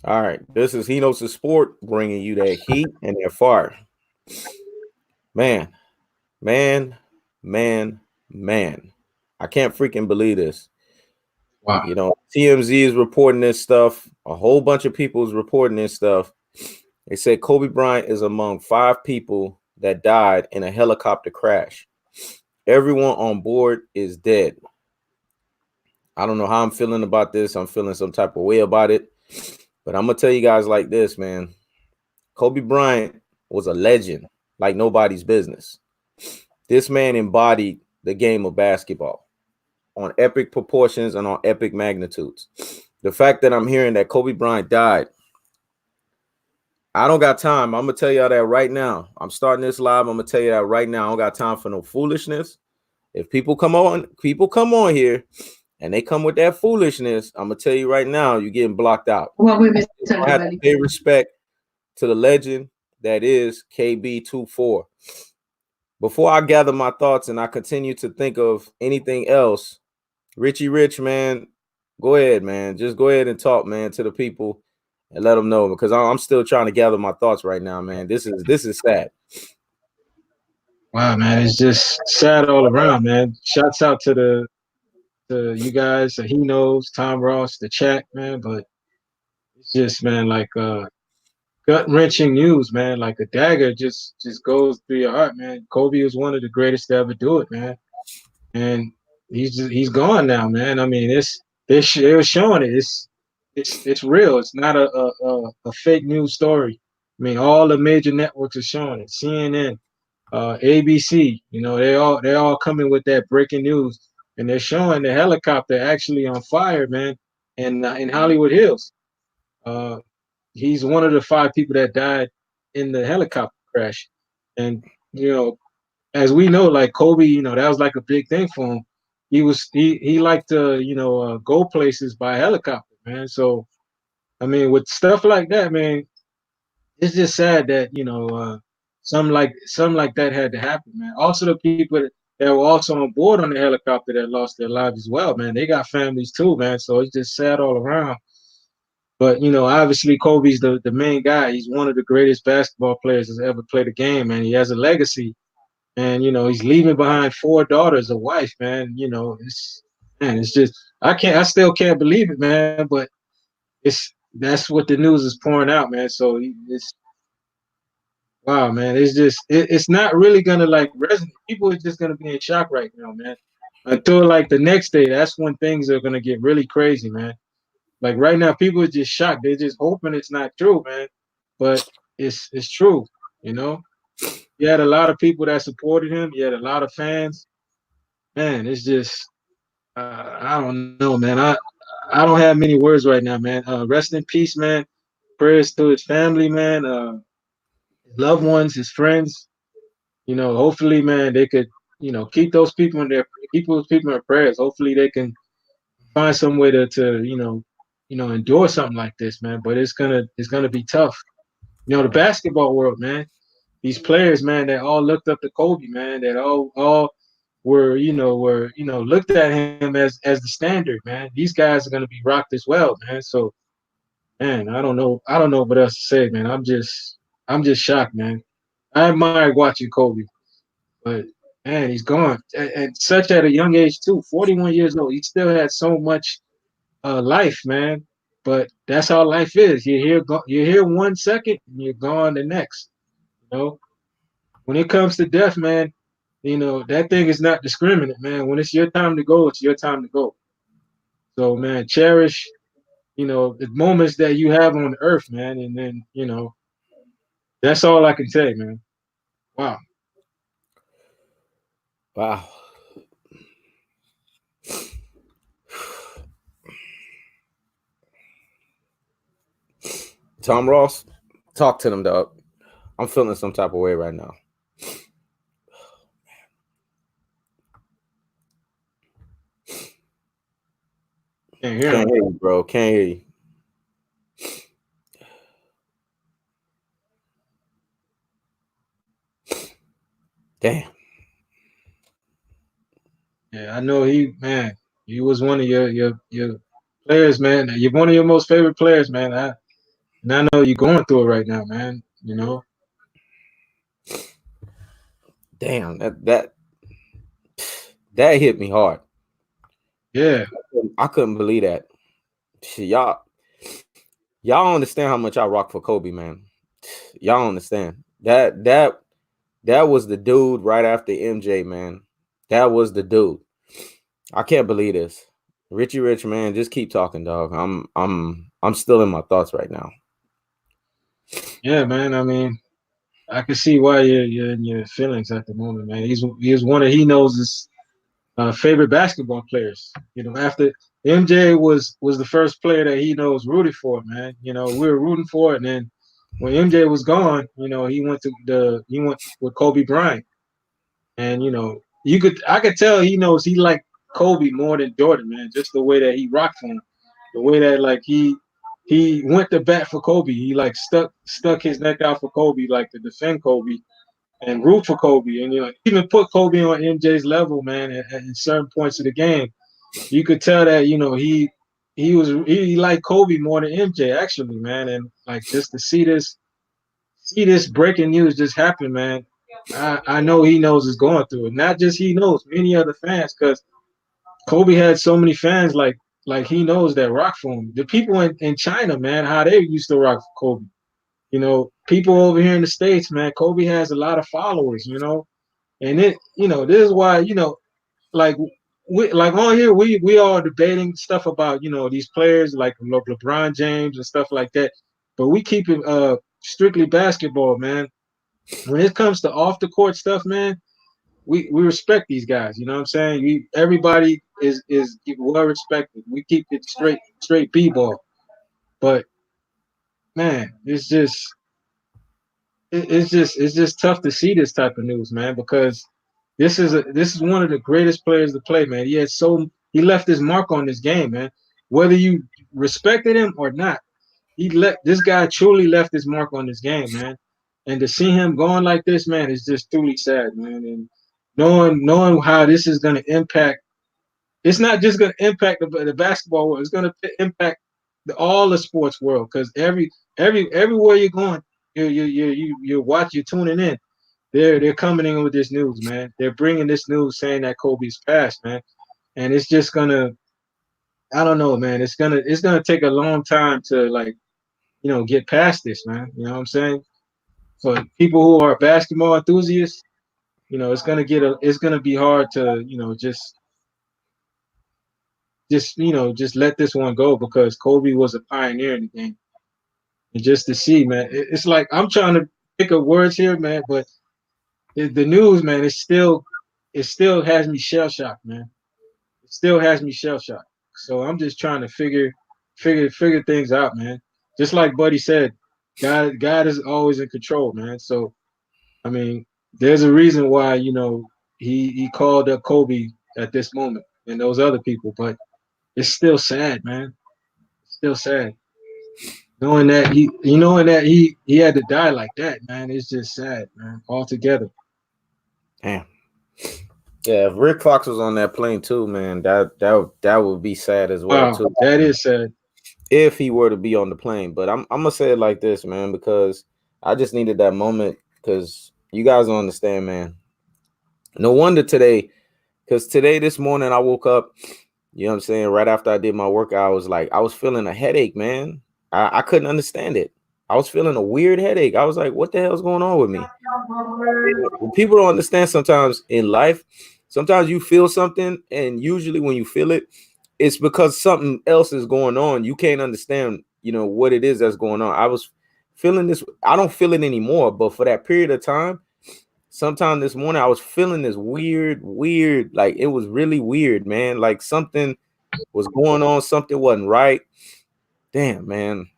All right, this is He Knows the Sport bringing you that heat and that fire. Man, man, man, man. I can't freaking believe this. Wow. TMZ is reporting this stuff. A whole bunch of people is reporting this stuff. They say Kobe Bryant is among 5 people that died in a helicopter crash. Everyone on board is dead. I don't know how I'm feeling about this. I'm feeling some type of way about it. But I'm going to tell you guys like this, man. Kobe Bryant was a legend like nobody's business. This man embodied the game of basketball on epic proportions and on epic magnitudes. The fact that I'm hearing that Kobe Bryant died, I don't got time. I'm gonna tell y'all that right now. I'm starting this live. I'm gonna tell you that right now. I don't got time for no foolishness. If people come on here and they come with that foolishness, I'm gonna tell you right now, you're getting blocked out. What we Mr. I have to Jabali? pay respect to the legend that is KB24. Before I gather my thoughts and I continue to think of anything else, Richie Rich, man, go ahead, man. Just go ahead and talk, man, to the people and let them know because I'm still trying to gather my thoughts right now, man. This is sad. Wow, man. It's just sad all around, man. Shouts out to you guys, He Knows, Tom Ross, the chat, man. But it's just, man, like gut wrenching news, man. Like a dagger just goes through your heart, man. Kobe was one of the greatest to ever do it, man. And he's gone now, man. I mean, it was showing it. It's real. It's not a fake news story. I mean, all the major networks are showing it. CNN, ABC, they're all coming with that breaking news, and they're showing the helicopter actually on fire, man, in Hollywood Hills. Uh, he's one of the 5 people that died in the helicopter crash, and you know, as we know, like Kobe, that was like a big thing for him. He liked to go places by helicopter, man. So I mean, with stuff like that, man, it's just sad that something like that had to happen, man. Also, the people that were also on board on the helicopter that lost their lives as well, man. They got families too, man. So it's just sad all around. But obviously Kobe's the main guy. He's one of the greatest basketball players that's ever played a game, and he has a legacy. And he's leaving behind 4 daughters, a wife, man. It's just I still can't believe it, man. But that's what the news is pouring out, man. So it's wow, man. It's not really gonna like resonate. People are just gonna be in shock right now, man. Until like the next day, that's when things are gonna get really crazy, man. Like right now, people are just shocked. They're just hoping it's not true, man. But it's true, you know. He had a lot of people that supported him. He had a lot of fans. Man, it's just I don't know, man. I don't have many words right now, man. Rest in peace, man. Prayers to his family, man. His loved ones, his friends. Hopefully, man, they could, keep those people keep those people in prayers. Hopefully, they can find some way to endure something like this, man. But it's gonna be tough. The basketball world, man. These players, man, that all looked up to Kobe, man. That all were looked at him as the standard, man. These guys are gonna be rocked as well, man. So, man, I don't know what else to say, man. I'm just shocked, man. I admire watching Kobe, but man, he's gone and such at a young age too. 41 years old, he still had so much life, man. But that's how life is. You're here 1 second, and you're gone the next. You know, when it comes to death, man, that thing is not discriminate, man. When it's your time to go, it's your time to go. So, man, cherish, the moments that you have on earth, man. And then, that's all I can say, man. Wow. Wow. Tom Ross, talk to them, dog. I'm feeling some type of way right now. Can't hear Can't him. hear you, bro. Can't hear you. Damn. Yeah, I know he was one of your players, man. You're one of your most favorite players, man. And I know you're going through it right now, man. You know. Damn, that hit me hard. Yeah. I couldn't believe that. Shit, y'all understand how much I rock for Kobe, man. Y'all understand that was the dude right after MJ, man. That was the dude. I can't believe this. Richie Rich, man, just keep talking, dog. I'm still in my thoughts right now. Yeah, man. I mean, I can see why you're in your feelings at the moment, man. He's one of he knows his favorite basketball players. You know, after MJ was the first player that he knows rooted for, man. You know, we were rooting for it, and then when MJ was gone, you know, he went with Kobe Bryant, and you know, I could tell he knows he liked Kobe more than Jordan, man. Just the way that he rocked for him, the way that like he went to bat for Kobe. He like stuck his neck out for Kobe, like to defend Kobe and root for Kobe, and you know, even put Kobe on MJ's level, man. At certain points of the game, you could tell that you know he liked Kobe more than MJ actually, man. And like just to see this breaking news just happen, man. I know he knows is going through it. Not just he knows, many other fans, because Kobe had so many fans like he knows that rock for him. The people in China, man, how they used to rock for Kobe. You know, people over here in the States, man, Kobe has a lot of followers, you know. And it, you know, this is why, you know, like like on here we all debating stuff about, you know, these players like LeBron James and stuff like that. But we keep it strictly basketball, man. When it comes to off the court stuff, man, we respect these guys. You know what I'm saying? Everybody is well respected. We keep it straight b-ball. But man, it's just tough to see this type of news, man, because this is one of the greatest players to play, man. He left his mark on this game, man. Whether you respected him or not, this guy truly left his mark on this game, man. And to see him going like this, man, is just truly sad, man. And knowing how this is going to impact, it's not just going to impact the basketball world. It's going to impact all the sports world, because everywhere you're going, you're tuning in. They're coming in with this news, man. They're bringing this news saying that Kobe's passed, man. And it's just gonna, I don't know, man. It's gonna take a long time to like, you know, get past this, man. You know what I'm saying? For people who are basketball enthusiasts, you know, it's gonna be hard to, you know, just let this one go, because Kobe was a pioneer in the game. And just to see, man, it's like I'm trying to pick up words here, man, but the news, man, it still has me shell shocked, man. It still has me shell shocked. So I'm just trying to figure things out, man. Just like Buddy said, God is always in control, man. So I mean, there's a reason why, you know, he called up Kobe at this moment and those other people, but it's still sad, man. It's still sad. Knowing that he had to die like that, man, it's just sad, man, altogether. Damn. Yeah, if Rick Fox was on that plane too, man, that would be sad as well Wow, too. that is sad. If he were to be on the plane. But I'm gonna say it like this, man, because I just needed that moment, because you guys don't understand, man. No wonder today, because today, this morning, I woke up, you know what I'm saying, right after I did my workout, I was feeling a headache, man. I couldn't understand it. I was feeling a weird headache. I was like, what the hell's going on with me? People don't understand sometimes in life. Sometimes you feel something, and usually when you feel it, it's because something else is going on. You can't understand, you know, what it is that's going on. I was feeling this. I don't feel it anymore, but for that period of time, sometime this morning, I was feeling this weird, like it was really weird, man. Like something was going on, something wasn't right. Damn, man.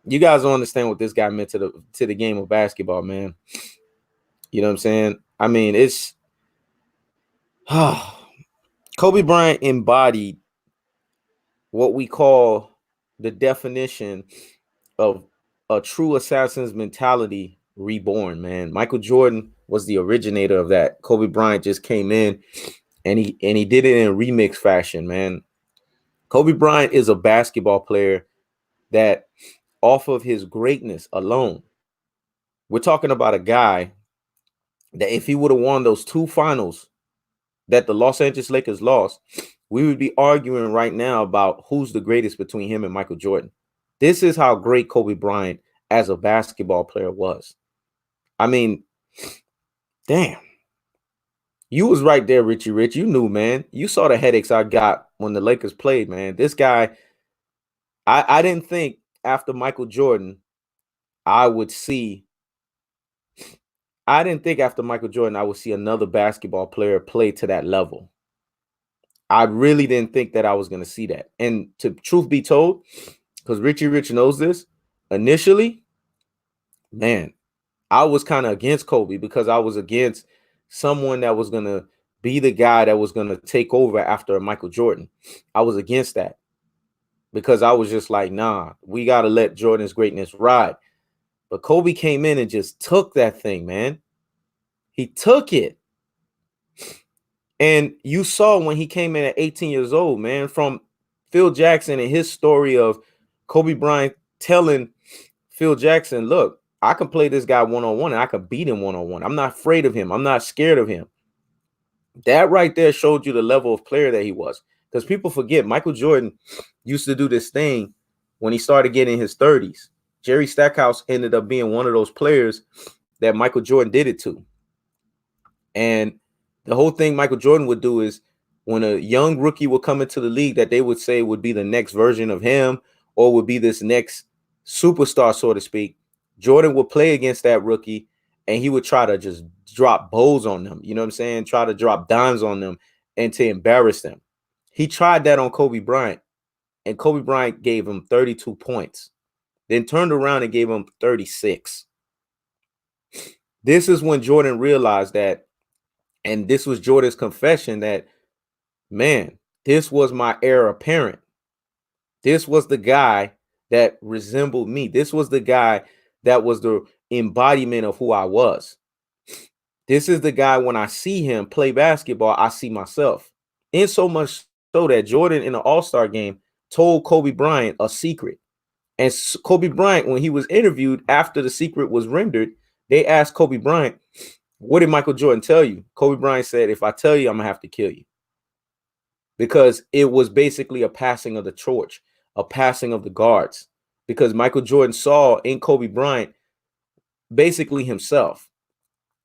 You guys don't understand what this guy meant to the game of basketball, man. You know what I'm saying? I mean, it's Kobe Bryant embodied what we call the definition of a true assassin's mentality reborn, man. Michael Jordan was the originator of that. Kobe Bryant just came in and he did it in remix fashion, man. Kobe Bryant is a basketball player that off of his greatness alone. We're talking about a guy that if he would have won those 2 finals that the Los Angeles Lakers lost, we would be arguing right now about who's the greatest between him and Michael Jordan. This is how great Kobe Bryant as a basketball player was. I mean, damn. You was right there, Richie Rich. You knew, man. You saw the headaches I got when the Lakers played, man. This guy, I didn't think after Michael Jordan, I would see. I didn't think after Michael Jordan, I would see another basketball player play to that level. I really didn't think that I was going to see that. And to truth be told, because Richie Rich knows this, initially, man, I was kind of against Kobe because I was against someone that was going to be the guy that was going to take over after Michael Jordan. I was against that because I was just like, nah, we got to let Jordan's greatness ride. But Kobe came in and just took that thing, man. He took it. And you saw when he came in at 18 years old, man, from Phil Jackson and his story of Kobe Bryant telling Phil Jackson, look, I can play this guy one-on-one and I can beat him one-on-one. I'm not afraid of him. I'm not scared of him. That right there showed you the level of player that he was. Because people forget Michael Jordan used to do this thing when he started getting his 30s. Jerry Stackhouse ended up being one of those players that Michael Jordan did it to. And the whole thing Michael Jordan would do is when a young rookie would come into the league that they would say would be the next version of him or would be this next superstar, so to speak, Jordan would play against that rookie and he would try to just drop bows on them. You know what I'm saying? Try to drop dimes on them and to embarrass them. He tried that on Kobe Bryant, and Kobe Bryant gave him 32 points, then turned around and gave him 36. This is when Jordan realized that, and this was Jordan's confession that, man, this was my heir apparent. This was the guy that resembled me. This was the guy that was the embodiment of who I was. This is the guy, when I see him play basketball, I see myself. In so much so that Jordan in the All-Star game told Kobe Bryant a secret. And Kobe Bryant, when he was interviewed after the secret was rendered, they asked Kobe Bryant, what did Michael Jordan tell you? Kobe Bryant said, if I tell you, I'm going to have to kill you. Because it was basically a passing of the torch, a passing of the guards. Because Michael Jordan saw in Kobe Bryant basically himself.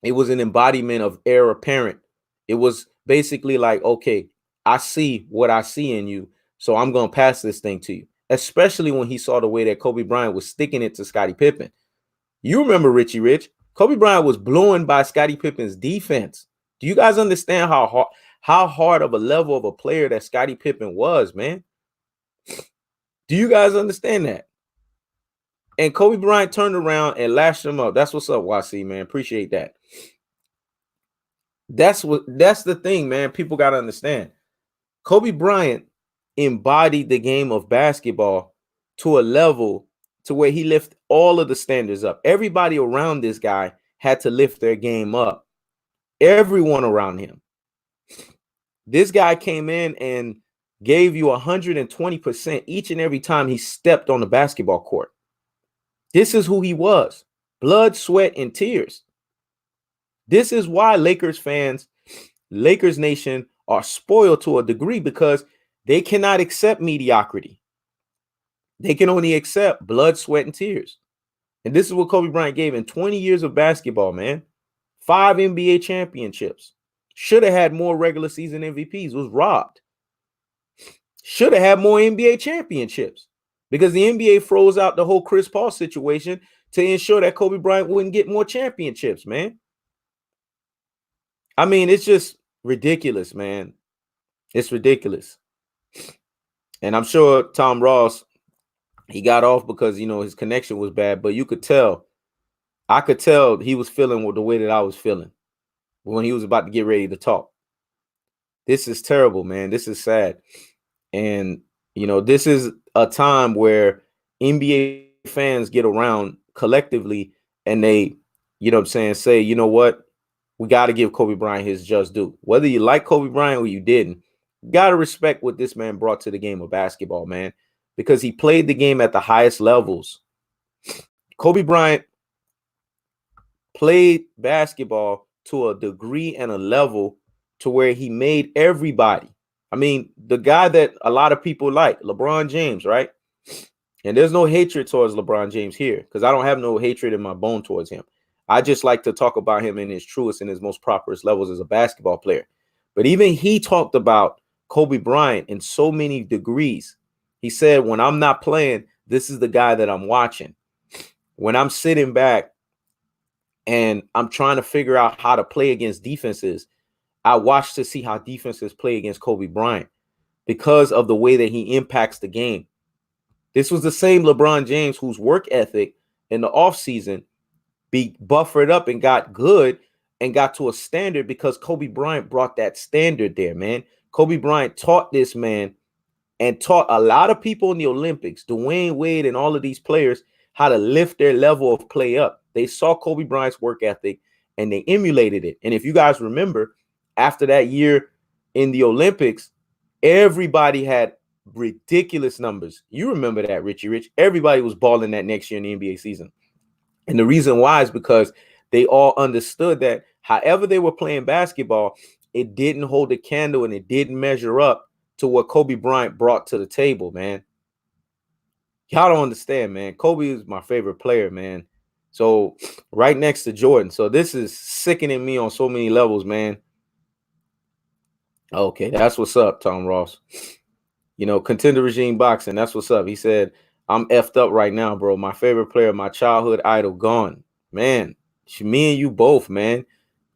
It was an embodiment of heir apparent. It was basically like, okay, I see what I see in you, so I'm going to pass this thing to you. Especially when he saw the way that Kobe Bryant was sticking it to Scottie Pippen. You remember Richie Rich? Kobe Bryant was blown by Scottie Pippen's defense. Do you guys understand how hard of a level of a player that Scottie Pippen was, man? Do you guys understand that? And Kobe Bryant turned around and lashed him up. That's what's up, YC, man. Appreciate that. That's the thing, man. People got to understand. Kobe Bryant embodied the game of basketball to a level to where he lifted all of the standards up. Everybody around this guy had to lift their game up. Everyone around him. This guy came in and gave you 120% each and every time he stepped on the basketball court. This is who he was. Blood, sweat, and tears. This is why Lakers fans, Lakers Nation are spoiled to a degree because they cannot accept mediocrity. They can only accept blood, sweat, and tears. And this is what Kobe Bryant gave in 20 years of basketball, man. 5 NBA championships. Should have had more regular season MVPs. Was robbed. Should have had more NBA championships because the NBA froze out the whole Chris Paul situation to ensure that Kobe Bryant wouldn't get more championships, man. I mean, it's just ridiculous, man. It's ridiculous. And I'm sure Tom Ross, he got off because, you know, his connection was bad, but you could tell, I could tell he was feeling the way that I was feeling when he was about to get ready to talk. This is terrible, man. This is sad. And, you know, this is a time where NBA fans get around collectively and they, you know what I'm saying, say, you know what? We got to give Kobe Bryant his just due. Whether you like Kobe Bryant or you didn't, you got to respect what this man brought to the game of basketball, man, because he played the game at the highest levels. Kobe Bryant played basketball to a degree and a level to where he made everybody. I mean, the guy that a lot of people like, LeBron James, right? And there's no hatred towards LeBron James here because I don't have no hatred in my bone towards him. I just like to talk about him in his truest and his most properest levels as a basketball player. But even he talked about Kobe Bryant in so many degrees. He said, when I'm not playing, this is the guy that I'm watching. When I'm sitting back and I'm trying to figure out how to play against defenses, I watch to see how defenses play against Kobe Bryant because of the way that he impacts the game. This was the same LeBron James whose work ethic in the offseason be buffered up and got good and got to a standard because Kobe Bryant brought that standard there, man. Kobe Bryant taught this man and taught a lot of people in the Olympics, Dwayne Wade and all of these players, how to lift their level of play up. They saw Kobe Bryant's work ethic and they emulated it. And if you guys remember, after that year in the Olympics, everybody had ridiculous numbers. You remember that, Richie Rich. Everybody was balling that next year in the NBA season. And the reason why is because they all understood that however they were playing basketball, it didn't hold a candle and it didn't measure up to what Kobe Bryant brought to the table, man. Y'all don't understand, man. Kobe is my favorite player, man. So right next to Jordan. So this is sickening me on so many levels, man. Okay, that's what's up, Tom Ross. You know, Contender Regime Boxing. That's what's up. He said, I'm effed up right now, bro. My favorite player, my childhood idol, gone. Man, me and you both, man.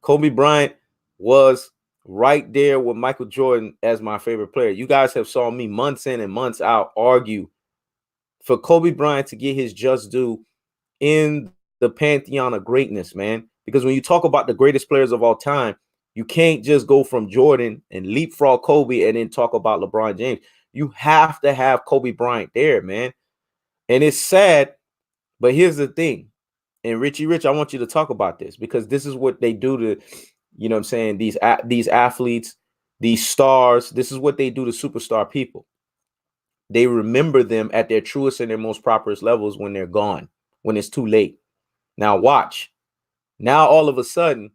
Kobe Bryant was right there with Michael Jordan as my favorite player. You guys have saw me months in and months out argue for Kobe Bryant to get his just due in the pantheon of greatness, man. Because when you talk about the greatest players of all time, you can't just go from Jordan and leapfrog Kobe and then talk about LeBron James. You have to have Kobe Bryant there, man. And it's sad, but here's the thing. And Richie Rich, I want you to talk about this because this is what they do to, you know what I'm saying, these athletes, these stars. This is what they do to superstar people. They remember them at their truest and their most properest levels when they're gone, when it's too late. Now watch. Now all of a sudden,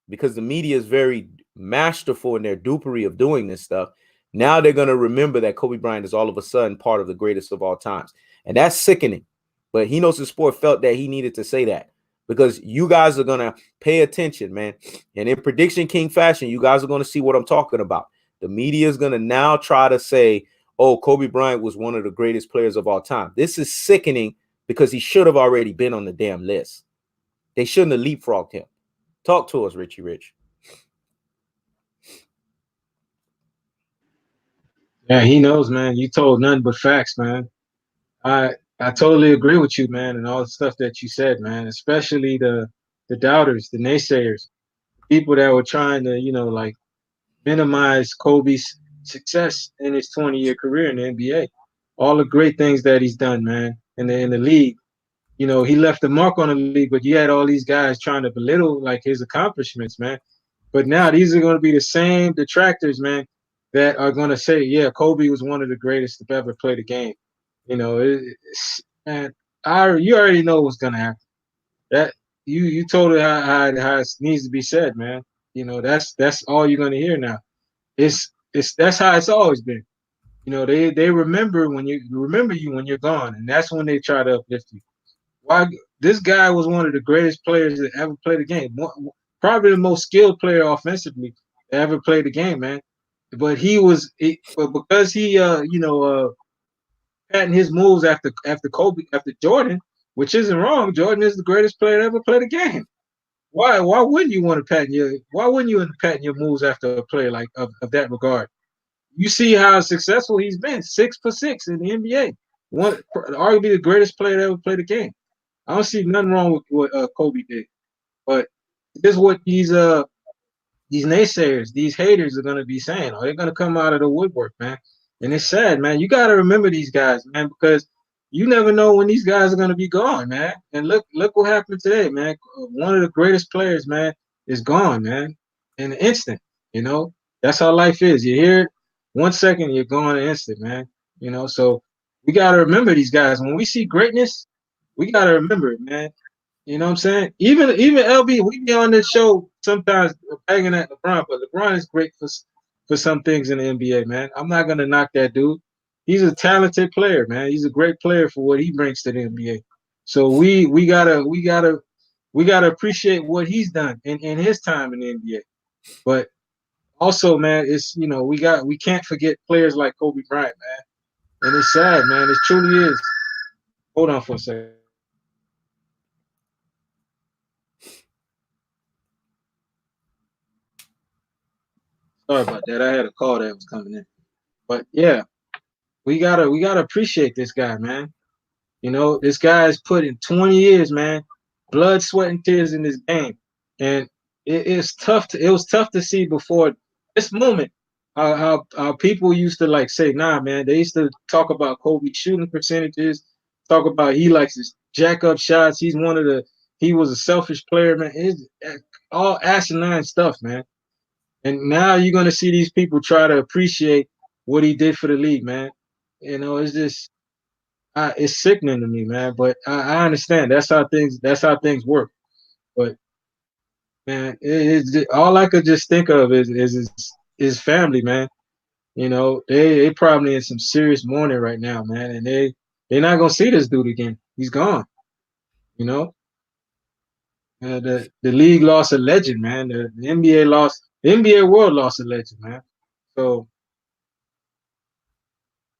because the media is very masterful in their dupery of doing this stuff, now they're going to remember that Kobe Bryant is all of a sudden part of the greatest of all times. And that's sickening. But he knows the sport felt that he needed to say that because you guys are going to pay attention, man. And in Prediction King fashion, you guys are going to see what I'm talking about. The media is going to now try to say, oh, Kobe Bryant was one of the greatest players of all time. This is sickening because he should have already been on the damn list. They shouldn't have leapfrogged him. Talk to us, Richie Rich. Yeah, he knows, man. You told nothing but facts, man. I totally agree with you, man, and all the stuff that you said, man. Especially the doubters, the naysayers, people that were trying to, like minimize Kobe's success in his 20-year career in the NBA. All the great things that he's done, man, in the league. He left a mark on the league, but you had all these guys trying to belittle like his accomplishments, man. But now these are going to be the same detractors, man, that are going to say, yeah, Kobe was one of the greatest to ever play the game. Man, you already know what's going to happen. That you told it how it needs to be said, man. That's all you're going to hear now. It's that's how it's always been. They remember when you when you're gone, and that's when they try to uplift you. Why this guy was one of the greatest players that ever played the game. Probably the most skilled player offensively that ever played the game, man. But but because he patent his moves after Kobe, after Jordan, which isn't wrong. Jordan is the greatest player to ever play the game. Why wouldn't you want to patent your why wouldn't you patent your moves after a player like of that regard? You see how successful he's been, 6 for 6 in the NBA. One arguably the greatest player to ever play the game. I don't see nothing wrong with what Kobe did, but this is what these naysayers, these haters are gonna be saying. Oh, they're gonna come out of the woodwork, man. And it's sad, man. You gotta remember these guys, man, because you never know when these guys are gonna be gone, man. And look what happened today, man. One of the greatest players, man, is gone, man, in an instant. That's how life is. You hear it 1 second, you're gone in an instant, man. So we gotta remember these guys. When we see greatness, we gotta remember it, man. You know what I'm saying? Even LB, we be on this show sometimes banging at LeBron, but LeBron is great for some things in the NBA, man. I'm not gonna knock that dude. He's a talented player, man. He's a great player for what he brings to the NBA. So we gotta appreciate what he's done in his time in the NBA. But also, man, it's we can't forget players like Kobe Bryant, man. And it's sad, man. It truly is. Hold on for a second. Sorry about that. I had a call that was coming in. But yeah, we gotta appreciate this guy, man. This guy has put in 20 years, man, blood, sweat, and tears in this game, and it was tough to see before this moment how people used to like say, nah, man. They used to talk about Kobe shooting percentages, talk about he likes to jack up shots. He was a selfish player, man. It's all asinine stuff, man. And now you're gonna see these people try to appreciate what he did for the league, man. It's just it's sickening to me, man. But I understand that's how things work. But man, all I could just think of is family, man. They probably in some serious mourning right now, man, and they're not gonna see this dude again. He's gone. You know, the league lost a legend, man. The NBA lost the NBA world lost a legend, man. So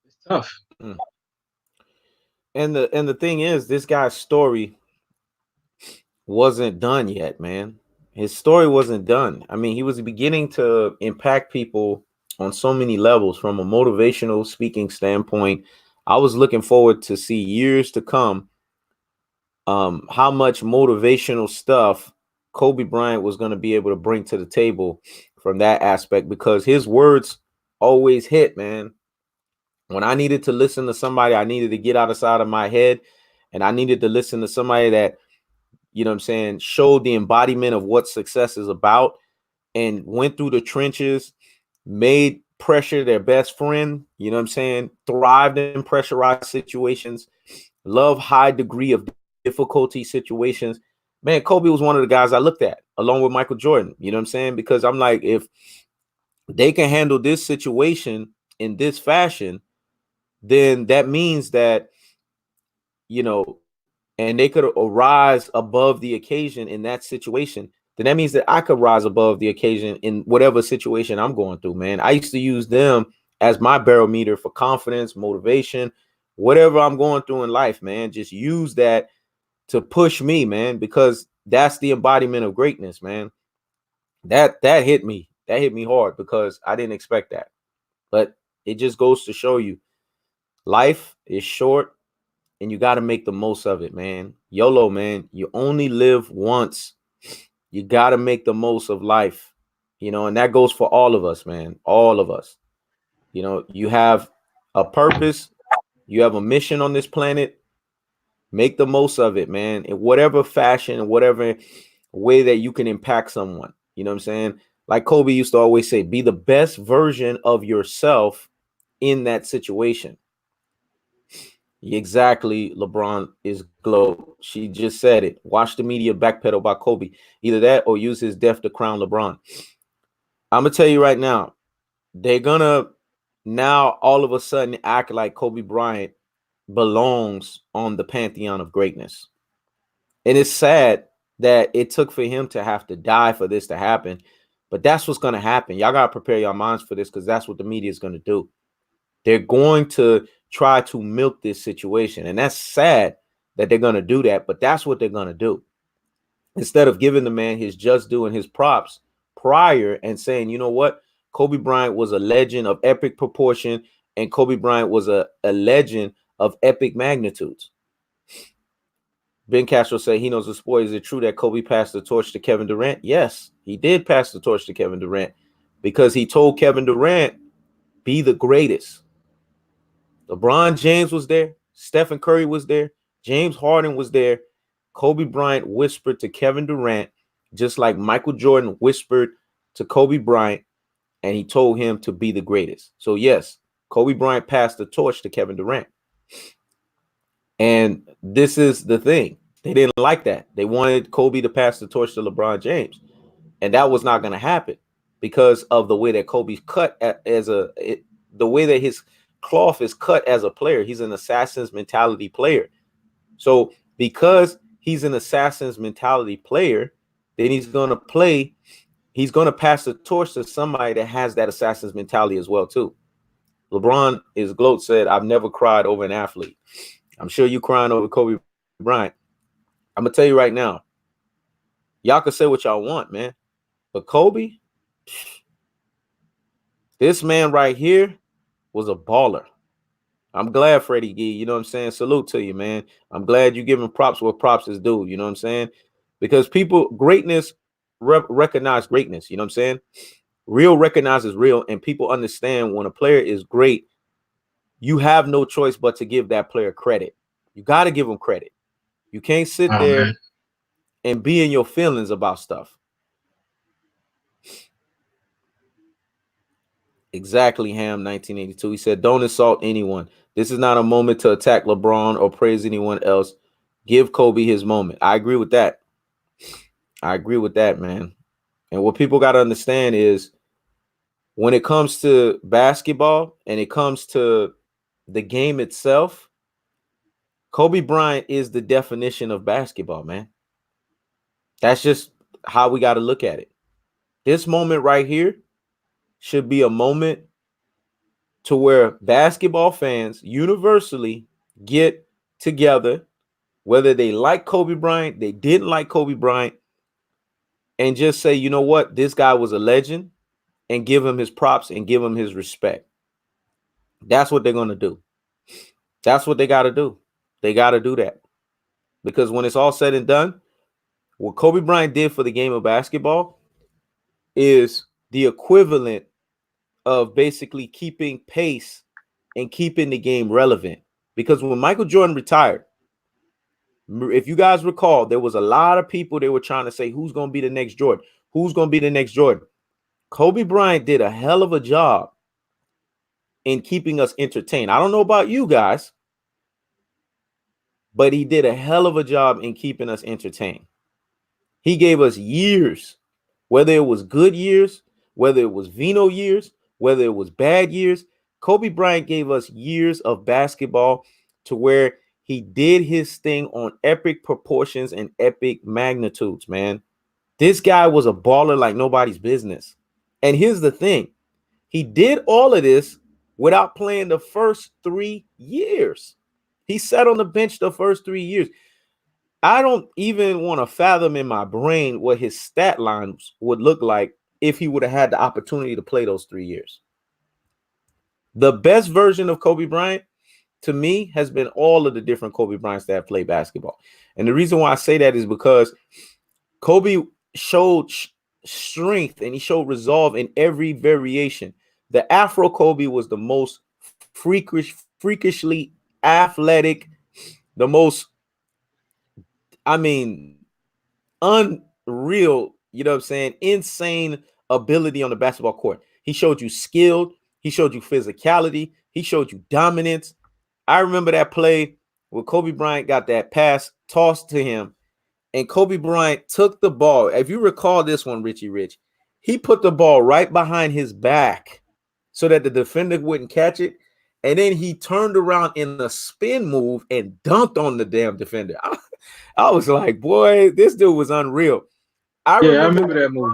it's tough. Mm. And the thing is, this guy's story wasn't done yet, man. His story wasn't done. I mean, he was beginning to impact people on so many levels from a motivational speaking standpoint. I was looking forward to see years to come how much motivational stuff Kobe Bryant was going to be able to bring to the table from that aspect, because his words always hit, man. When I needed to listen to somebody, I needed to get outside of my head, and I needed to listen to somebody that, you know what I'm saying, showed the embodiment of what success is about and went through the trenches, made pressure their best friend, you know what I'm saying, thrived in pressurized situations, love high degree of difficulty situations. Man, Kobe was one of the guys I looked at along with Michael Jordan, you know what I'm saying? Because I'm like, if they can handle this situation in this fashion, then that means that, and they could arise above the occasion in that situation, then that means that I could rise above the occasion in whatever situation I'm going through, man. I used to use them as my barometer for confidence, motivation, whatever I'm going through in life, man. Just use that to push me, man, because that's the embodiment of greatness, man. That hit me. That hit me hard because I didn't expect that. But it just goes to show you life is short and you got to make the most of it, man. YOLO, man. You only live once. You got to make the most of life, and that goes for all of us, man. All of us. You have a purpose, you have a mission on this planet. Make the most of it, man, in whatever fashion and whatever way that you can impact someone. You know what I'm saying? Like Kobe used to always say, be the best version of yourself in that situation. Exactly. LeBron is glow. She just said it. Watch the media backpedal by Kobe. Either that or use his death to crown LeBron. I'm gonna tell you right now, they're gonna now all of a sudden act like Kobe Bryant belongs on the pantheon of greatness. And it's sad that it took for him to have to die for this to happen. But that's what's gonna happen. Y'all gotta prepare your minds for this, because that's what the media is gonna do. They're going to try to milk this situation. And that's sad that they're going to do that, but that's what they're going to do. Instead of giving the man his just due and his props prior and saying, you know what? Kobe Bryant was a legend of epic proportion, and Kobe Bryant was a legend of epic magnitudes. Ben Castro said he knows the sport. Is it true that Kobe passed the torch to Kevin Durant? Yes, he did pass the torch to Kevin Durant because he told Kevin Durant, be the greatest. LeBron James was there. Stephen Curry was there. James Harden was there. Kobe Bryant whispered to Kevin Durant, just like Michael Jordan whispered to Kobe Bryant, and he told him to be the greatest. So yes, Kobe Bryant passed the torch to Kevin Durant. And this is the thing. They didn't like that. They wanted Kobe to pass the torch to LeBron James, and that was not going to happen because of the way that Kobe's cut the way that his cloth is cut as a player. He's an assassin's mentality player. So because he's an assassin's mentality player, then he's going to play. He's going to pass the torch to somebody that has that assassin's mentality as well too. LeBron, his gloat said, "I've never cried over an athlete." I'm sure you crying over Kobe Bryant. I'm gonna tell you right now, y'all can say what y'all want, man, but Kobe, this man right here was a baller. I'm glad, Freddie Gee, you know what I'm saying? Salute to you, man. I'm glad you giving props where props is due, you know what I'm saying? Because people, greatness, recognize greatness, you know what I'm saying? Real recognizes real, and people understand when a player is great, you have no choice but to give that player credit. You got to give him credit. You can't sit there and be in your feelings about stuff. Exactly, Ham 1982. He said, "Don't insult anyone. This is not a moment to attack LeBron or praise anyone else. Give Kobe his moment." I agree with that. I agree with that, man. And what people got to understand is when it comes to basketball and it comes to the game itself, Kobe Bryant is the definition of basketball, man. That's just how we got to look at it. This moment right here should be a moment to where basketball fans universally get together, whether they like Kobe Bryant, they didn't like Kobe Bryant, and just say, you know what, this guy was a legend, and give him his props and give him his respect. That's what they're going to do. That's what they got to do. They got to do that. Because when it's all said and done, what Kobe Bryant did for the game of basketball is the equivalent of basically keeping pace and keeping the game relevant. Because when Michael Jordan retired, if you guys recall, there was a lot of people they were trying to say, who's going to be the next Jordan? Who's going to be the next Jordan? Kobe Bryant did a hell of a job in keeping us entertained. I don't know about you guys, but he did a hell of a job in keeping us entertained. He gave us years, whether it was good years, whether it was vino years, whether it was bad years. Kobe Bryant gave us years of basketball to where he did his thing on epic proportions and epic magnitudes, man. This guy was a baller like nobody's business. And here's the thing. He did all of this without playing the first 3 years. He sat on the bench the first 3 years. I don't even want to fathom in my brain what his stat lines would look like if he would have had the opportunity to play those 3 years. The best version of Kobe Bryant, to me, has been all of the different Kobe Bryants that have played basketball. And the reason why I say that is because Kobe showed strength and he showed resolve in every variation. The Afro Kobe was the most freakishly athletic, the most, unreal, you know what I'm saying, insane ability on the basketball court. He showed you skilled, he showed you physicality, he showed you dominance. I remember that play where Kobe Bryant got that pass tossed to him, and Kobe Bryant took the ball. If you recall this one, Richie Rich, he put the ball right behind his back so that the defender wouldn't catch it. And then he turned around in a spin move and dunked on the damn defender. I was like, boy, this dude was unreal. I remember that move.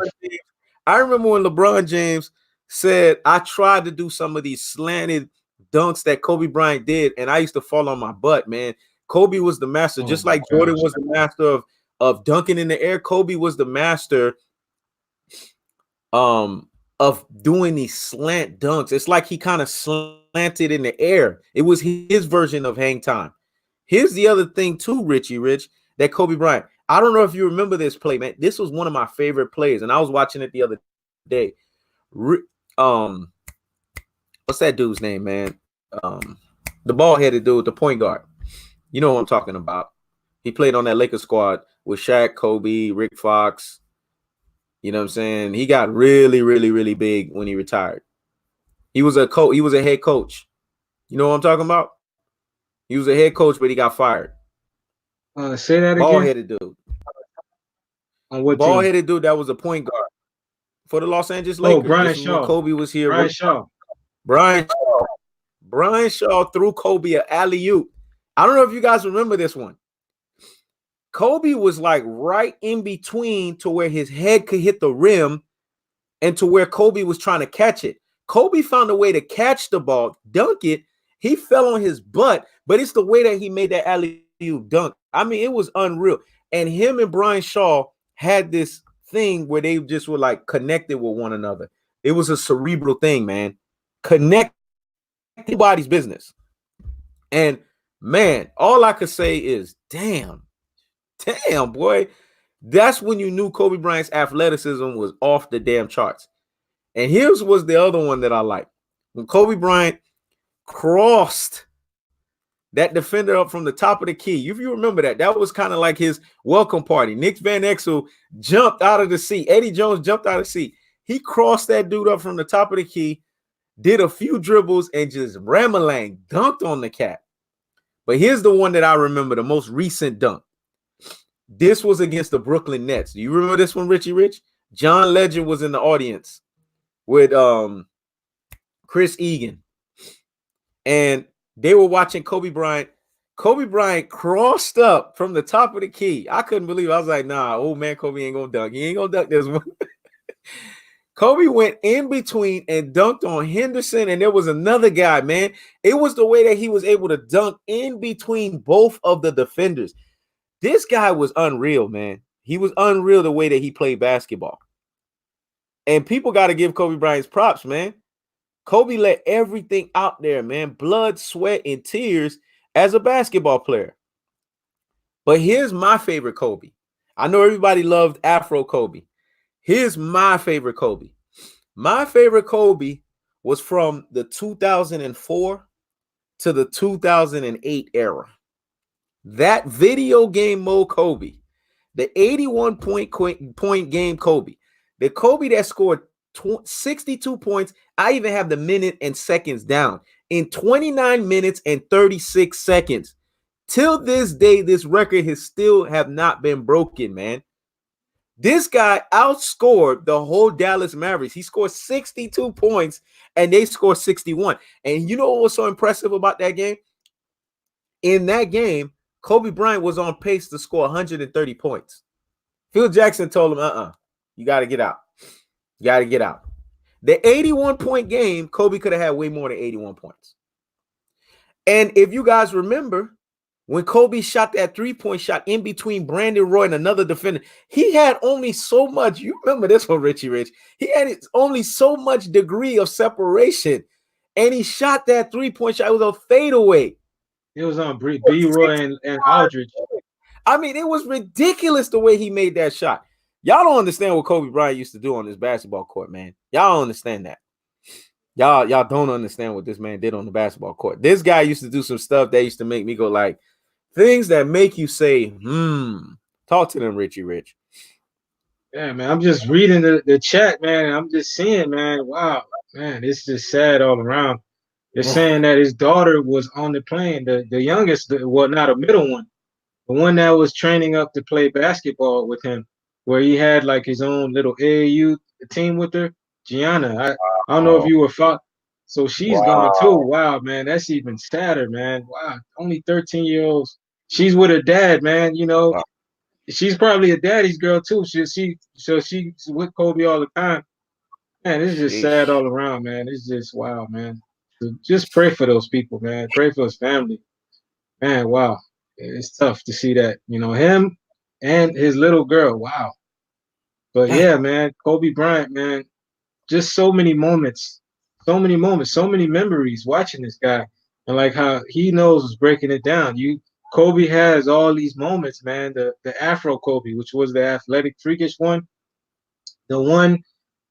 I remember when LeBron James said, I tried to do some of these slanted dunks that Kobe Bryant did, and I used to fall on my butt, man. Kobe was the master, just like Jordan was the master of dunking in the air. Kobe was the master of doing these slant dunks. It's like he kind of slanted in the air. It was his version of hang time. Here's the other thing too, Richie Rich, that Kobe Bryant. I don't know if you remember this play, man. This was one of my favorite plays, and I was watching it the other day. What's that dude's name, man? The bald-headed dude, the point guard. You know what I'm talking about. He played on that Lakers squad with Shaq, Kobe, Rick Fox. You know what I'm saying? He got really, really, really big when he retired. He was a coach. He was a head coach. You know what I'm talking about? He was a head coach, but he got fired. Say that Bald again. headed dude. On what Bald team? headed dude that was a point guard for the Los Angeles Oh, Lakers. Brian This was when Shaw. Kobe was here. Brian Shaw. Brian Shaw. Brian Shaw threw Kobe an alley oop. I don't know if you guys remember this one. Kobe was like right in between to where his head could hit the rim and to where Kobe was trying to catch it. Kobe found a way to catch the ball, dunk it. He fell on his butt, but it's the way that he made that alley-oop dunk. I mean, it was unreal. And him and Brian Shaw had this thing where they just were like connected with one another. It was a cerebral thing, man. Connect anybody's business. And man, all I could say is, damn, boy. That's when you knew Kobe Bryant's athleticism was off the damn charts. And here's was the other one that I like. When Kobe Bryant crossed that defender up from the top of the key. If you remember that, that was kind of like his welcome party. Nick Van Exel jumped out of the seat. Eddie Jones jumped out of the seat. He crossed that dude up from the top of the key, did a few dribbles, and just ramalang dunked on the cat. But here's the one that I remember, the most recent dunk. This was against the Brooklyn Nets. Do you remember this one, Richie Rich? John Legend was in the audience with Chris Egan. And they were watching Kobe Bryant. Kobe Bryant crossed up from the top of the key. I couldn't believe it. I was like, nah, old man Kobe ain't gonna dunk. He ain't gonna dunk this one. Kobe went in between and dunked on Henderson, and there was another guy, man. It was the way that he was able to dunk in between both of the defenders. This guy was unreal, man. He was unreal the way that he played basketball. And people got to give Kobe Bryant's props, man. Kobe let everything out there, man. Blood, sweat, and tears as a basketball player. But here's my favorite Kobe. I know everybody loved Afro Kobe. Here's my favorite Kobe. My favorite Kobe was from the 2004 to the 2008 era. That video game mode Kobe, the 81 point game Kobe, the Kobe that scored 62 points. I even have the minute and seconds down in 29 minutes and 36 seconds. Till this day, this record has still have not been broken, man. This guy outscored the whole Dallas Mavericks. He scored 62 points and they scored 61. And you know what was so impressive about that game? In that game, Kobe Bryant was on pace to score 130 points. Phil Jackson told him, you got to get out. You got to get out. The 81 point game, Kobe could have had way more than 81 points. And if you guys remember, when Kobe shot that 3-point shot in between Brandon Roy and another defender, he had only so much. You remember this one, Richie Rich? He had only so much degree of separation. And he shot that 3-point shot. It was a fadeaway. It was on B. Roy and Aldridge. I mean, it was ridiculous the way he made that shot. Y'all don't understand what Kobe Bryant used to do on this basketball court, man. Y'all don't understand that. Y'all don't understand what this man did on the basketball court. This guy used to do some stuff that used to make me go like, things that make you say, Talk to them, Richie Rich. Yeah, man. I'm just reading the chat, man. And I'm just seeing, man. Wow, man. It's just sad all around. They're saying that his daughter was on the plane, the youngest, well, not a middle one, the one that was training up to play basketball with him, where he had like his own little AAU team with her, Gianna. I don't know if you were fought. So she's gone too. Wow, man. That's even sadder, man. Wow. Only 13-year-olds. She's with her dad, man. You know, she's probably a daddy's girl too. So she's with Kobe all the time. Man, it's just sad all around, man. It's just wow, man. So just pray for those people, man. Pray for his family. Man, wow. It's tough to see that, you know, him and his little girl. Wow. But yeah, man, Kobe Bryant, man, just so many moments, so many memories watching this guy. And like how he knows breaking it down. Kobe has all these moments, man. The Afro Kobe, which was the athletic freakish one, the one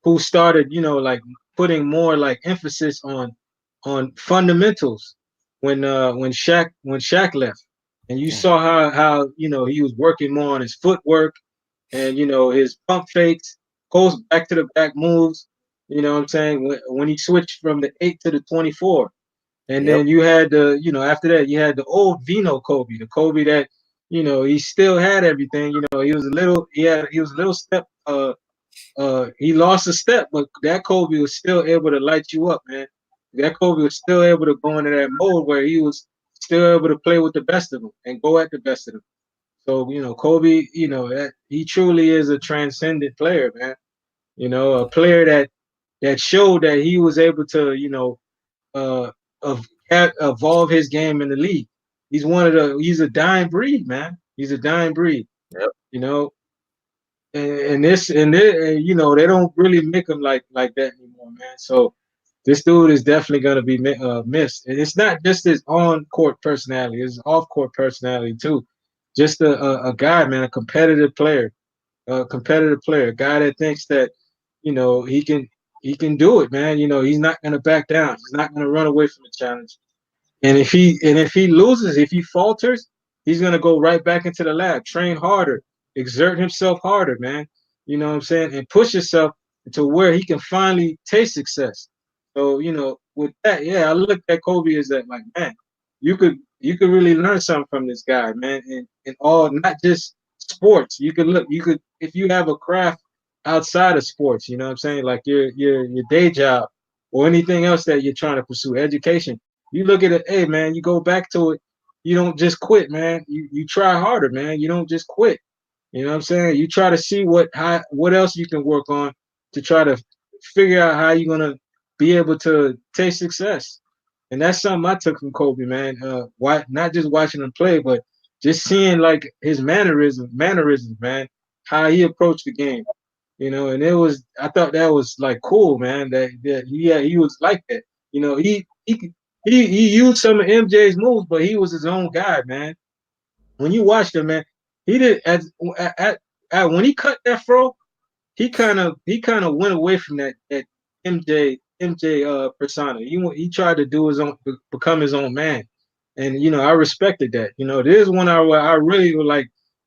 who started, you know, like putting more like emphasis on fundamentals when Shaq left. And you saw how you know he was working more on his footwork and you know his pump fakes, goes back to the back moves. You know what I'm saying? When he switched from the 8 to the 24. And then you had the, you know, after that you had the old Vino Kobe, the Kobe that he still had everything. He was a little he was a little step he lost a step, but that Kobe was still able to light you up, man. That Kobe was still able to go into that mode where he was still able to play with the best of them and go at the best of them. So, Kobe, that he truly is a transcendent player, man. A player that showed that he was able to, uh, evolve his game in the league. He's a dying breed, man. He's a dying breed. Yep. You know, and they don't really make him like that anymore, man. So this dude is definitely gonna be missed, and it's not just his on court personality; it's off court personality too. Just a guy, man, a competitive player, a guy that thinks that he can do it, man. He's not gonna back down. He's not gonna run away from the challenge. And if he loses, if he falters, he's gonna go right back into the lab, train harder, exert himself harder, man. You know what I'm saying? And push himself to where he can finally taste success. So, with that, yeah, I look at Kobe as that like, man, you could really learn something from this guy, man. And all not just sports. You could if you have a craft outside of sports, you know what I'm saying? Like your day job or anything else that you're trying to pursue, education, you look at it, hey man, you go back to it. You don't just quit, man. You try harder, man. You don't just quit. You know what I'm saying? You try to see what else you can work on to try to figure out how you're gonna be able to taste success. And that's something I took from Kobe, man. Why not just watching him play, but just seeing like his mannerisms, man, how he approached the game. And I thought that was like cool, man. That he was like that. He used some of MJ's moves, but he was his own guy, man. When you watched him, man, he did at when he cut that fro, he kind of went away from that MJ persona. He tried to do his own, become his own man, and I respected that. There's one hour where I really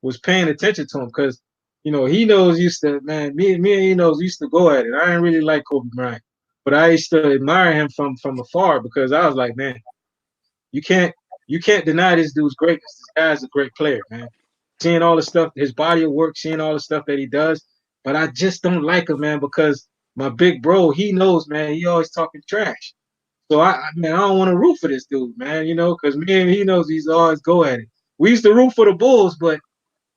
was paying attention to him because he knows used to, man, me and he knows used to go at it. I didn't really like Kobe Bryant, but I used to admire him from afar because I was like, man, you can't you can't deny this dude's greatness. This guy's a great player, man. Seeing all the stuff, his body of work, seeing all the stuff that he does, but I just don't like him, man, because my big bro, he knows, man, he always talking trash. So man, I don't want to root for this dude, man, because me and he knows he's always go at it. We used to root for the Bulls, but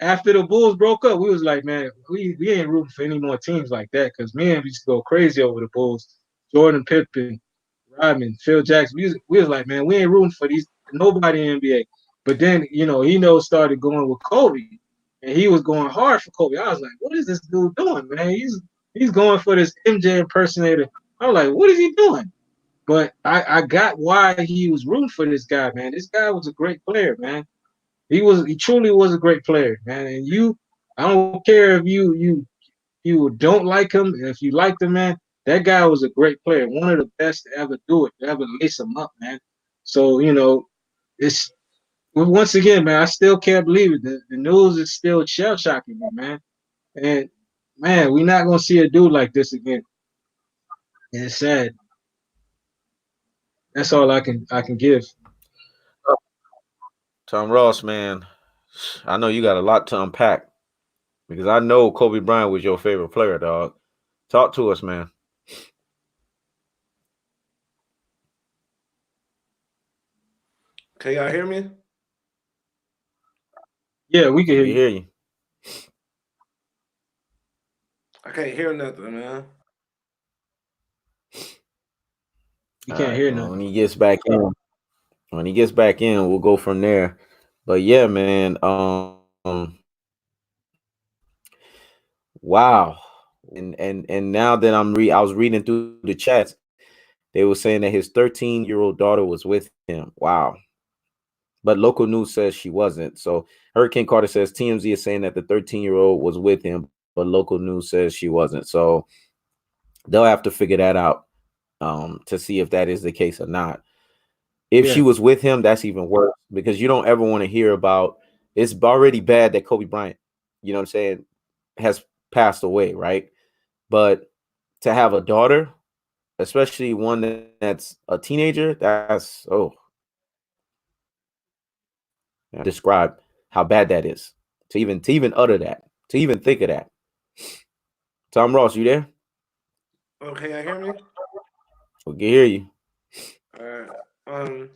after the Bulls broke up, we was like, man, we ain't rooting for any more teams like that because me and we used to go crazy over the Bulls. Jordan Pippen, Rodman, Phil Jackson. We was like, man, we ain't rooting for these nobody in the NBA. But then, started going with Kobe, and he was going hard for Kobe. I was like, what is this dude doing, man? He's going for this MJ impersonator. I was like, what is he doing? But I got why he was rooting for this guy, man. This guy was a great player, man. He truly was a great player, man. And I don't care if you don't like him, if you like the man, that guy was a great player, one of the best to ever do it, to ever lace him up, man. So it's once again, man, I still can't believe it. The news is still shell shocking me, man. And man, we're not gonna see a dude like this again. And it's sad. That's all I can give. Tom Ross, man, I know you got a lot to unpack because I know Kobe Bryant was your favorite player, dog. Talk to us, man. Can y'all hear me? Yeah, we can hear We you. hear you. I can't hear nothing, man. You All can't right. hear Well, when nothing. he gets back in, we'll go from there. But yeah, man. Wow. And now that I was reading through the chats, they were saying that his 13-year-old daughter was with him. Wow. But local news says she wasn't. So Hurricane Carter says TMZ is saying that the 13-year-old was with him, but local news says she wasn't. So they'll have to figure that out to see if that is the case or not. If she Yeah, was with him, that's even worse because you don't ever want to hear about it's already bad that Kobe Bryant, you know what I'm saying, has passed away, right? But to have a daughter, especially one that's a teenager, that's describe how bad that is. To even utter that, to even think of that. Tom Ross, you there? Okay, I hear me? We can hear you. All right.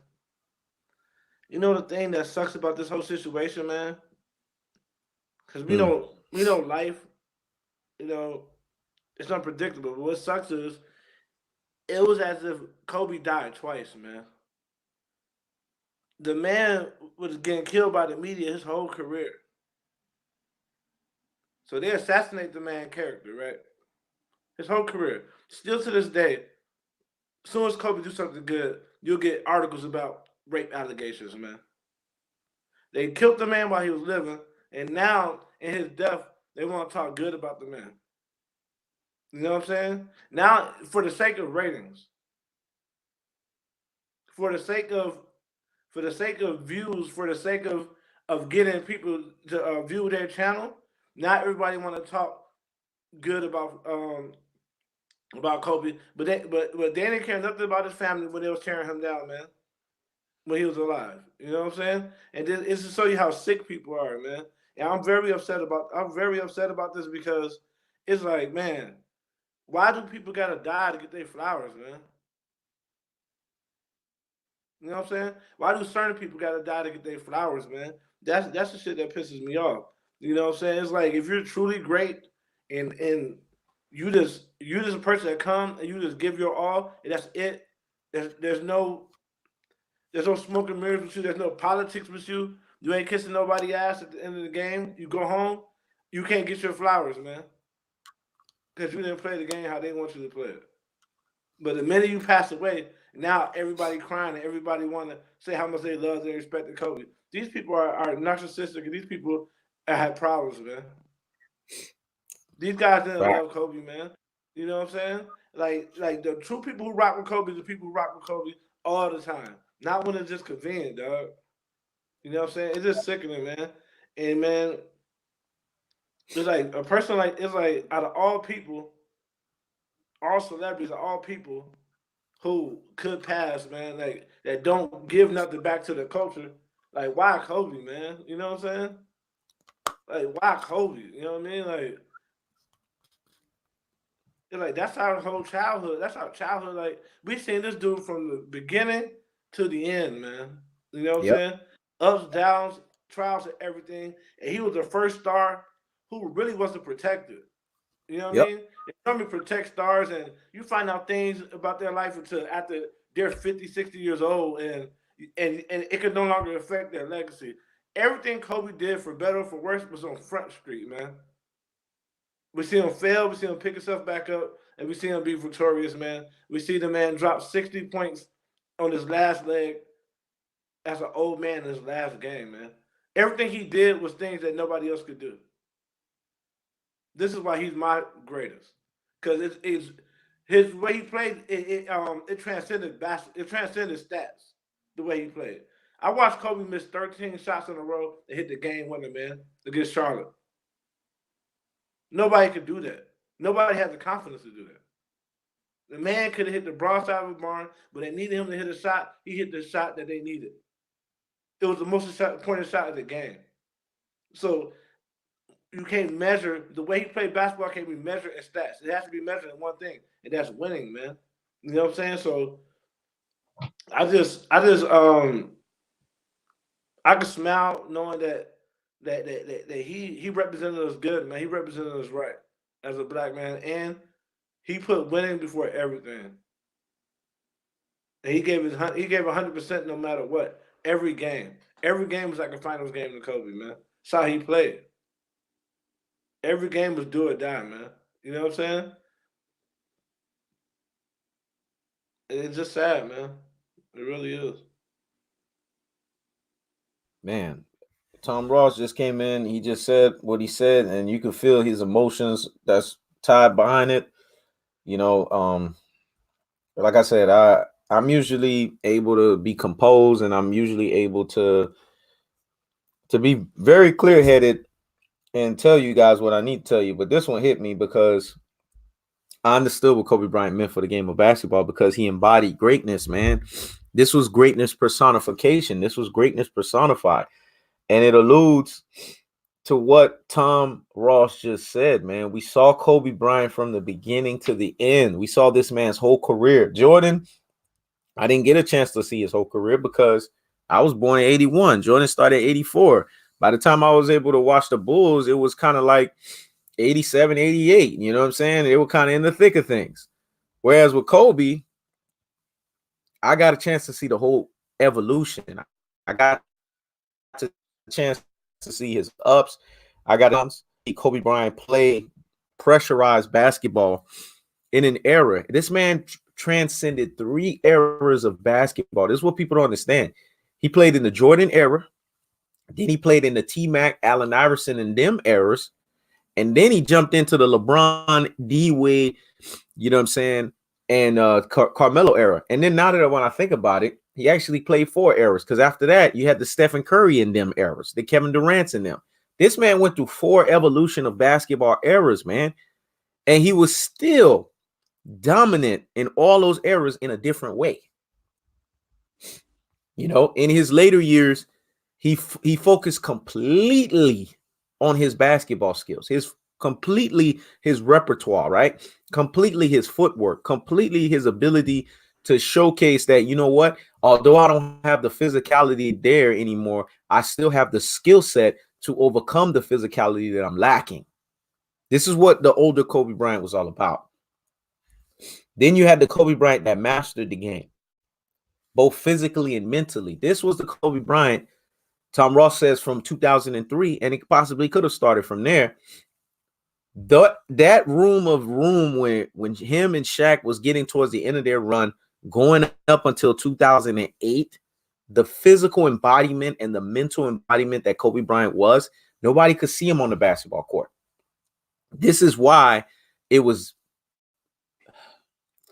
You know the thing that sucks about this whole situation, man? Because Hmm. we know life, you know, it's unpredictable. But what sucks is it was as if Kobe died twice, man. The man was getting killed by the media his whole career. So they assassinate the man character, right? His whole career. Still to this day, as soon as Kobe do something good, you'll get articles about rape allegations, man. They killed the man while he was living, and now in his death, they want to talk good about the man. You know what I'm saying? Now, for the sake of ratings, for the sake of views, for the sake of getting people to view their channel, not everybody want to talk good about Kobe, but they didn't care nothing about his family when they was tearing him down, man. When he was alive, you know what I'm saying? And this it's to show you how sick people are, man. And I'm very upset about this because it's like, man, why do people gotta die to get their flowers, man? You know what I'm saying? Why do certain people gotta die to get their flowers, man? That's the shit that pisses me off. You know what I'm saying? It's like if you're truly great and you just a person that come and you just give your all and that's it. There's no smoke and mirrors with you. There's no politics with you. You ain't kissing nobody ass at the end of the game. You go home, you can't get your flowers, man, because you didn't play the game how they want you to play it. But the minute you pass away, now everybody crying and everybody want to say how much they love and respect Kobe. These people are narcissistic and these people have problems, man. These guys didn't Right. love Kobe, man. You know what I'm saying? Like the true people who rock with Kobe, the people who rock with Kobe all the time. Not when it's just convenient, dog. You know what I'm saying? It's just sickening, man. And man, it's like a person like it's like out of all people, all celebrities, all people who could pass, man, like that don't give nothing back to the culture. Like why Kobe, man? You know what I'm saying? Like why Kobe? You know what I mean? Like it's like that's our whole childhood. That's our childhood. Like we seen this dude from the beginning to the end, man. You know what I'm Yep. saying? Ups, downs, trials, and everything. And he was the first star who really wasn't protected. You know what I Yep. mean? If somebody protects stars and you find out things about their life until after they're 50, 60 years old and it could no longer affect their legacy. Everything Kobe did for better or for worse was on Front Street, man. We see him fail, we see him pick himself back up, and we see him be victorious, man. We see the man drop 60 points on his last leg as an old man in his last game, man. Everything he did was things that nobody else could do. This is why he's my greatest. Because it's his way he played, it transcended it transcended stats, the way he played. I watched Kobe miss 13 shots in a row and hit the game winner, man, against Charlotte. Nobody could do that. Nobody had the confidence to do that. The man could have hit the broad side of the barn, but they needed him to hit a shot. He hit the shot that they needed. It was the most important shot of the game. So you can't measure the way he played basketball. Can't be measured in stats. It has to be measured in one thing, and that's winning, man. You know what I'm saying? So I just I could smile knowing that he represented us good, man. He represented us right as a black man, and he put winning before everything. And he gave 100% no matter what. Every game was like a finals game to Kobe, man. That's how he played. Every game was do or die, man. You know what I'm saying? And it's just sad, man. It really is. Man, Tom Ross just came in. He just said what he said, and you could feel his emotions that's tied behind it. You know, like I said, I'm usually able to be composed, and I'm usually able to be very clear headed and tell you guys what I need to tell you. But this one hit me because I understood what Kobe Bryant meant for the game of basketball because he embodied greatness, man. This was greatness personification. This was greatness personified. And it alludes to what Tom Ross just said, man. We saw Kobe Bryant from the beginning to the end. We saw this man's whole career. Jordan, I didn't get a chance to see his whole career because I was born in 81. Jordan started 84. By the time I was able to watch the Bulls, it was kind of like 87, 88. You know what I'm saying? They were kind of in the thick of things. Whereas with Kobe, I got a chance to see the whole evolution. I got a chance to see his ups. I got to see Kobe Bryant play pressurized basketball in an era. This man transcended 3 eras of basketball. This is what people don't understand. He played in the Jordan era. Then he played in the T-Mac, Allen Iverson, and them eras. And then he jumped into the LeBron, D-Wade, you know what I'm saying, and Carmelo era. And then now that when I think about it, he actually played 4 eras, because after that, you had the Stephen Curry in them eras, the Kevin Durant's in them. This man went through 4 evolution of basketball eras, man. And he was still dominant in all those eras in a different way. You know, in his later years, he focused completely on his basketball skills, completely his repertoire, right? Completely his footwork, completely his ability to showcase that, you know what, although I don't have the physicality there anymore, I still have the skill set to overcome the physicality that I'm lacking. This is what the older Kobe Bryant was all about. Then you had the Kobe Bryant that mastered the game, both physically and mentally. This was the Kobe Bryant, Tom Ross says, from 2003, and it possibly could have started from there. That room when him and Shaq was getting towards the end of their run, going up until 2008, the physical embodiment and the mental embodiment that Kobe Bryant was, nobody could see him on the basketball court. This is why it was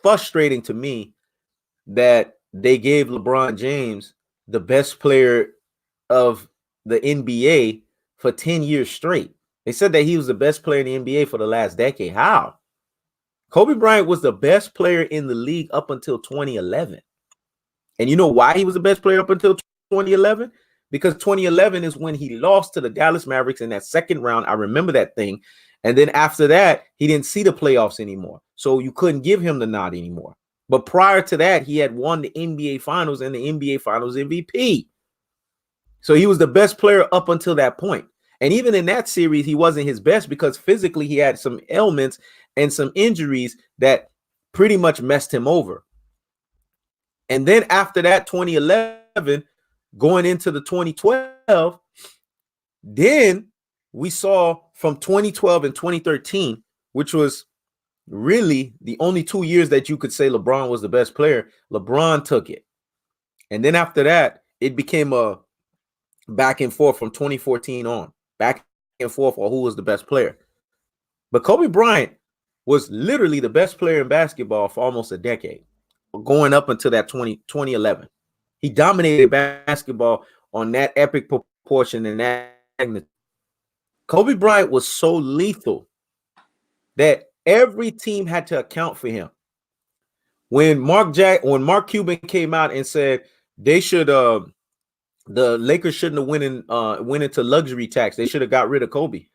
frustrating to me that they gave LeBron James the best player of the NBA for 10 years straight. They said that he was the best player in the NBA for the last decade. How? Kobe Bryant was the best player in the league up until 2011. And you know why he was the best player up until 2011? Because 2011 is when he lost to the Dallas Mavericks in that second round. I remember that thing. And then after that, he didn't see the playoffs anymore. So you couldn't give him the nod anymore. But prior to that, he had won the NBA Finals and the NBA Finals MVP. So he was the best player up until that point. And even in that series, he wasn't his best because physically he had some ailments and some injuries that pretty much messed him over. And then after that, 2011, going into the 2012, then we saw from 2012 and 2013, which was really the only 2 years that you could say LeBron was the best player. LeBron took it. And then after that, it became a back and forth from 2014 on, back and forth on who was the best player. But Kobe Bryant was literally the best player in basketball for almost a decade, going up until that 2011. He dominated basketball on that epic proportion and that magnitude. Kobe Bryant was so lethal that every team had to account for him. When Mark Cuban came out and said they should the Lakers shouldn't have went into luxury tax, they should have got rid of Kobe.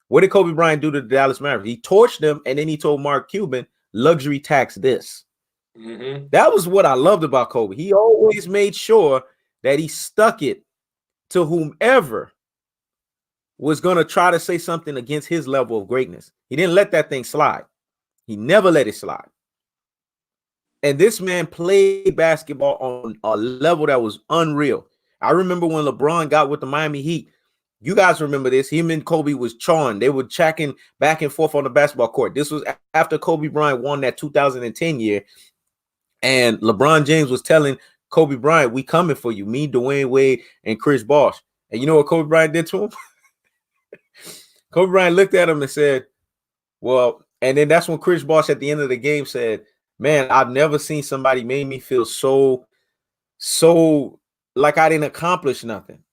What did Kobe Bryant do to the Dallas Mavericks? He torched them, and then he told Mark Cuban, luxury tax this. Mm-hmm. That was what I loved about Kobe. He always made sure that he stuck it to whomever was going to try to say something against his level of greatness. He didn't let that thing slide. He never let it slide. And this man played basketball on a level that was unreal. I remember when LeBron got with the Miami Heat. You guys remember this. Him and Kobe was chawing. They were checking back and forth on the basketball court. This was after Kobe Bryant won that 2010 year. And LeBron James was telling Kobe Bryant, we coming for you. Me, Dwayne Wade, and Chris Bosh. And you know what Kobe Bryant did to him? Kobe Bryant looked at him and said, well, and then that's when Chris Bosh at the end of the game said, man, I've never seen somebody make me feel so like I didn't accomplish nothing.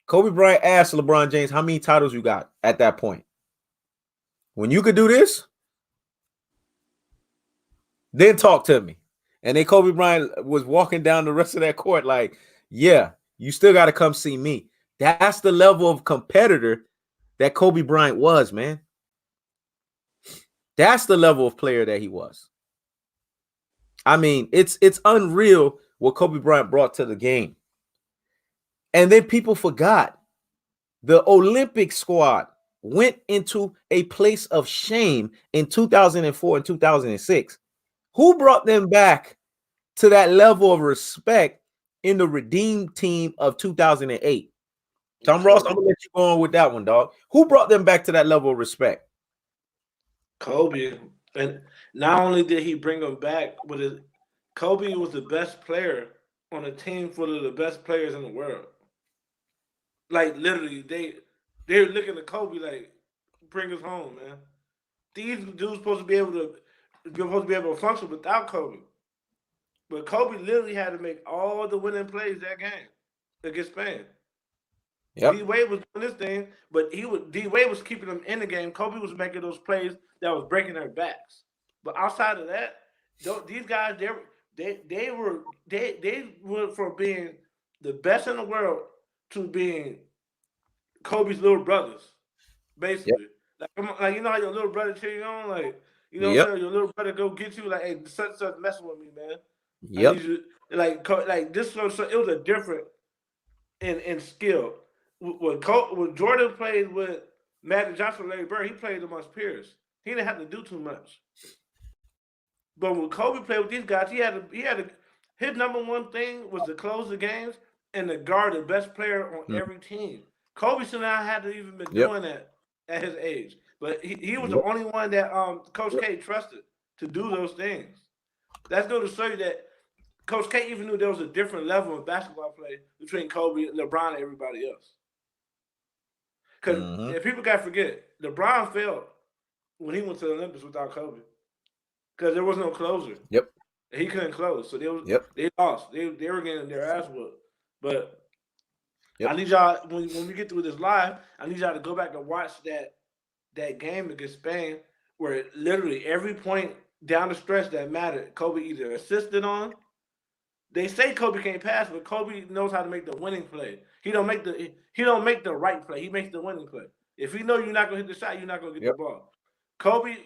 Kobe Bryant asked LeBron James, how many titles you got at that point? When you could do this, then talk to me. And then Kobe Bryant was walking down the rest of that court like, yeah, you still got to come see me. That's the level of competitor that Kobe Bryant was, man. That's the level of player that he was. I mean, it's unreal what Kobe Bryant brought to the game. And then people forgot the Olympic squad went into a place of shame in 2004 and 2006. Who brought them back to that level of respect in the redeemed team of 2008? Tom Ross, I'm gonna let you go on with that one, dog. Who brought them back to that level of respect? Kobe. And not only did he bring them back, but Kobe was the best player on a team full of the best players in the world. Like literally, they're looking at Kobe like, bring us home, man. These dudes supposed to be able to function without Kobe. But Kobe literally had to make all the winning plays that game against Spain. Yep. D Wade was doing this thing, but D Wade was keeping them in the game. Kobe was making those plays that was breaking their backs. But outside of that, these guys they went from being the best in the world to being Kobe's little brothers, basically. Yep. Like you know how your little brother cheer you on, like you know what I'm saying? Your little brother go get you, like, hey, such messing with me, man. Yep. I need you, like this. So it was a different in skill. When Jordan played with Magic Johnson, Larry Bird, he played amongst peers. He didn't have to do too much. But when Kobe played with these guys, his number one thing was to close the games and to guard the best player on every team. Kobe should not have to even been doing that at his age. But he was the only one that Coach K trusted to do those things. That's going to show you that Coach K even knew there was a different level of basketball play between Kobe, LeBron, and everybody else. Because if people got to forget, LeBron failed when he went to the Olympics without Kobe. Because there was no closer. Yep. He couldn't close. So they lost. They were getting their ass whooped. But I need y'all, when we get through this live, I need y'all to go back and watch that game against Spain where literally every point down the stretch that mattered, Kobe either assisted on. They say Kobe can't pass, but Kobe knows how to make the winning play. He don't make the right play. He makes the winning play. If he know you're not gonna hit the shot, you're not gonna get the ball. Kobe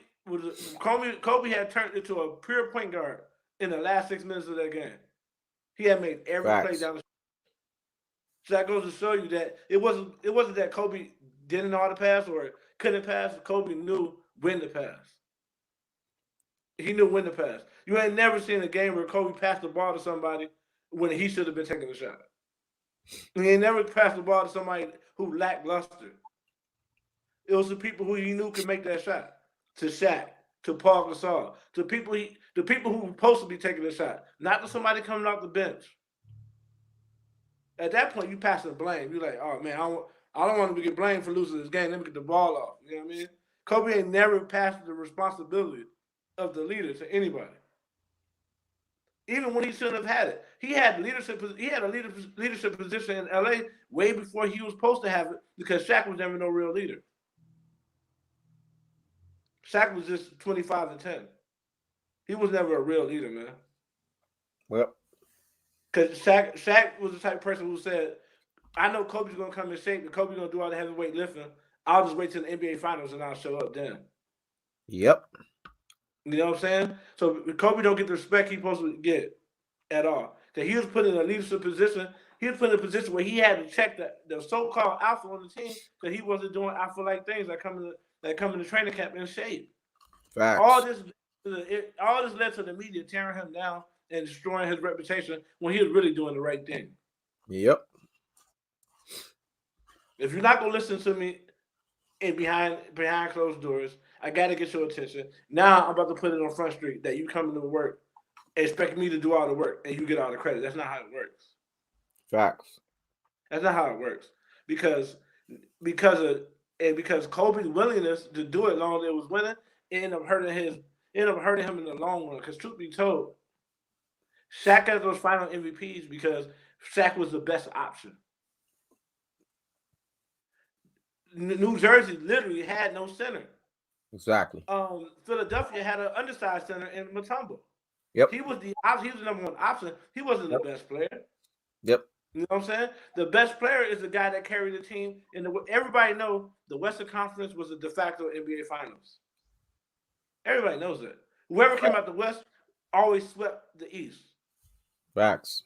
had turned into a pure point guard in the last 6 minutes of that game. He had made every play down the stretch. So that goes to show you that it wasn't that Kobe didn't know how to pass or couldn't pass. Kobe knew when to pass. He knew when to pass. You ain't never seen a game where Kobe passed the ball to somebody when he should have been taking a shot. He ain't never passed the ball to somebody who lacked luster. It was the people who he knew could make that shot. To Shaq, to Paul Gasol, to people who were supposed to be taking the shot, not to somebody coming off the bench. At that point, you pass the blame. You're like, oh man, I don't want to get blamed for losing this game. Let me get the ball off. You know what I mean? Kobe ain't never passed the responsibility of the leader to anybody. Even when he shouldn't have had it. He had a leadership position in LA way before he was supposed to have it because Shaq was never no real leader. Shaq was just 25-10. He was never a real leader, man. Well, because Shaq was the type of person who said, I know Kobe's going to come in shape and Kobe's going to do all the heavyweight lifting. I'll just wait till the NBA Finals and I'll show up then. Yep. You know what I'm saying? So Kobe don't get the respect he's supposed to get at all. Because he was put in a leadership position. He was put in a position where he had to check the so-called alpha on the team because he wasn't doing alpha-like things that come in the training camp in shape. Facts. All this led to the media tearing him down and destroying his reputation when he was really doing the right thing. Yep. If you're not gonna listen to me behind closed doors, I gotta get your attention. Now I'm about to put it on Front Street that you come into work and expect me to do all the work and you get all the credit. That's not how it works. Facts. That's not how it works. Because Kobe's willingness to do it long as it was winning, it ended up hurting him in the long run. Because truth be told, Shaq got those final MVPs because Shaq was the best option. New Jersey literally had no center. Exactly. Philadelphia had an undersized center in Mutombo. Yep. He was the number one option. He wasn't the best player. Yep. You know what I'm saying? The best player is the guy that carried the team. And everybody know the Western Conference was the de facto NBA Finals. Everybody knows that. Whoever came out the West always swept the East. Facts.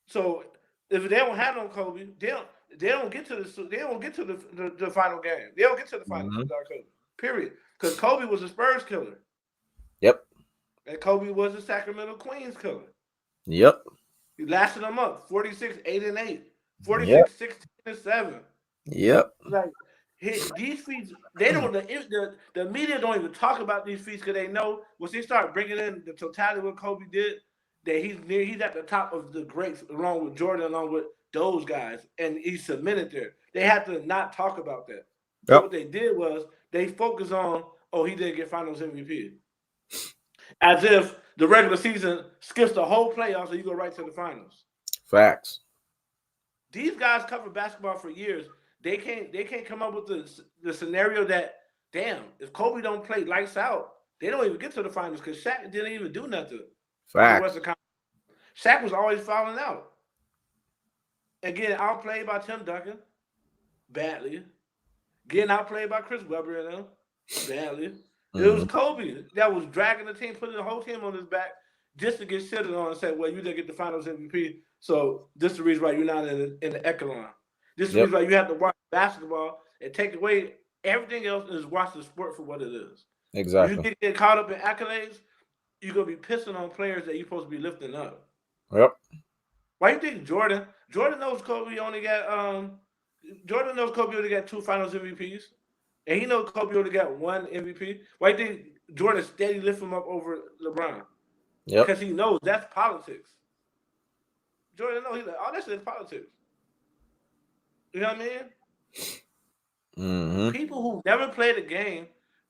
So if they don't have no Kobe, they don't get to the final game. They don't get to the finals without Kobe. Period. Because Kobe was a Spurs killer. Yep. And Kobe was a Sacramento Queens killer. Yep. He lasted them up 46, 8-8, 46, Yep. 16-7. Yep. Like these feats, they don't. The media don't even talk about these feats because they know once they start bringing in the totality of what Kobe did, that he's at the top of the greats along with Jordan, along with those guys, and he's cemented there. They have to not talk about that. So what they did was they focused on, oh, he didn't get Finals MVP, as if the regular season skips the whole playoffs and you go right to the finals. Facts. These guys cover basketball for years. They can't come up with the scenario that, damn, if Kobe don't play lights out, they don't even get to the finals because Shaq didn't even do nothing. Facts. Shaq was always fouling out. Again, outplayed by Tim Duncan, badly. Getting outplayed by Chris Webber and them, badly. It was Kobe that was dragging the team, putting the whole team on his back just to get shitted on and say, well, you didn't get the finals MVP, so this is the reason why you're not in the echelon. This is the reason why you have to watch basketball and take away everything else and just watch the sport for what it is. Exactly. If you get caught up in accolades, you're going to be pissing on players that you're supposed to be lifting up. Yep. Why do you think Jordan knows Kobe only got 2 finals MVPs? And he knows Kobe only got 1 MVP. Why do you think Jordan steady lift him up over LeBron? Yep. Because he knows that's politics. Jordan knows he's like, oh, that's just politics. You know what I mean? People who never played the game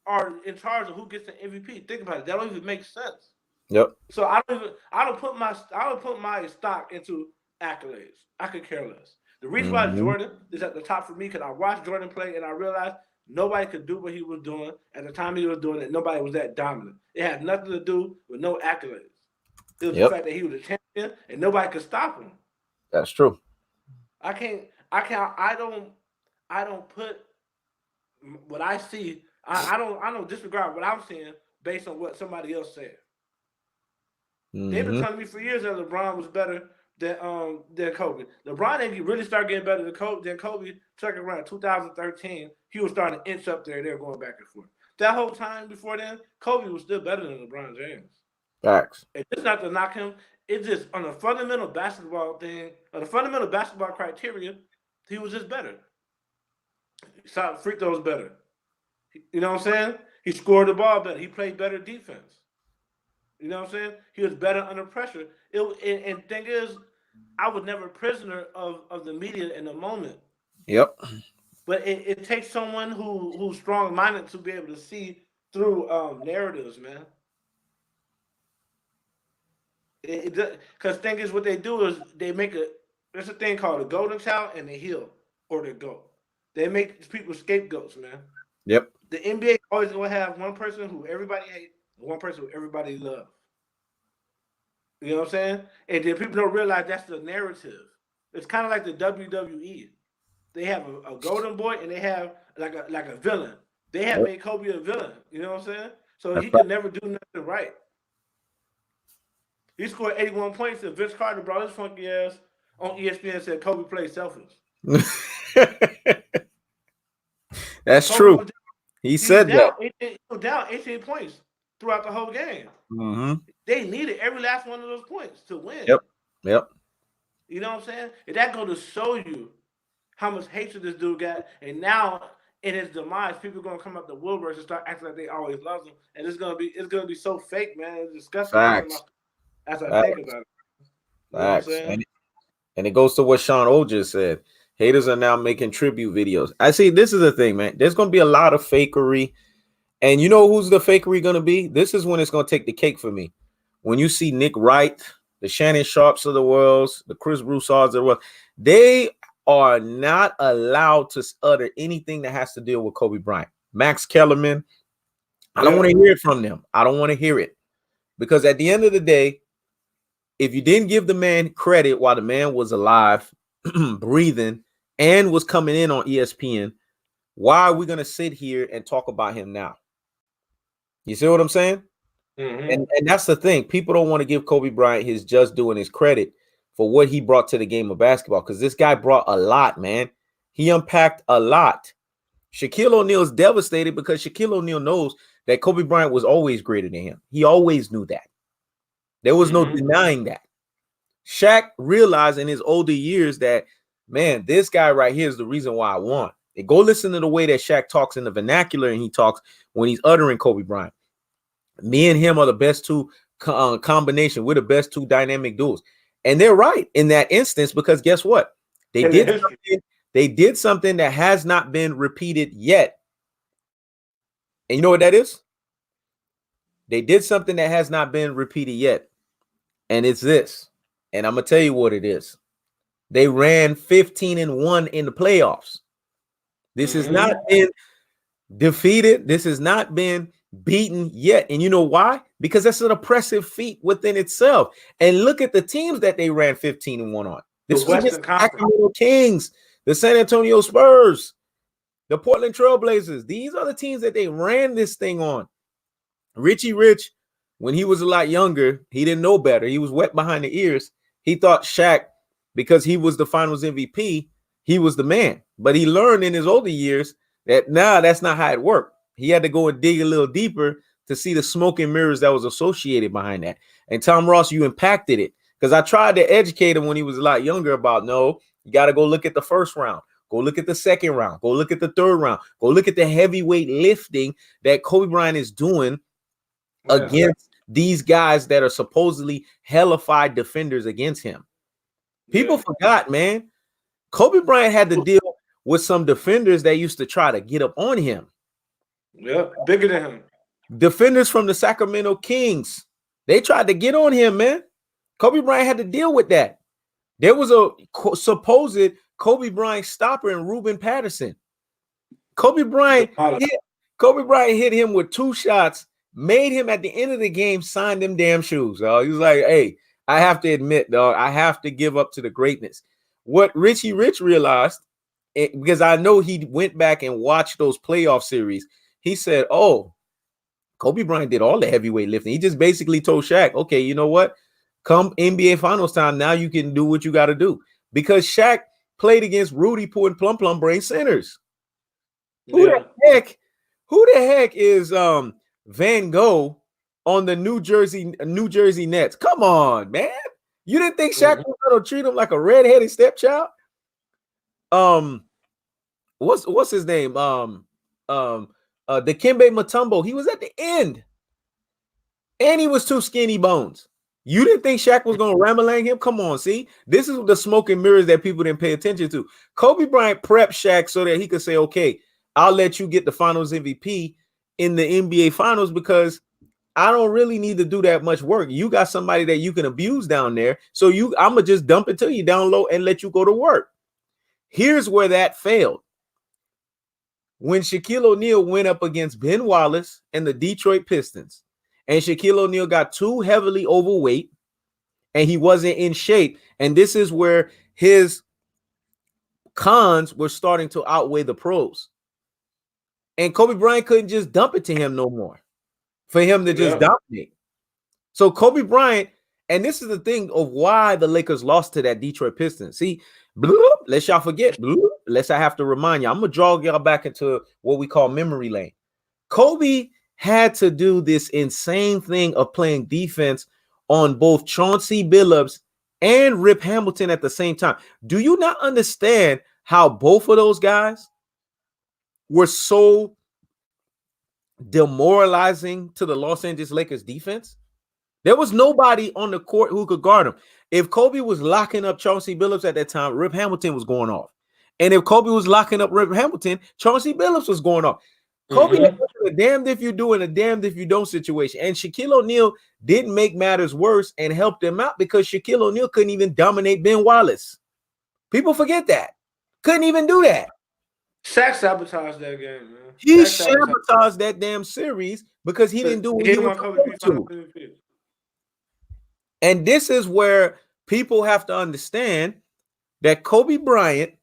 are in charge of who gets the MVP. Think about it. That don't even make sense. Yep. So I don't put my stock into accolades. I could care less. The reason why Jordan is at the top for me because I watched Jordan play and I realized nobody could do what he was doing at the time he was doing it. Nobody was that dominant. It had nothing to do with no accolades. It was the fact that he was a champion and nobody could stop him. That's true. I don't put what I see. I don't disregard what I'm seeing based on what somebody else said. They've been telling me for years that LeBron was better than Kobe. LeBron didn't really start getting better than Kobe second around 2013. He was starting to inch up there. They were going back and forth. That whole time before then, Kobe was still better than LeBron James. Facts. It's not to knock him. It's just on a fundamental basketball thing, on a fundamental basketball criteria, he was just better. He shot free throws better. You know what I'm saying? He scored the ball better. He played better defense. You know what I'm saying? He was better under pressure. And thing is, I was never a prisoner of the media in the moment. Yep. But it takes someone who's strong-minded to be able to see through narratives, man. Because thing is, what they do is they make there's a thing called a golden child and the heel or the goat. They make people scapegoats, man. Yep. The NBA always going to have one person who everybody hates and one person who everybody loves. You know what I'm saying? And then people don't realize that's the narrative. It's kind of like the WWE. They have a golden boy and they have like a villain. They have made Kobe a villain. You know what I'm saying? So he could never do nothing right. He scored 81 points and Vince Carter brought his funky ass on ESPN and said Kobe played selfish. That's Kobe true. He said that. He was down 18 points throughout the whole game. They needed every last one of those points to win. Yep. You know what I'm saying? And that goes to show you how much hatred this dude got. And now in his demise, people are gonna come up the woodworks and start acting like they always loved him. And it's gonna be so fake, man. It's disgusting. Facts. As I think about it. You know what I'm saying? And it goes to what Sean O just said. Haters are now making tribute videos. I see. This is the thing, man. There's going to be a lot of fakery. And you know who's the fakery going to be? This is when it's going to take the cake for me. When you see Nick Wright, the Shannon Sharps of the world, the Chris Broussards of the world, they are not allowed to utter anything that has to deal with Kobe Bryant. Max Kellerman, I don't want to hear it from them. I don't want to hear it. Because at the end of the day, if you didn't give the man credit while the man was alive, breathing, and was coming in on ESPN, why are we going to sit here and talk about him now? You see what I'm saying? And that's the thing. People don't want to give Kobe Bryant his just due and his credit for what he brought to the game of basketball, because this guy brought a lot, man. He unpacked a lot. Shaquille O'Neal is devastated because Shaquille O'Neal knows that Kobe Bryant was always greater than him. He always knew that. There was no denying that. Shaq realized in his older years that, man, this guy right here is the reason why I won. And go listen to the way that Shaq talks in the vernacular and he talks when he's uttering Kobe Bryant. Me and him are the best two combination. We're the best two dynamic duos. And they're right in that instance, because guess what? They did something that has not been repeated yet. And you know what that is? They did something that has not been repeated yet. And it's this. And I'm going to tell you what it is. They ran 15-1 in the playoffs. This has not been defeated. This has not been beaten yet. And you know why? Because that's an oppressive feat within itself. And look at the teams that they ran 15-1 on. This was the Sacramento Kings, the San Antonio Spurs, the Portland Trailblazers. These are the teams that they ran this thing on. Richie Rich, when he was a lot younger, he didn't know better. He was wet behind the ears. He thought Shaq, because he was the finals MVP, he was the man. But he learned in his older years that that's not how it worked. He had to go and dig a little deeper to see the smoke and mirrors that was associated behind that. And Tom Ross, you impacted it, because I tried to educate him when he was a lot younger about, no, you got to go look at the first round. Go look at the second round. Go look at the third round. Go look at the heavyweight lifting that Kobe Bryant is doing against these guys that are supposedly hellified defenders against him. People forgot, man. Kobe Bryant had to deal with some defenders that used to try to get up on him. Yeah, bigger than him. Defenders from the Sacramento Kings. They tried to get on him, man. Kobe Bryant had to deal with that. There was a supposed Kobe Bryant stopper in Ruben Patterson. Kobe Bryant hit him with 2 shots, made him at the end of the game sign them damn shoes. He was like, hey, I have to admit, dog, I have to give up to the greatness. What Richie Rich realized, because I know he went back and watched those playoff series, he said, oh, Kobe Bryant did all the heavyweight lifting. He just basically told Shaq, okay, you know what? Come NBA Finals time, now you can do what you got to do. Because Shaq played against Rudy Poo and Plum Brain centers. Who the heck is Van Gogh on the New Jersey Nets? Come on, man. You didn't think Shaq was going to treat him like a redheaded stepchild? What's his name? Dikembe Mutombo. He was at the end, and he was 2 skinny bones. You didn't think Shaq was going to ramalang him? Come on, see? This is the smoke and mirrors that people didn't pay attention to. Kobe Bryant prepped Shaq so that he could say, okay, I'll let you get the finals MVP in the NBA Finals, because I don't really need to do that much work. You got somebody that you can abuse down there, so I'm going to just dump it to you down low and let you go to work. Here's where that failed. When Shaquille O'Neal went up against Ben Wallace and the Detroit Pistons, and Shaquille O'Neal got too heavily overweight and he wasn't in shape, and this is where his cons were starting to outweigh the pros. And Kobe Bryant couldn't just dump it to him no more for him to just dominate. So Kobe Bryant, and this is the thing of why the Lakers lost to that Detroit Pistons. See, lest y'all forget, lest I have to remind you, I'm going to draw y'all back into what we call memory lane. Kobe had to do this insane thing of playing defense on both Chauncey Billups and Rip Hamilton at the same time. Do you not understand how both of those guys were so demoralizing to the Los Angeles Lakers defense? There was nobody on the court who could guard him. If Kobe was locking up Chauncey Billups at that time, Rip Hamilton was going off. And if Kobe was locking up Rip Hamilton, Chauncey Billups was going off. Kobe was a damned if you do and a damned if you don't situation. And Shaquille O'Neal didn't make matters worse and helped them out, because Shaquille O'Neal couldn't even dominate Ben Wallace. People forget that. Couldn't even do that. Shaq sabotaged that game, man. He sabotaged that damn series because he didn't do what he was supposed to. And this is where people have to understand that Kobe Bryant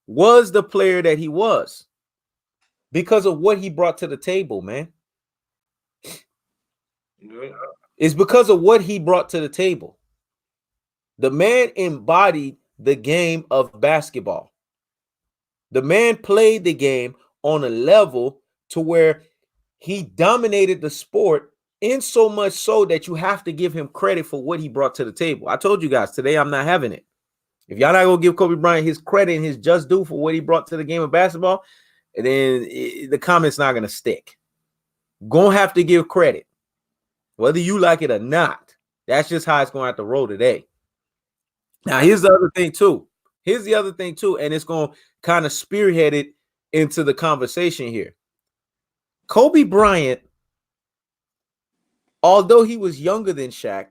was the player that he was because of what he brought to the table, man. Yeah. It's because of what he brought to the table. The man embodied the game of basketball. The man played the game on a level to where he dominated the sport, in so much so that you have to give him credit for what he brought to the table. I told you guys today I'm not having it. If y'all not gonna give Kobe Bryant his credit and his just due for what he brought to the game of basketball, then the comment's not gonna stick. Gonna have to give credit, whether you like it or not. That's just how it's gonna have to roll today. Now, here's the other thing too. Here's the other thing too, and it's gonna kind of spearhead it into the conversation here. Kobe Bryant, although he was younger than Shaq,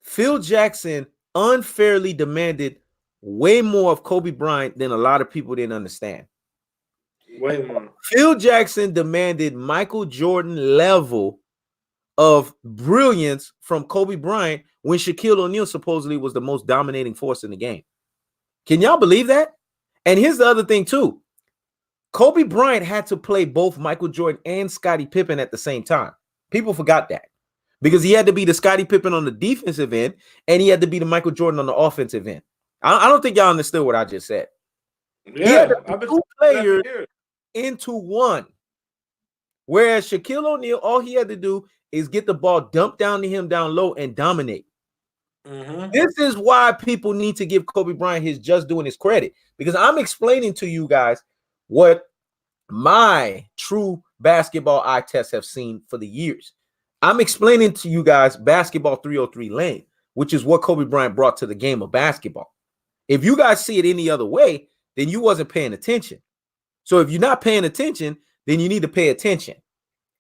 Phil Jackson unfairly demanded way more of Kobe Bryant than a lot of people didn't understand. Way more. Phil Jackson demanded Michael Jordan level of brilliance from Kobe Bryant when Shaquille O'Neal supposedly was the most dominating force in the game. Can y'all believe that? And here's the other thing too. Kobe Bryant had to play both Michael Jordan and Scottie Pippen at the same time. People forgot that because he had to be the Scottie Pippen on the defensive end and he had to be the Michael Jordan on the offensive end. I don't think y'all understood what I just said. Yeah, he had to be two players into one. Whereas Shaquille O'Neal, all he had to do is get the ball dumped down to him down low and dominate. Mm-hmm. This is why people need to give Kobe Bryant his just due and his credit, because I'm explaining to you guys what my true basketball eye tests have seen for the years. I'm explaining to you guys basketball 303 lane, which is what Kobe Bryant brought to the game of basketball. If you guys see it any other way, then you wasn't paying attention. So if you're not paying attention, then you need to pay attention.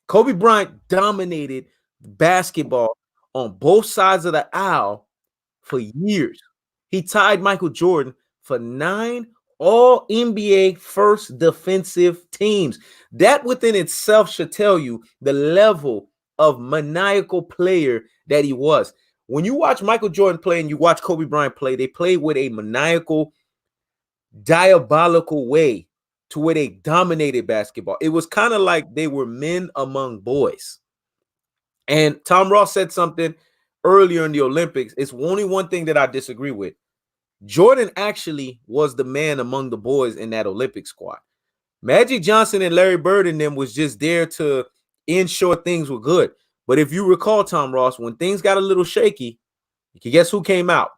Kobe Bryant dominated basketball on both sides of the aisle for years. He tied Michael Jordan for 9 all NBA first defensive teams. That within itself should tell you the level of maniacal player that he was. When you watch Michael Jordan play and you watch Kobe Bryant play, they play with a maniacal, diabolical way to where they dominated basketball. It was kind of like they were men among boys. And Tom Ross said something earlier in the Olympics. It's only one thing that I disagree with. Jordan actually was the man among the boys in that Olympic squad. Magic Johnson and Larry Bird and them was just there to ensure things were good. But if you recall, Tom Ross, when things got a little shaky, guess who came out?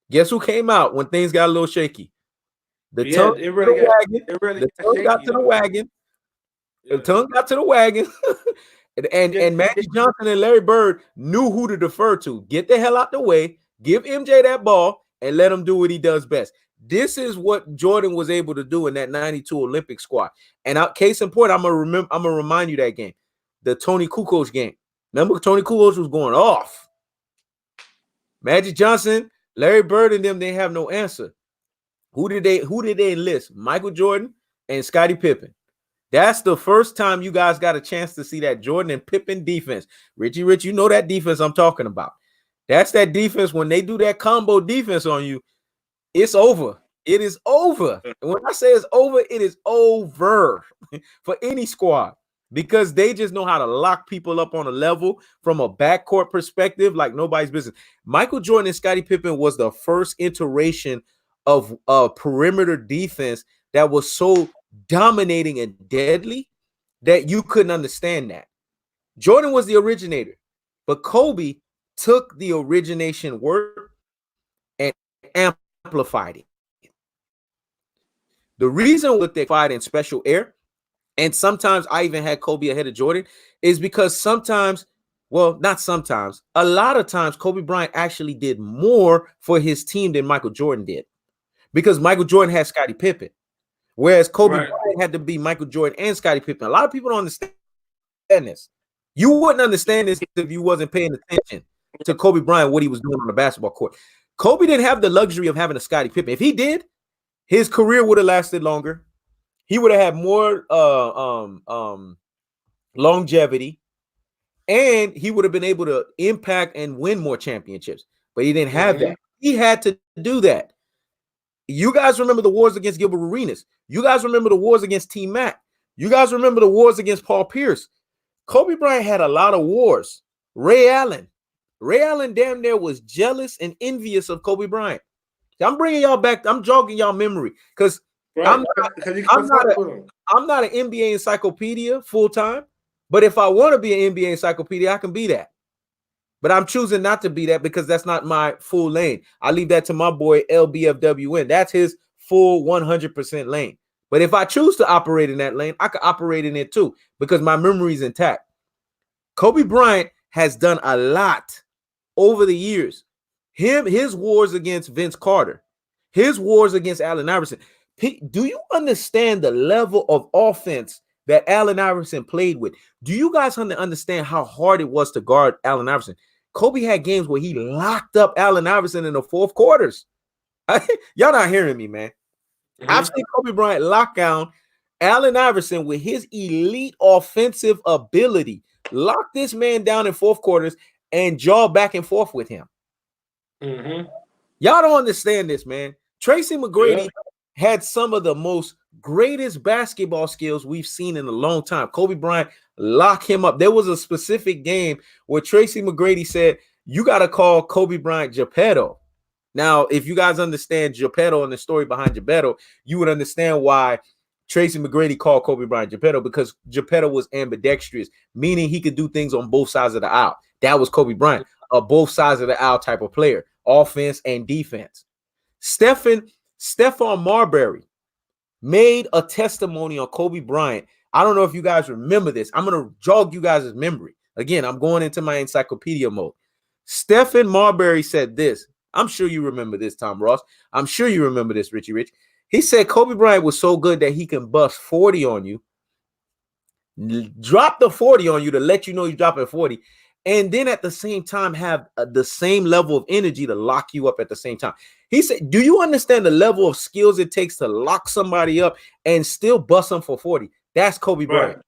Guess who came out when things got a little shaky? The tongue got to the wagon. The tongue got to the wagon. And Magic Johnson and Larry Bird knew who to defer to. Get the hell out the way. Give MJ that ball and let him do what he does best. This is what Jordan was able to do in that 92 Olympic squad. And case in point, I'm gonna remind you that game, the Tony Kukoc game. Remember, Tony Kukoc was going off. Magic Johnson, Larry Bird, and them, they have no answer. Who did they enlist? Michael Jordan and Scottie Pippen. That's the first time you guys got a chance to see that Jordan and Pippen defense. Richie Rich, you know that defense I'm talking about. That's that defense. When they do that combo defense on you, it's over. It is over. And when I say it's over, it is over for any squad, because they just know how to lock people up on a level from a backcourt perspective like nobody's business. Michael Jordan and Scottie Pippen was the first iteration of perimeter defense that was so dominating and deadly that you couldn't understand that. Jordan was the originator, but Kobe took the origination word and amplified it. The reason that they fight in special air, and sometimes I even had Kobe ahead of Jordan, is because sometimes, well, not sometimes, a lot of times Kobe Bryant actually did more for his team than Michael Jordan did, because Michael Jordan had Scottie Pippen, whereas Kobe Bryant had to be Michael Jordan and Scottie Pippen. A lot of people don't understand this. You wouldn't understand this if you wasn't paying attention to Kobe Bryant, what he was doing on the basketball court. Kobe didn't have the luxury of having a Scottie Pippen. If he did, his career would have lasted longer. He would have had more longevity, and he would have been able to impact and win more championships. But he didn't have that. He had to do that You guys remember the wars against Gilbert Arenas. You guys remember the wars against T Mac. You guys remember the wars against Paul Pierce. Kobe Bryant had a lot of wars. Ray Allen damn near was jealous and envious of Kobe Bryant. I'm bringing y'all back. I'm jogging y'all memory because I'm not an NBA encyclopedia full time. But if I want to be an NBA encyclopedia, I can be that. But I'm choosing not to be that because that's not my full lane. I leave that to my boy LBFWN. That's his full 100% lane. But if I choose to operate in that lane, I can operate in it too because my memory is intact. Kobe Bryant has done a lot over the years. His wars against Vince Carter, his wars against Allen Iverson. Do you understand the level of offense that Allen Iverson played with? Do you guys understand how hard it was to guard Allen Iverson? Kobe had games where he locked up Allen Iverson in the fourth quarters. Y'all not hearing me, man. I've seen Kobe Bryant lock down Allen Iverson with his elite offensive ability. Lock this man down in fourth quarters and jaw back and forth with him. Y'all don't understand this, man. Tracy McGrady had some of the most greatest basketball skills we've seen in a long time. Kobe Bryant locked him up. There was a specific game where Tracy McGrady said, you got to call Kobe Bryant Geppetto. Now, if you guys understand Geppetto and the story behind Geppetto, you would understand why Tracy McGrady called Kobe Bryant Geppetto, because Geppetto was ambidextrous, meaning he could do things on both sides of the aisle. That was Kobe Bryant, a both sides of the aisle type of player, offense and defense. Stephon Marbury made a testimony on Kobe Bryant. I don't know if you guys remember this. I'm going to jog you guys' memory. Again, I'm going into my encyclopedia mode. Stephon Marbury said this. I'm sure you remember this, Tom Ross. I'm sure you remember this, Richie Rich. He said Kobe Bryant was so good that he can bust 40 on you, drop the 40 on you to let you know he's dropping 40, and then at the same time have the same level of energy to lock you up at the same time. He said, do you understand the level of skills it takes to lock somebody up and still bust them for 40? That's Kobe Bryant.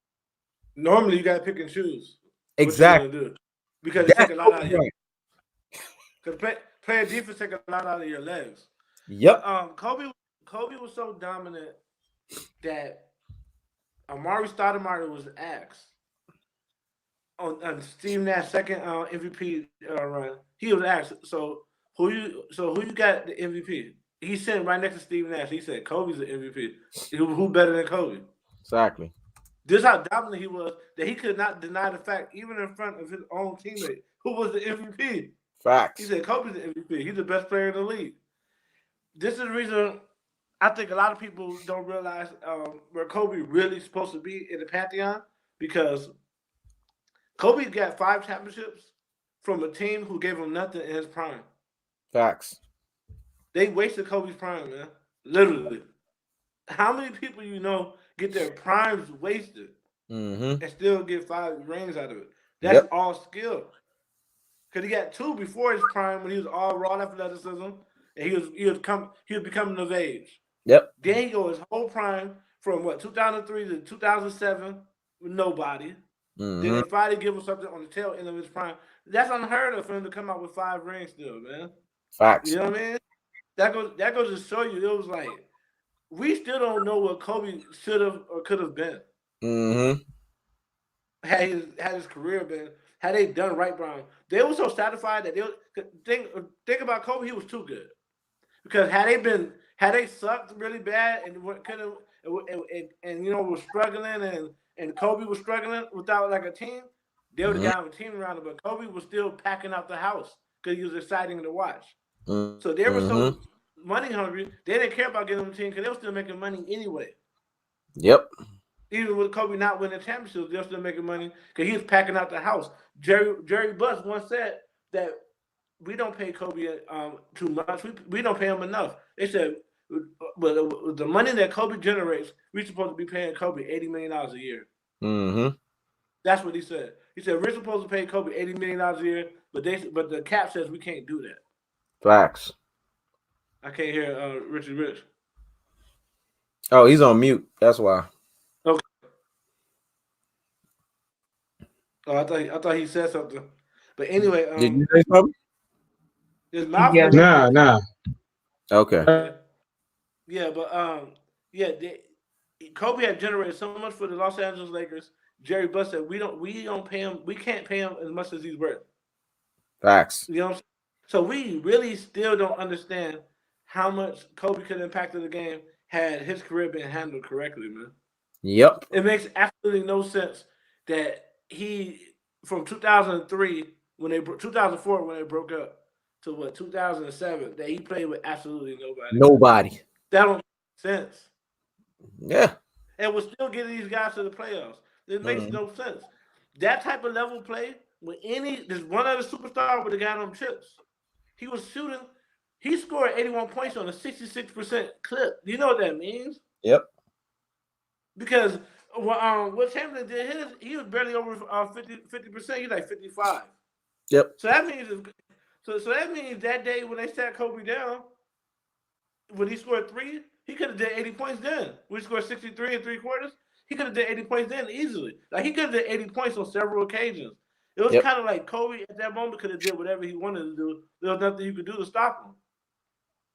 Normally, you got to pick and choose. Exactly. Do because it takes a lot out of you. Because playing defense take a lot out of your legs. Yep. Kobe was so dominant that Amari Stoudemire was asked on Steve Nash's second MVP run. He was asked, so who you got the MVP? He's sitting right next to Steve Nash. He said Kobe's the MVP. Who better than Kobe? Exactly. This is how dominant he was that he could not deny the fact, even in front of his own teammate, who was the MVP. Facts. He said Kobe's the MVP. He's the best player in the league. This is the reason I think a lot of people don't realize where Kobe really supposed to be in the pantheon, because Kobe got 5 championships from a team who gave him nothing in his prime. Facts. They wasted Kobe's prime, man. Literally. How many people you know get their primes wasted and still get 5 rings out of it? That's all skill. Because he got 2 before his prime when he was all raw athleticism and he was becoming of age. Yep. Then he goes his whole prime from 2003 to 2007 with nobody. Then they finally give him something on the tail end of his prime. That's unheard of for him to come out with 5 rings still, man. Facts. You know what I mean? That goes to show you it was like we still don't know what Kobe should have or could have been. Had his career been, had they done right by him. They were so satisfied that they think about Kobe, he was too good. Because had they sucked really bad and were struggling and Kobe was struggling without like a team, they would have gotten a team around him. But Kobe was still packing out the house because he was exciting to watch. So they were so money hungry, they didn't care about getting them a team because they were still making money anyway. Yep. Even with Kobe not winning championships, they were still making money because he was packing out the house. Jerry Buss once said that we don't pay Kobe too much. We don't pay him enough. They said, but the money that Kobe generates, we're supposed to be paying Kobe $80 million a year. That's what he said. He said we're supposed to pay Kobe $80 million a year, but the cap says we can't do that. Facts. I can't hear Richard Rich. Oh, he's on mute. That's why. Okay. Oh, I thought he said something. But anyway, did you say something? His mouth. Nah. Okay. Yeah, but yeah, Kobe had generated so much for the Los Angeles Lakers. Jerry Buss said we don't pay him. We can't pay him as much as he's worth. Facts. You know what I'm saying? So we really still don't understand how much Kobe could have impacted the game had his career been handled correctly, man. Yep. It makes absolutely no sense that he from 2003 when 2004 when they broke up to what 2007 that he played with absolutely nobody, man. Nobody. That don't make sense. Yeah. And we're still getting these guys to the playoffs. It makes Mhm. no sense. That type of level play with there's one other superstar with the guy on chips. He was shooting. He scored 81 points on a 66% clip. Do you know what that means? Yep. Because what Chamberlain did his, he was barely over 50%. He's like 55. Yep. So that means so that means that day when they sat Kobe down, when he scored three, he could have did 80 points then. When he scored 63 and three quarters, he could have did 80 points then easily. Like he could have did 80 points on several occasions. It was Yep. kind of like Kobe at that moment could have did whatever he wanted to do. There was nothing you could do to stop him.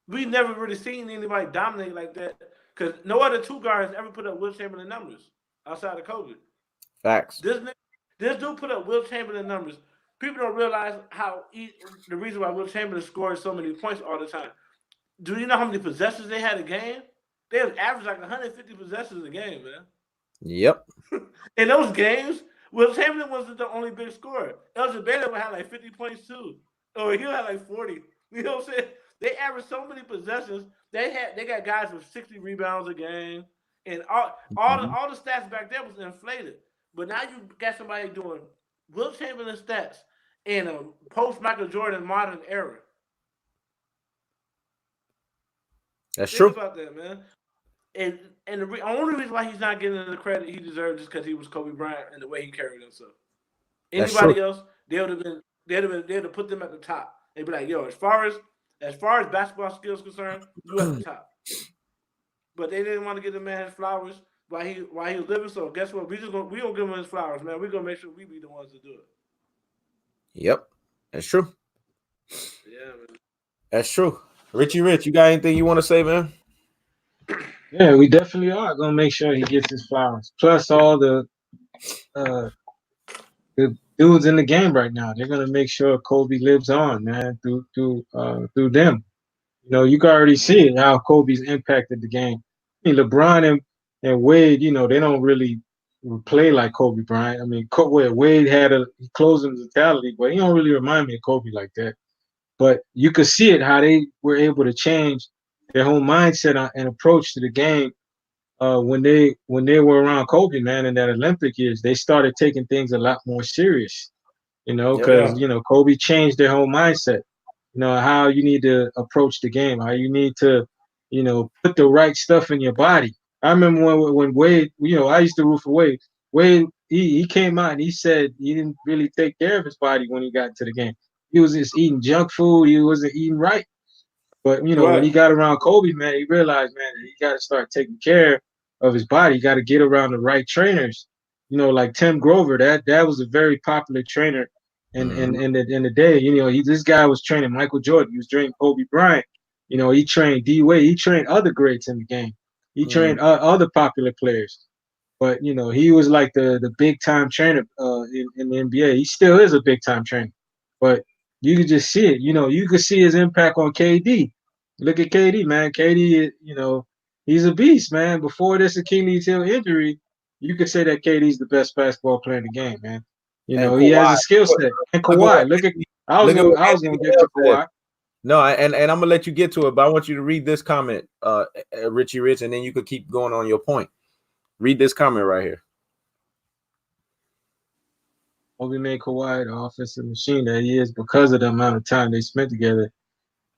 We never really seen anybody dominate like that because no other two guards ever put up Will Chamberlain numbers outside of Kobe. Facts. This this dude put up Will Chamberlain numbers. People don't realize the reason why Will Chamberlain scored so many points all the time. Do you know how many possessions they had a game? They was average like 150 possessions a game, man. Yep. In those games, Will Chamberlain wasn't the only big scorer. Elgin Baylor had like 50 points too. Or he had like 40. You know what I'm saying? They averaged so many possessions. They got guys with 60 rebounds a game. And Mhm. all the stats back there was inflated. But now you got somebody doing Will Chamberlain stats in a post Michael Jordan modern era. That's Think true. about that, man. And the only reason why he's not getting the credit he deserves is because he was Kobe Bryant and the way he carried himself. That's true. Anybody else, they'd have put them at the top. They'd be like, yo, as far as basketball skills concerned, you at the top. But they didn't want to give the man his flowers while he was living. So guess what? We don't give him his flowers, man. We're gonna make sure we be the ones to do it. Yep. That's true. Yeah, man. That's true. Richie Rich, you got anything you want to say, man? Yeah, we definitely are gonna make sure he gets his flowers. Plus all uh, the dudes in the game right now, they're gonna make sure Kobe lives on, man, through them. You know, you can already see it how Kobe's impacted the game. I mean, LeBron and Wade, you know, they don't really play like Kobe Bryant. I mean, Wade had a closing mentality, but he don't really remind me of Kobe like that. But you could see it how they were able to change their whole mindset and approach to the game when they were around Kobe, man, in that Olympic years. They started taking things a lot more serious, you know, Yep. because Yeah. you know Kobe changed their whole mindset. You know how you need to approach the game, how you need to, you know, put the right stuff in your body. I remember when Wade, you know, I used to root for Wade. Wade, he came out and he said he didn't really take care of his body when he got into the game. He was just eating junk food. He wasn't eating right. But you know, when he Right. got around Kobe, man, he realized, man, that he got to start taking care of his body. He got to get around the right trainers. You know, like Tim Grover, that was a very popular trainer Mhm. in the day. You know, this guy was training Michael Jordan. He was training Kobe Bryant. You know, he trained D Wade. He trained other greats in the game. He Mhm. trained other popular players. But you know, he was like the big time trainer in the NBA. He still is a big time trainer. But you could just see it. You know, you could see his impact on KD. Look at KD, man. KD, you know, he's a beast, man. Before this Achilles heel injury, you could say that KD's the best basketball player in the game, man. You And know, he has Kawhi, a skill set. And look at what Kawhi, look at what I was Anthony gonna get Bell to said. Kawhi. No, and I'm gonna let you get to it, but I want you to read this comment, Richie Rich, and then you could keep going on your point. Read this comment right here. Kobe made Kawhi the offensive machine that he is because of the amount of time they spent together.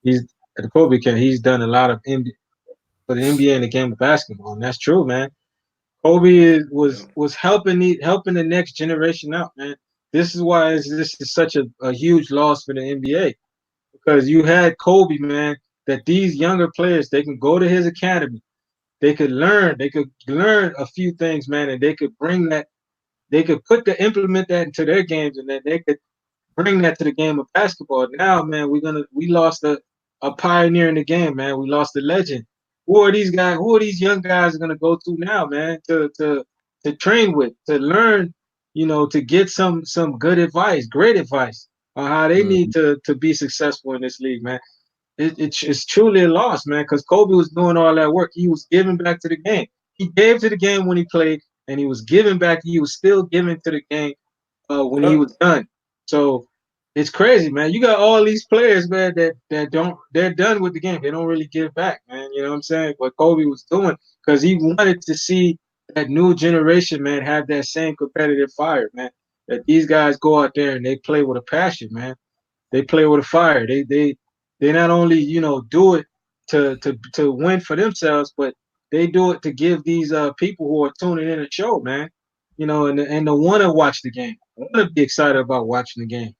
He's at the Kobe camp. He's done a lot of for the NBA and the game of basketball, and that's true, man. Kobe Yeah. was helping the next generation out, man. This is why this is such a huge loss for the NBA because you had Kobe, man. That these younger players they can go to his academy, they could learn a few things, man, and they could bring that, they could implement that into their games, and then they could bring that to the game of basketball. Now, man, we lost a pioneer in the game, man. We lost a legend. who are these guys? Who are these young guys going to go to now, man? To train with, to learn, to get some good advice, great advice on how they need to be successful in this league, man. It's truly a loss, man, because Kobe was doing all that work. He was giving back to the game. He gave to the game when he played, and he was giving back. He was still giving to the game when he was done. So it's crazy, man. You got all these players, man, they're done with the game. They don't really give back, man. You know what I'm saying? What Kobe was doing, because he wanted to see that new generation, man, have that same competitive fire, man. That these guys go out there and they play with a passion, man. They play with a fire. They not only do it to win for themselves, but they do it to give these people who are tuning in a show, man. And to want to watch the game, want to be excited about watching the game.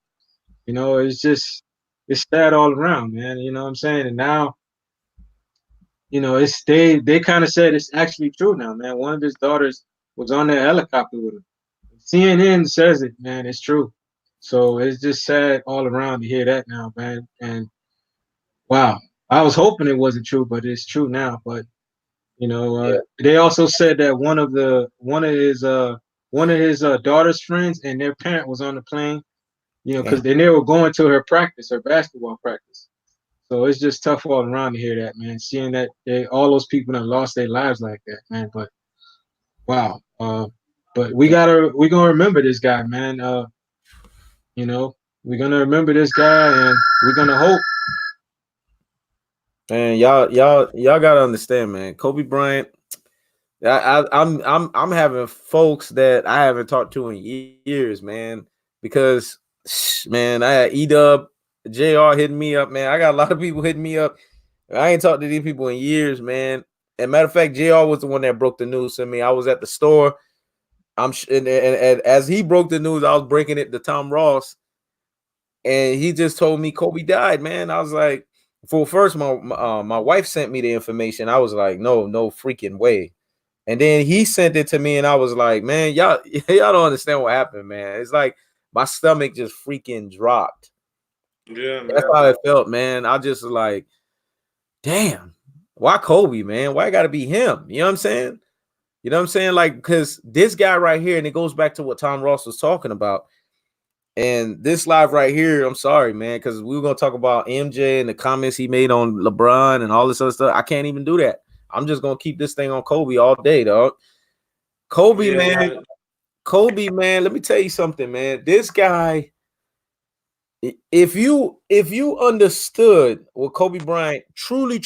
It's sad all around, man. You know what I'm saying? And now, it's they kind of said it's actually true now, man. One of his daughters was on that helicopter with him. CNN says it, man. It's true. So it's just sad all around to hear that now, man. And wow, I was hoping it wasn't true, but it's true now. But they also said that one of his daughter's friends and their parent was on the plane, because they were going to her basketball practice. So it's just tough all around to hear that, man. Seeing that all those people that lost their lives like that, man. But wow, but we're gonna remember this guy, man. We're gonna remember this guy, and we're gonna hope. Man, y'all gotta understand, man. Kobe Bryant. I'm having folks that I haven't talked to in years, man. Because, man, I had E-Dub, JR hitting me up, man. I got a lot of people hitting me up. I ain't talked to these people in years, man. And matter of fact, JR was the one that broke the news to me. I was at the store. And as he broke the news, I was breaking it to Tom Ross, and he just told me Kobe died, man. I was like, first, my wife sent me the information. I was like, no freaking way. And then he sent it to me, and I was like, man, y'all don't understand what happened, man. It's like my stomach just freaking dropped. Yeah, man. That's how it felt, man. I just was like, damn, why Kobe, man? Why it gotta be him? You know what I'm saying? You know what I'm saying? Like, because this guy right here, and it goes back to what Tom Ross was talking about. And this live right here, I'm sorry, man, because we were gonna talk about MJ and the comments he made on LeBron and all this other stuff. I can't even do that. I'm just gonna keep this thing on Kobe all day, dog. Kobe, man. Kobe, man. Let me tell you something, man. This guy, if you understood what Kobe Bryant truly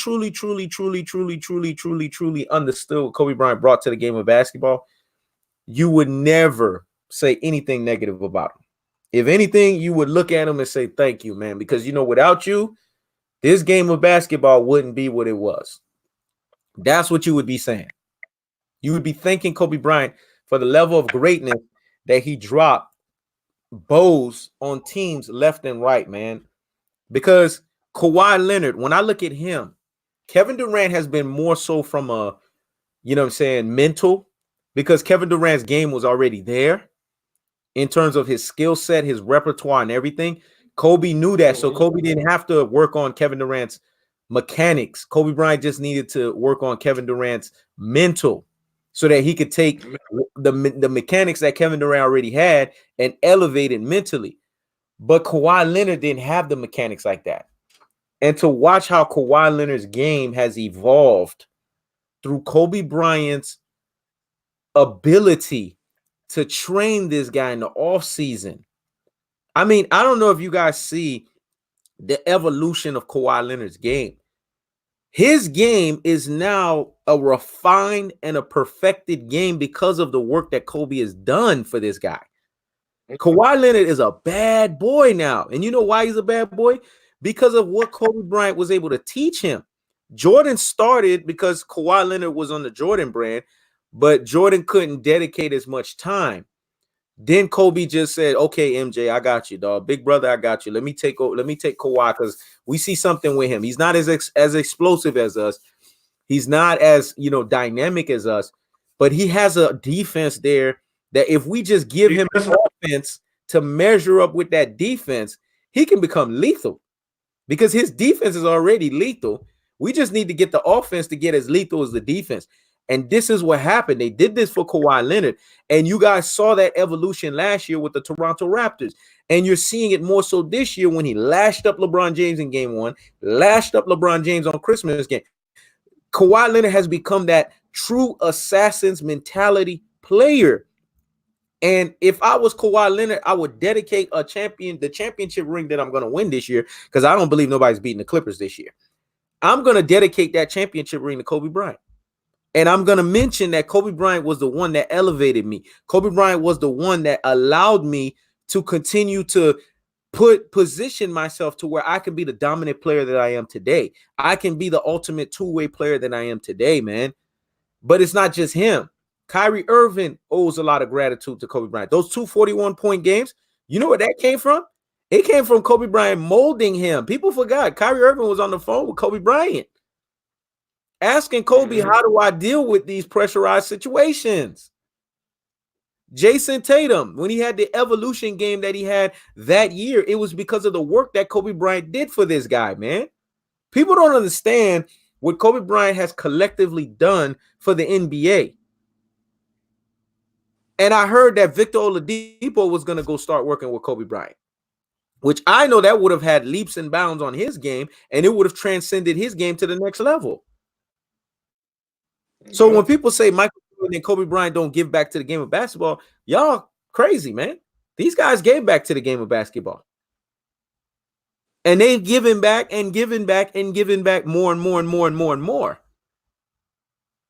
understood what Kobe Bryant brought to the game of basketball, you would never say anything negative about him. If anything, you would look at him and say, thank you, man, because without you, this game of basketball wouldn't be what it was. That's what you would be saying. You would be thanking Kobe Bryant for the level of greatness that he dropped bows on teams left and right, man. Because Kawhi Leonard, when I look at him, Kevin Durant has been more so from a, mental, because Kevin Durant's game was already there in terms of his skill set, his repertoire, and everything. Kobe knew that, so Kobe didn't have to work on Kevin Durant's mechanics. Kobe Bryant just needed to work on Kevin Durant's mental so that he could take the mechanics that Kevin Durant already had and elevate it mentally. But Kawhi Leonard didn't have the mechanics like that. And to watch how Kawhi Leonard's game has evolved through Kobe Bryant's ability to train this guy in the offseason. I mean, I don't know if you guys see the evolution of Kawhi Leonard's game. His game is now a refined and a perfected game because of the work that Kobe has done for this guy. Kawhi Leonard is a bad boy now. And you know why he's a bad boy? Because of what Kobe Bryant was able to teach him. Jordan started because Kawhi Leonard was on the Jordan brand, but Jordan couldn't dedicate as much time. Then Kobe just said, okay, MJ, I got you, dog. Big brother, I got you. Let me take Kawhi, because we see something with him. He's not as explosive as us. He's not as, dynamic as us, but he has a defense there that if we just give him an offense to measure up with that defense, he can become lethal, because his defense is already lethal. We just need to get the offense to get as lethal as the defense. And this is what happened. They did this for Kawhi Leonard. And you guys saw that evolution last year with the Toronto Raptors. And you're seeing it more so this year when he lashed up LeBron James in game 1, lashed up LeBron James on Christmas game. Kawhi Leonard has become that true assassin's mentality player. And if I was Kawhi Leonard, I would dedicate the championship ring that I'm going to win this year, because I don't believe nobody's beating the Clippers this year. I'm going to dedicate that championship ring to Kobe Bryant. And I'm going to mention that Kobe Bryant was the one that elevated me. Kobe Bryant was the one that allowed me to continue to position myself to where I can be the dominant player that I am today. I can be the ultimate two-way player that I am today, man. But it's not just him. Kyrie Irving owes a lot of gratitude to Kobe Bryant. Those 2 41-point games, you know where that came from? It came from Kobe Bryant molding him. People forgot Kyrie Irving was on the phone with Kobe Bryant, asking Kobe, how do I deal with these pressurized situations? Jason Tatum, when he had the evolution game that he had that year, it was because of the work that Kobe Bryant did for this guy, man. People don't understand what Kobe Bryant has collectively done for the NBA. And I heard that Victor Oladipo was going to go start working with Kobe Bryant, which I know that would have had leaps and bounds on his game, and it would have transcended his game to the next level. So when people say Michael Jordan and Kobe Bryant don't give back to the game of basketball, y'all crazy, man. These guys gave back to the game of basketball. And they've given back and given back and given back more and more and more and more and more.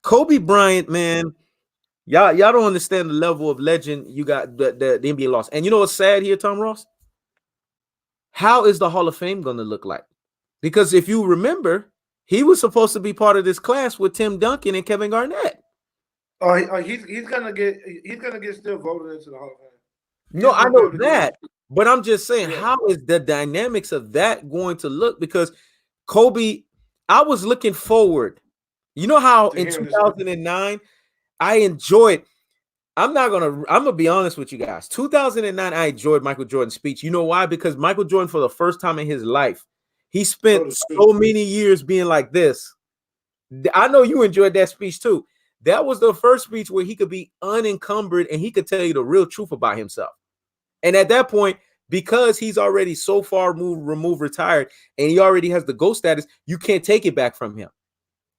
Kobe Bryant, man, y'all don't understand the level of legend you got the NBA lost. And you know what's sad here, Tom Ross? How is the Hall of Fame going to look like? Because if you remember, he was supposed to be part of this class with Tim Duncan and Kevin Garnett. He's gonna get still voted into the Hall of Fame. No, I know that, but I'm just saying, how is the dynamics of that going to look? Because Kobe, I was looking forward. You know how in 2009 I enjoyed. I'm gonna be honest with you guys. 2009, I enjoyed Michael Jordan's speech. You know why? Because Michael Jordan, for the first time in his life, he spent so many years being like this. I know you enjoyed that speech too. That was the first speech where he could be unencumbered and he could tell you the real truth about himself. And at that point, because he's already so far removed, retired, and he already has the GOAT status, you can't take it back from him.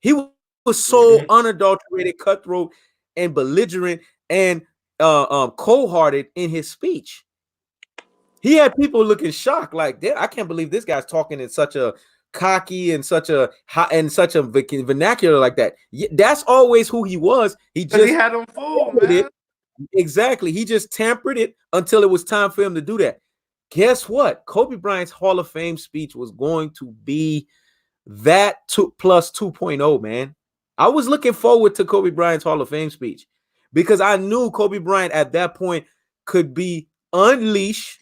He was so unadulterated, cutthroat, and belligerent and cold-hearted in his speech. He had people looking shocked, like, I can't believe this guy's talking in such a cocky and such a vernacular like that. That's always who he was. He had him fooled, man. Exactly. He just tempered it until it was time for him to do that. Guess what? Kobe Bryant's Hall of Fame speech was going to be that plus 2.0, man. I was looking forward to Kobe Bryant's Hall of Fame speech because I knew Kobe Bryant at that point could be unleashed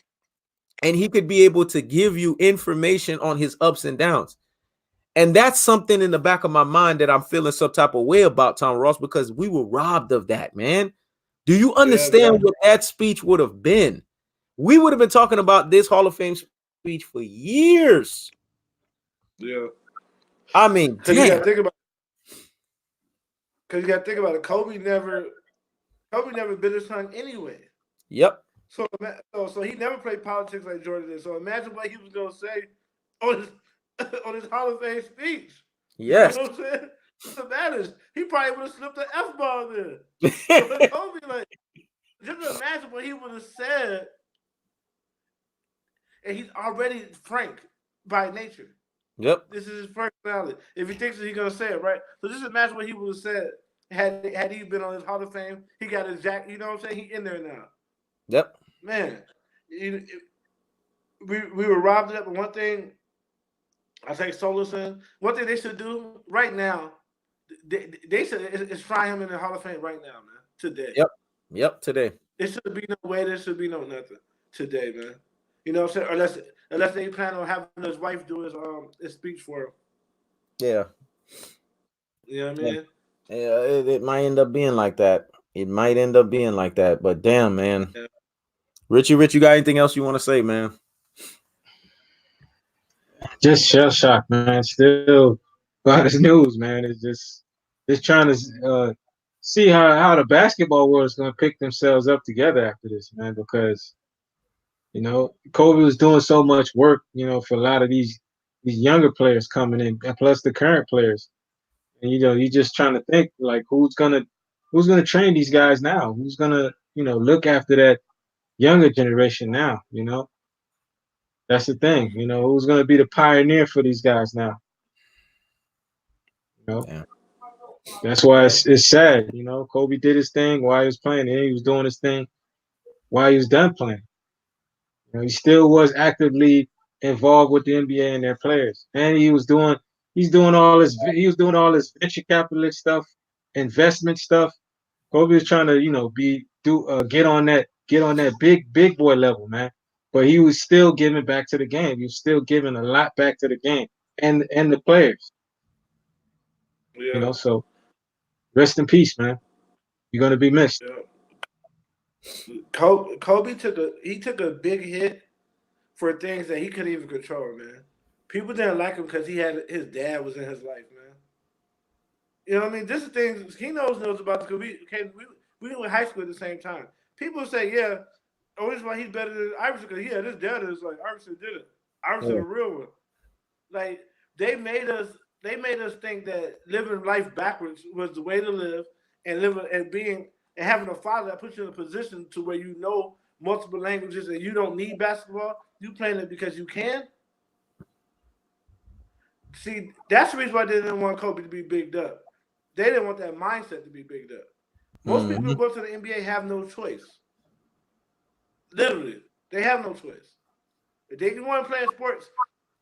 and he could be able to give you information on his ups and downs. And that's something in the back of my mind that I'm feeling some type of way about, Tom Ross, because we were robbed of that, man. Do you understand what that speech would have been? We would have been talking about this Hall of Fame speech for years. Yeah. I mean, because you got to think about it. Kobe never bit his tongue anyway. Yep. So he never played politics like Jordan did. So imagine what he was going to say on his Hall of Fame speech. Yes. You know what I'm saying? What's the matter? He probably would have slipped an F-bomb there. So Kobe, like, just imagine what he would have said. And he's already frank by nature. Yep. This is his personality. If he thinks that he's going to say it, right? So just imagine what he would have said had he been on his Hall of Fame. He got his jacket, you know what I'm saying? He in there now. Yep. Man, we were robbed of that, but one thing I take solace in, one thing they should do right now, they should is fry him in the Hall of Fame right now, man. Today. Yep. Today. There should be no way. There should be no nothing today, man. You know what I'm saying? Unless they plan on having his wife do his speech for him. Yeah. You know what I mean? Yeah, it might end up being like that. But damn, man. Yeah. Rich, you got anything else you want to say, man? Just shell shock, man. Still by this news, man. It's just trying to see how the basketball world is going to pick themselves up together after this, man. Because Kobe was doing so much work, for a lot of these younger players coming in, and plus the current players. And you're just trying to think like who's gonna train these guys now? Who's gonna look after that younger generation now? That's the thing. Who's gonna be the pioneer for these guys now? You know, Yeah. that's why Yeah. it's sad. Kobe did his thing while he was playing, and he was doing his thing while he was done playing. He still was actively involved with the NBA and their players, and he was doing all this venture capitalist stuff, investment stuff. Kobe was trying to get on that big boy level, man. But he was still giving back to the game. He was still giving a lot back to the game and the players. Yeah. So rest in peace, man. You're gonna be missed. Yeah. Kobe took a big hit for things that he couldn't even control, man. People didn't like him because his dad was in his life, man. You know what I mean? This is things he knows about because we were in high school at the same time. People say, yeah, oh, this is why he's better than Iverson because yeah, this dad is like Iverson did it. Iverson Yeah. a real one. Like they made us think that living life backwards was the way to live and living and being and having a father that puts you in a position to where you know multiple languages and you don't need basketball. You playing it because you can. See, that's the reason why they didn't want Kobe to be bigged up. They didn't want that mindset to be bigged up. Most people Hmm. who go to the NBA have no choice. Literally, they have no choice. If they want to play in sports,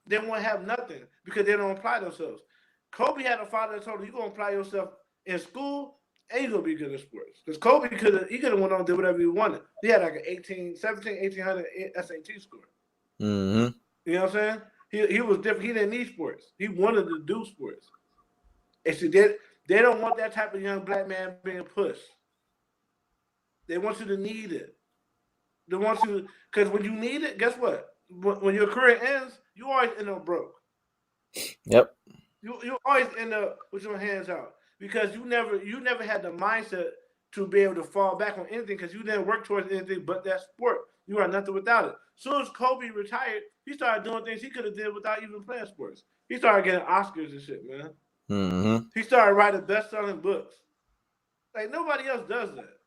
they won't have nothing because they don't apply themselves. Kobe had a father that told him, "You gonna apply yourself in school and you gonna be good in sports." Because Kobe could have went on and did whatever he wanted. He had like an 1800 SAT score. Hmm. You know what I'm saying? He was different. He didn't need sports. He wanted to do sports. And see, they don't want that type of young black man being pushed. They want you to need it. They want you because when you need it, guess what? When your career ends, you always end up broke. Yep. You always end up with your hands out because you never had the mindset to be able to fall back on anything because you didn't work towards anything but that sport. You are nothing without it. As soon as Kobe retired, he started doing things he could have did without even playing sports. He started getting Oscars and shit, man. Hmm. He started writing best-selling books. Like nobody else does that.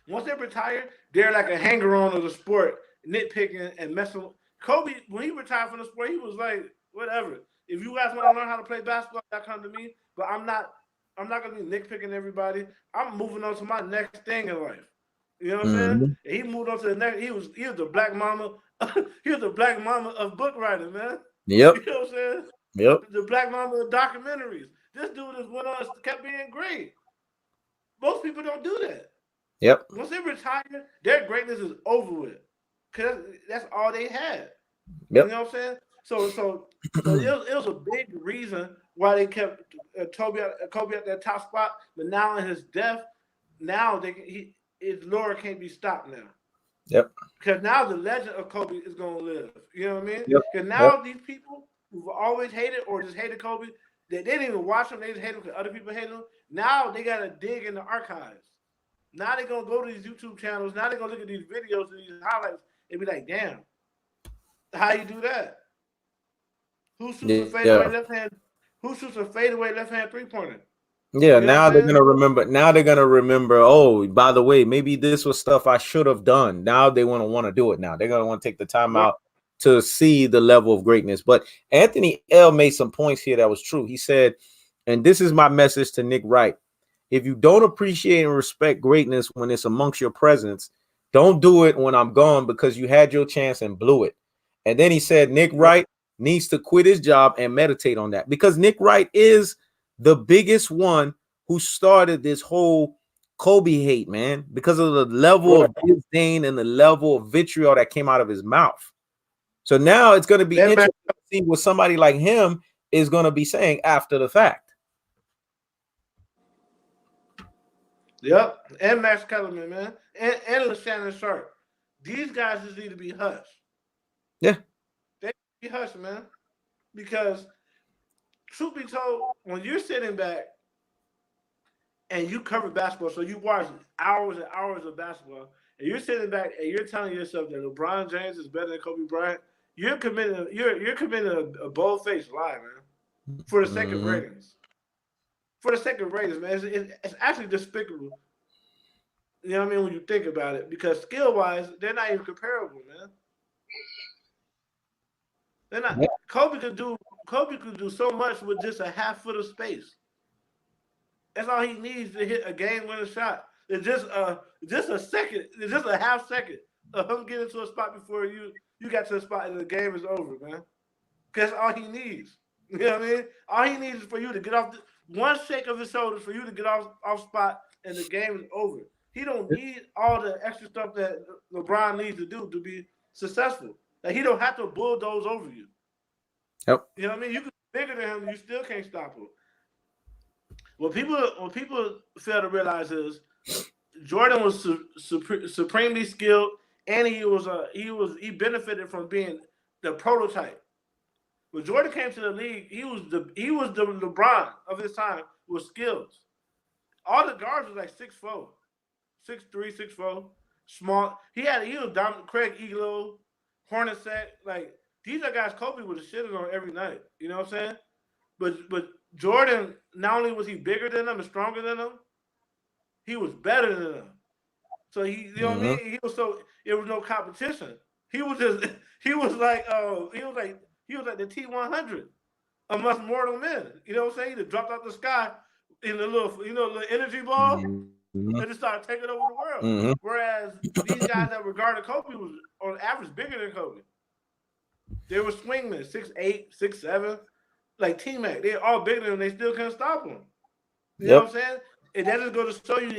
Once they retire, they're like a hanger-on of the sport, nitpicking and messing. Kobe, when he retired from the sport, he was like, whatever. If you guys want to learn how to play basketball, that come to me. But I'm not. I'm not gonna be nitpicking everybody. I'm moving on to my next thing in life. You know what I'm saying? Hmm. And he moved on to the next. He was the black mama. He was the black mama of book writing, man. Yep. You know what I'm saying? Yep. The black mama of documentaries. This dude has went on, kept being great. Most people don't do that. Yep. Once they retire, their greatness is over with. Cause that's all they had. You Yep. know what I'm saying? So it was a big reason why they kept Kobe at that top spot. But now in his death, now his lore can't be stopped now. Yep. Because now the legend of Kobe is gonna live. You know what I mean? Yep. Because Yep. now these people who've always hated or just hated Kobe, they didn't even watch him. They just hate him because other people hate him. Now they gotta dig in the archives. Now they're gonna go to these YouTube channels. Now they're gonna look at these videos and these highlights and be like, "Damn, how you do that? Who shoots a Yeah. fadeaway left hand? Who shoots a fadeaway left hand 3-pointer?" Yeah, You know what I'm now they're saying? gonna remember. Now they're gonna remember. Oh, by the way, maybe this was stuff I should have done. Now they want to do it. Now they're gonna want to take the time Right. out to see the level of greatness. But Anthony L made some points here that was true. He said, and this is my message to Nick Wright: if you don't appreciate and respect greatness when it's amongst your presence, don't do it when I'm gone because you had your chance and blew it. And then he said, Nick Right. Wright needs to quit his job and meditate on that because Nick Wright is the biggest one who started this whole Kobe hate, man, because of the level Right. of disdain and the level of vitriol that came out of his mouth. So now it's going to be That man, interesting to see what somebody like him is going to be saying after the fact. yep, and Max Kellerman, man, and Shannon Sharp. These guys just need to be hushed. Yeah. They need to be hushed, man, because truth be told, when you're sitting back and you cover basketball, so you watch hours and hours of basketball, and you're sitting back and you're telling yourself that LeBron James is better than Kobe Bryant, you're committing a bold faced lie, man, for the sake of ratings. For the sake of ratings, man, it's actually despicable. You know what I mean when you think about it, because skill wise, they're not even comparable, man. They're not. Kobe could do so much with just a half foot of space. That's all he needs to hit a game winning shot. It's just a second, it's just a half second of him getting to a spot before you got to the spot and the game is over, man. That's all he needs. You know what I mean? All he needs is for you to get off one shake of his shoulders for you to get off spot and the game is over. He don't need all the extra stuff that LeBron needs to do to be successful. Like he don't have to bulldoze over you. Yep. You know what I mean? You can be bigger than him, you still can't stop him. What people fail to realize is Jordan was supremely skilled, and he benefited from being the prototype. When Jordan came to the league, he was the LeBron of his time with skills. All the guards was like 6'4", 6'3", 6'4", small. He was dominant. Craig Eglow, Hornacek, like these are guys Kobe would have shitted on every night. You know what I'm saying? But Jordan, not only was he bigger than them and stronger than them, he was better than them. So you know what I mean? It was no competition. He was like the T100 amongst mortal men. You know what I'm saying? He dropped out the sky in the little energy ball and just started taking over the world. Whereas these guys that regarded Kobe was on average bigger than Kobe. They were swingmen, 6'8", 6'7", like T-Mac. They're all bigger than him. They still couldn't stop him. You know what I'm saying? And that just goes to show you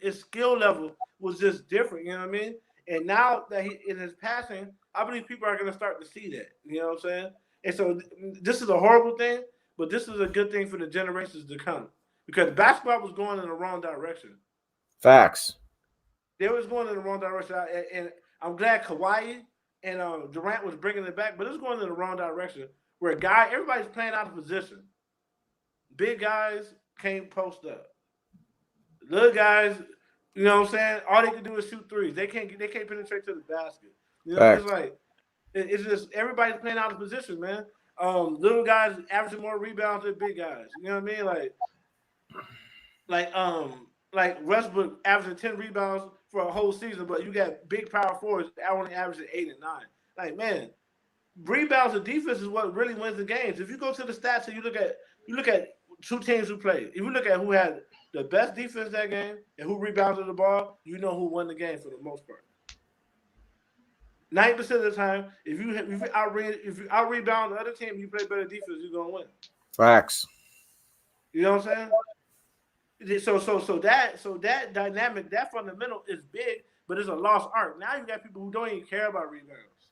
his skill level was just different. You know what I mean? And now that he in his passing, I believe people are going to start to see that. You know what I'm saying? And so this is a horrible thing, but this is a good thing for the generations to come because basketball was going in the wrong direction. Facts. They was going in the wrong direction, and I'm glad Kawhi and Durant was bringing it back, but it's going in the wrong direction. Where everybody's playing out of position. Big guys can't post up. Little guys, you know what I'm saying? All they can do is shoot threes. They can't penetrate to the basket. You know, it's like it's just everybody's playing out of position, man. Little guys averaging more rebounds than big guys. You know what I mean? Like Westbrook averaging 10 rebounds for a whole season, but you got big power forwards only averaging 8 and 9. Like, man, rebounds and defense is what really wins the games. If you go to the stats and you look at two teams who played, if you look at who had the best defense that game and who rebounded the ball, you know who won the game for the most part. 90% of the time, if you out rebound the other team, you play better defense, you're gonna win. Facts. You know what I'm saying? So that dynamic, that fundamental is big, but it's a lost art. Now you got people who don't even care about rebounds.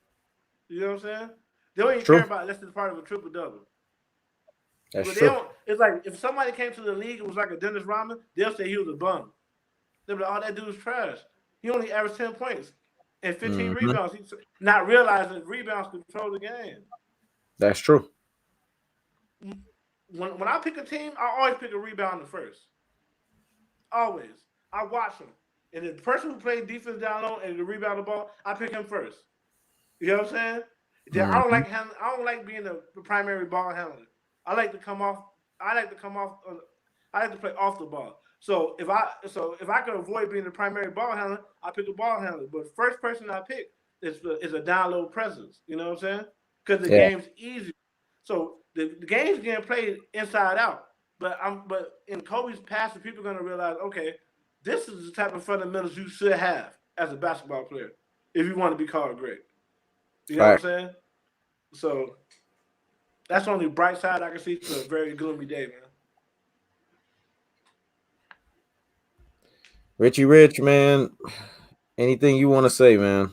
You know what I'm saying? They don't even care about unless it's part of a triple double. That's true. It's like if somebody came to the league and was like a Dennis Rodman, they'll say he was a bum. They'll be like, "Oh, that dude's trash. He only averaged 10 points and 15 rebounds." He's not realizing rebounds control the game. That's true. When I pick a team, I always pick a rebounder first. Always. I watch him. And the person who played defense down low and the rebound the ball, I pick him first. You know what I'm saying? I don't like being the primary ball handler. I like to play off the ball. So if I can avoid being the primary ball handler, I pick a ball handler. But the first person I pick is a down low presence. You know what I'm saying? Because the game's easy. So the game's getting played inside out. But in Kobe's past, people are gonna realize, okay, this is the type of fundamentals you should have as a basketball player if you want to be called great. You know what I'm saying? So that's the only bright side I can see to a very gloomy day, man. Richie Rich, man. Anything you want to say, man?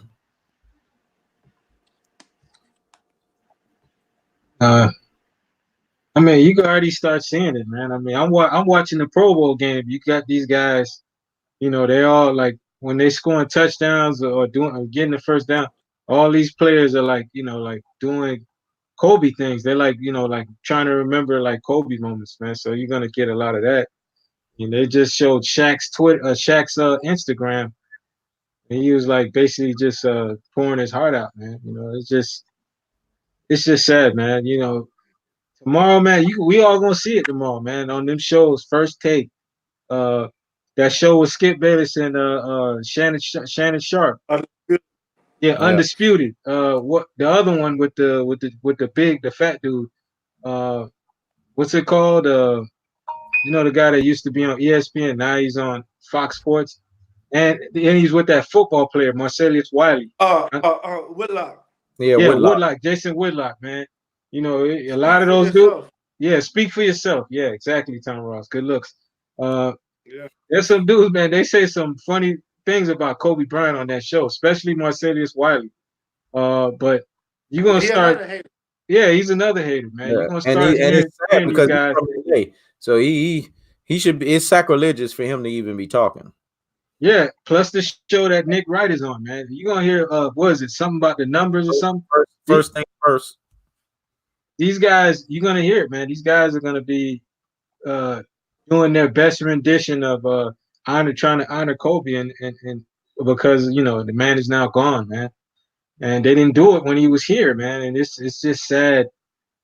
I mean, you can already start seeing it, man. I mean, I'm watching the Pro Bowl game. You got these guys, you know, they all like when they scoring touchdowns or getting the first down. All these players are like, you know, like doing Kobe things. They're like, like trying to remember like Kobe moments, man. So you're gonna get a lot of that. And they just showed Shaq's Instagram, and he was like basically just pouring his heart out, man. It's just sad, man. Tomorrow, man, we all gonna see it tomorrow, man. On them shows, First Take, uh, that show with Skip Bayless and Shannon Sharp. Yeah, Yeah. Undisputed. What the other one with the fat dude? Uh, what's it called? The guy that used to be on ESPN, now he's on Fox Sports, and he's with that football player, Marcellus Wiley. Whitlock. Yeah, Yeah, Whitlock. Woodlock, Jason Woodlock, man. A Speak lot of for those dudes. yourself. Yeah, speak for yourself. Yeah, exactly, Tom Ross. Good looks. Uh, Yeah. there's some dudes, man. They say some funny things about Kobe Bryant on that show, especially Marcellus Wiley. But you're gonna He start. another hater. Yeah, he's another hater, man. You're Yeah. gonna And start hearing, it's sad these because he's guys. from LA. So he should be, it's sacrilegious for him to even be talking. Yeah, plus the show that Nick Wright is on, man. You're gonna hear what is it, something about the numbers or something? First thing first. These guys, you're gonna hear it, man. These guys are gonna be uh doing their best rendition of trying to honor Kobe and because the man is now gone, man. And they didn't do it when he was here, man. And it's just sad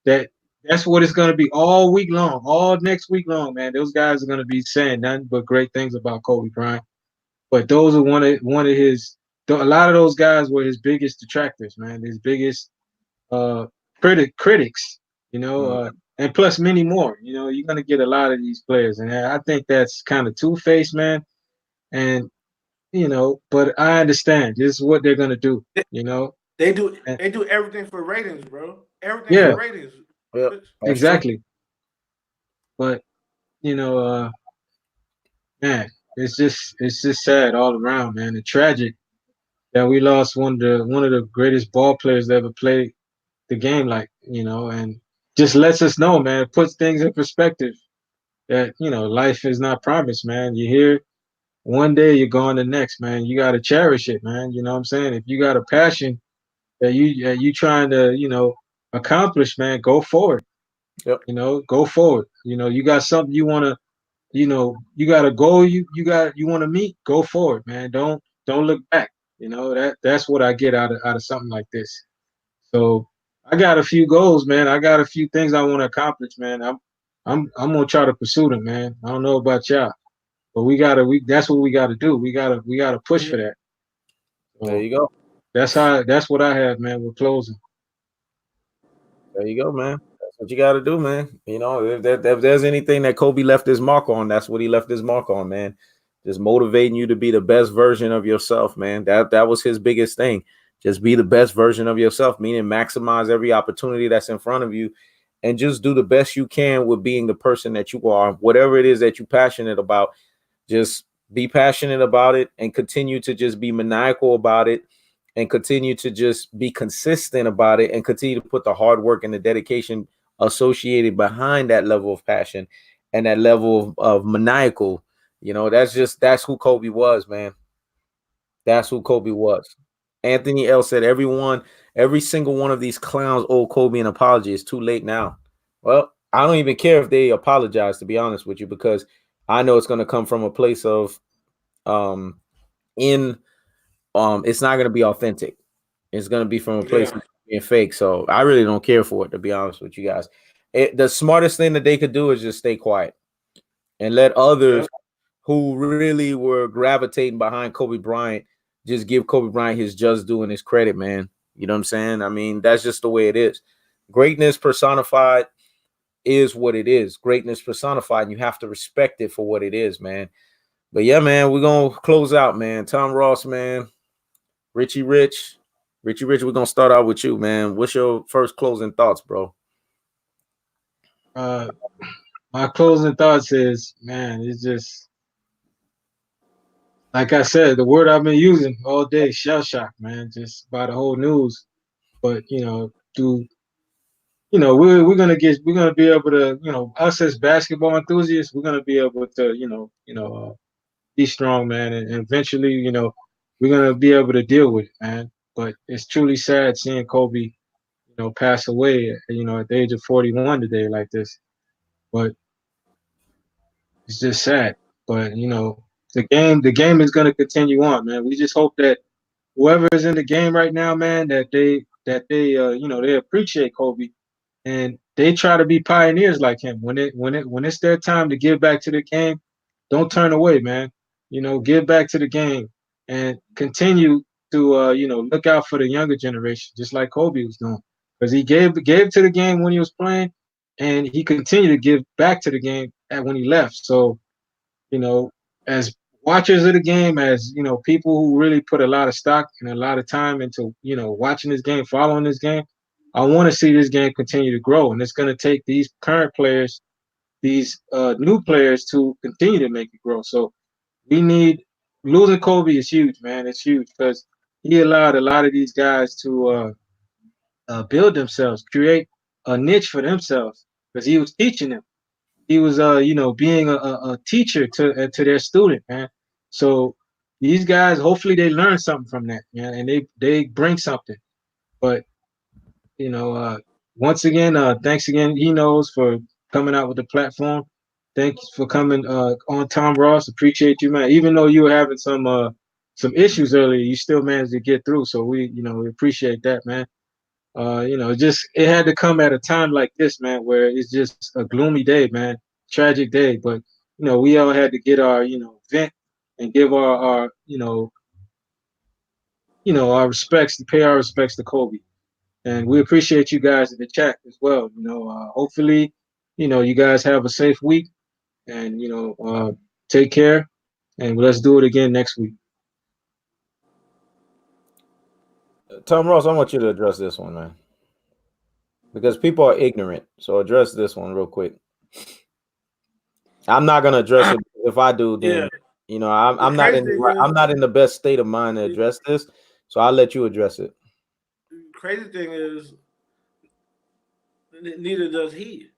that that's what it's gonna be all week long, all next week long, man. Those guys are gonna be saying nothing but great things about Kobe Bryant. But those are one of his. A lot of those guys were his biggest detractors, man. His biggest uh, critics, Mm. and plus many more. You're gonna get a lot of these players, and I think that's kind of two-faced, man. And but I understand this is what they're gonna do. They, they do And, they do everything for ratings, bro. Everything for yeah, ratings. Yep, that's true. exactly. But you know, uh, man, it's just sad all around, man, and tragic that we lost one of the greatest ball players that ever played the game, like and just lets us know, man. It puts things in perspective that life is not promised, man. You hear one day, you're gone the next, man. You got to cherish it, man. You know what I'm saying? If you got a passion that you trying to accomplish, man, go forward. Yep. Go forward. You got something you want to you got a goal you want to meet, go forward, man. Don't look back. That's what I get out of something like this. So I got a few goals, man. I got a few things I want to accomplish, man. I'm gonna try to pursue them, man. I don't know about y'all, but we that's what we gotta do. We gotta push for that. There So you go. that's what I have, man. We're closing. There you go, man. That's what you got to do, man. If there's anything that Kobe left his mark on, that's what he left his mark on, man. Just motivating you to be the best version of yourself, man. That was his biggest thing. Just be the best version of yourself, meaning maximize every opportunity that's in front of you and just do the best you can with being the person that you are. Whatever it is that you're passionate about, just be passionate about it and continue to just be maniacal about it and continue to just be consistent about it and continue to put the hard work and the dedication associated behind that level of passion and that level of maniacal. That's who Kobe was, man. That's who Kobe was. Anthony L said every single one of these clowns owe Kobe an apology. It's too late now. Well, I don't even care if they apologize, to be honest with you, because I know it's going to come from a place of in it's not going to be authentic. It's going to be from a place Yeah. of being fake. So I really don't care for it, to be honest with you guys. The smartest thing that they could do is just stay quiet and let others Yeah. who really were gravitating behind Kobe Bryant just give Kobe Bryant his just due and his credit, man. You know what I'm saying? I mean, that's just the way it is. Greatness personified is what it is. Greatness personified, and you have to respect it for what it is, man. But yeah, man, we're gonna close out, man. Tom Ross, man. Richie Rich, we're gonna start out with you, man. What's your first closing thoughts, bro? Uh, my closing thoughts is, man, it's just like I said, the word I've been using all day, shell shock, man, just by the whole news. But through we're gonna be able to, us as basketball enthusiasts, we're gonna be able to, be strong, man, and eventually, we're gonna be able to deal with it, man. But it's truly sad seeing Kobe, pass away, at the age of 41 today like this. But it's just sad. But the game is going to continue on, man. We just hope that whoever is in the game right now, man, that they appreciate Kobe and they try to be pioneers like him. When it's their time to give back to the game, don't turn away, man. Give back to the game and continue to look out for the younger generation, just like Kobe was doing, because he gave to the game when he was playing, and he continued to give back to the game when he left. So you know, as watchers of the game, as people who really put a lot of stock and a lot of time into watching this game, following this game, I want to see this game continue to grow, and it's going to take these current players, these new players, to continue to make it grow. So we need losing Kobe is huge, man. It's huge because he allowed a lot of these guys to build themselves, create a niche for themselves because he was teaching them. He was being a teacher to their student, man. So these guys, hopefully they learn something from that, man, and they bring something. But you know once again, thanks again, he knows, for coming out with the platform. Thanks for coming on, Tom Ross. Appreciate you, man. Even though you were having some issues earlier, you still managed to get through, so we appreciate that, man. Just it had to come at a time like this, man, where it's just a gloomy day, man, tragic day. But we all had to get our vent and give our respects, to pay our respects to Kobe. And we appreciate you guys in the chat as well. Hopefully, you guys have a safe week, and take care, and let's do it again next week. Tom Ross, I want you to address this one, man, because people are ignorant. So address this one real quick. I'm not gonna address it. If I do, then I'm not in the best state of mind to address this. So I'll let you address it. Crazy thing is, neither does he,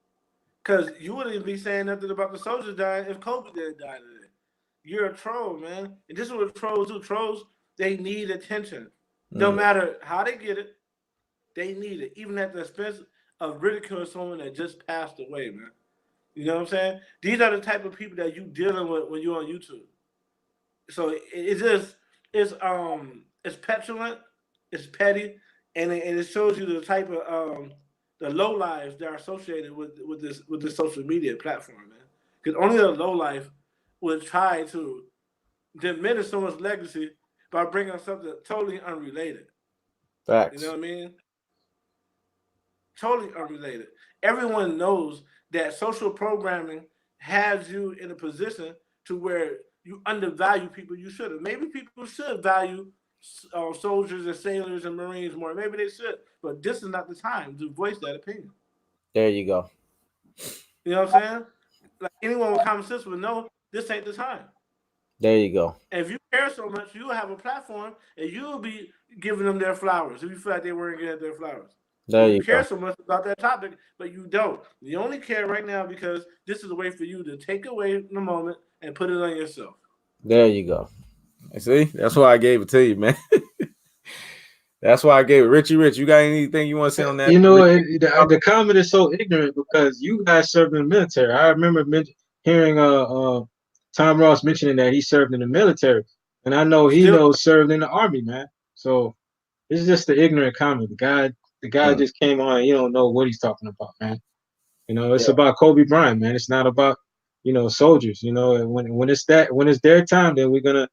because you wouldn't be saying nothing about the soldiers dying if Kobe didn't die today. You're a troll, man, and this is what trolls do. Trolls, they need attention. No matter how they get it, they need it, even at the expense of ridiculing someone that just passed away, man. You know what I'm saying? These are the type of people that you dealing with when you're on YouTube. So it's petulant, it's petty, and it shows you the type of the low lives that are associated with this social media platform, man. Because only the low life would try to diminish someone's legacy by bringing up something totally unrelated. Facts. You know what I mean? Totally unrelated. Everyone knows that social programming has you in a position to where you undervalue people you shouldn't. Maybe people should value soldiers and sailors and Marines more. Maybe they should, but this is not the time to voice that opinion. There you go. You know what I'm saying? Like anyone with common sense would know this ain't the time. There you go. And if you care so much, you'll have a platform and you'll be giving them their flowers if you feel like they weren't getting their flowers. There you care go. so much about that topic, but you don't. You only care right now because this is a way for you to take away the moment and put it on yourself. There you go. See, that's why I gave it to you, man. That's why I gave it. Richie Rich, you got anything you want to say on that? The comment is so ignorant because you guys served in the military. I remember hearing Tom Ross mentioning that he served in the military, and I know he served in the army, man. So it's just the ignorant comment. The guy just came on. And you don't know what he's talking about, man. It's about Kobe Bryant, man. It's not about soldiers. When it's their time, then we're gonna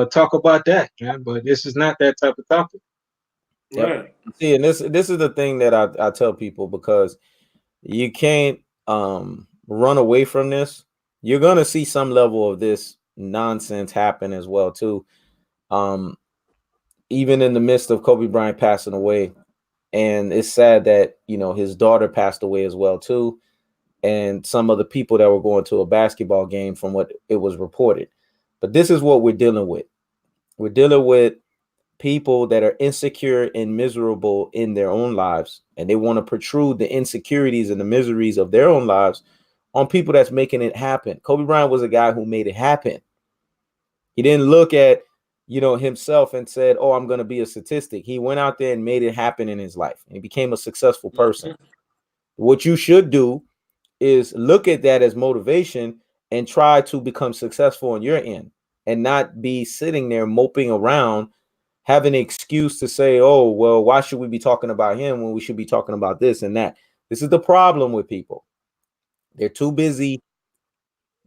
talk about that, man. But this is not that type of topic. Yep. See, and this is the thing that I tell people, because you can't run away from this. You're gonna see some level of this nonsense happen as well too. Even in the midst of Kobe Bryant passing away, and it's sad that his daughter passed away as well too, and some of the people that were going to a basketball game, from what it was reported. But this is what we're dealing with. We're dealing with people that are insecure and miserable in their own lives, and they want to protrude the insecurities and the miseries of their own lives on people that's making it happen. Kobe Bryant was a guy who made it happen. He didn't look at himself and said, "Oh, I'm going to be a statistic." He went out there and made it happen in his life. He became a successful person. What you should do is look at that as motivation and try to become successful on your end, and not be sitting there moping around, having an excuse to say, "Oh, well, why should we be talking about him when we should be talking about this and that?" This is the problem with people. They're too busy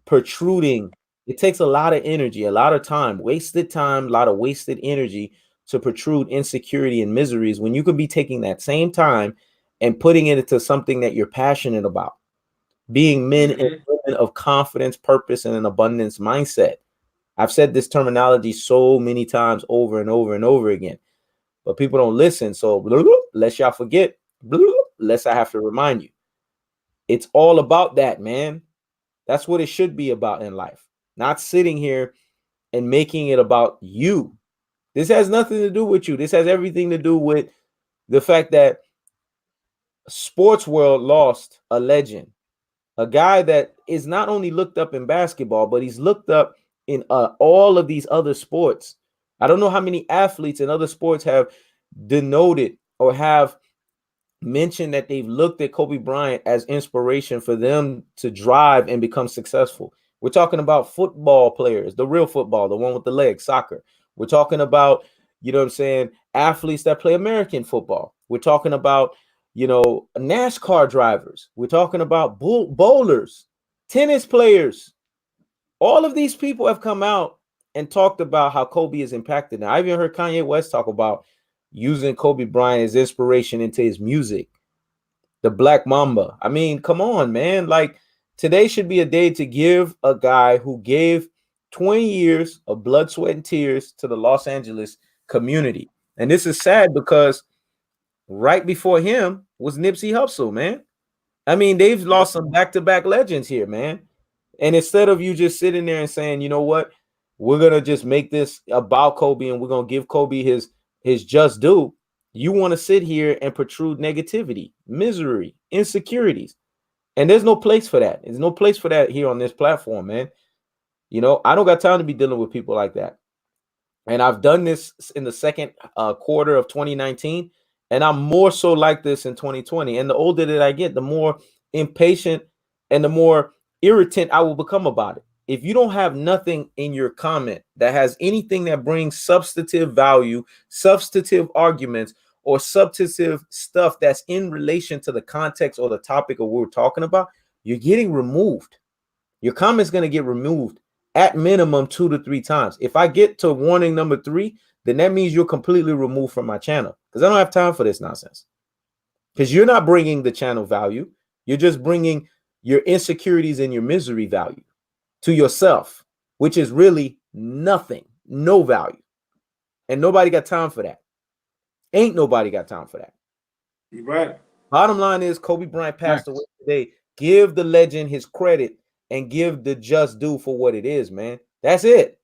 protruding. It takes a lot of energy, a lot of time, a lot of wasted energy to protrude insecurity and miseries, when you could be taking that same time and putting it into something that you're passionate about, being men and women of confidence, purpose, and an abundance mindset. I've said this terminology so many times over and over and over again, but people don't listen. So lest y'all forget, lest I have to remind you. It's all about that, man. That's what it should be about in life. Not sitting here and making it about you. This has nothing to do with you. This has everything to do with the fact that sports world lost a legend, a guy that is not only looked up in basketball, but he's looked up in all of these other sports. I don't know how many athletes in other sports have denoted or have mentioned that they've looked at Kobe Bryant as inspiration for them to drive and become successful. We're talking about football players, the real football, the one with the legs, soccer. We're talking about, athletes that play American football. We're talking about, NASCAR drivers. We're talking about bowlers, tennis players. All of these people have come out and talked about how Kobe has impacted them. I even heard Kanye West talk about using Kobe Bryant as inspiration into his music. The Black Mamba. I mean, come on, man. Like, today should be a day to give a guy who gave 20 years of blood, sweat, and tears to the Los Angeles community. And this is sad because right before him was Nipsey Hussle, man. I mean, they've lost some back-to-back legends here, man. And instead of you just sitting there and saying, you know what, we're going to just make this about Kobe and we're going to give Kobe his just due, you want to sit here and protrude negativity, misery, insecurities. And there's no place for that. There's no place for that here on this platform, man. I don't got time to be dealing with people like that. And I've done this in the second quarter of 2019. And I'm more so like this in 2020. And the older that I get, the more impatient and the more irritant I will become about it. If you don't have nothing in your comment that has anything that brings substantive value, substantive arguments, or substantive stuff that's in relation to the context or the topic of what we're talking about, you're getting removed. Your comment's going to get removed at minimum 2 to 3 times. If I get to warning number 3, then that means you're completely removed from my channel, because I don't have time for this nonsense. Because you're not bringing the channel value. You're just bringing your insecurities and your misery value to yourself, which is really nothing, no value. And nobody got time for that. Ain't nobody got time for that. You're right. Bottom line is Kobe Bryant passed away today. Give the legend his credit and give the just due for what it is, man. That's it.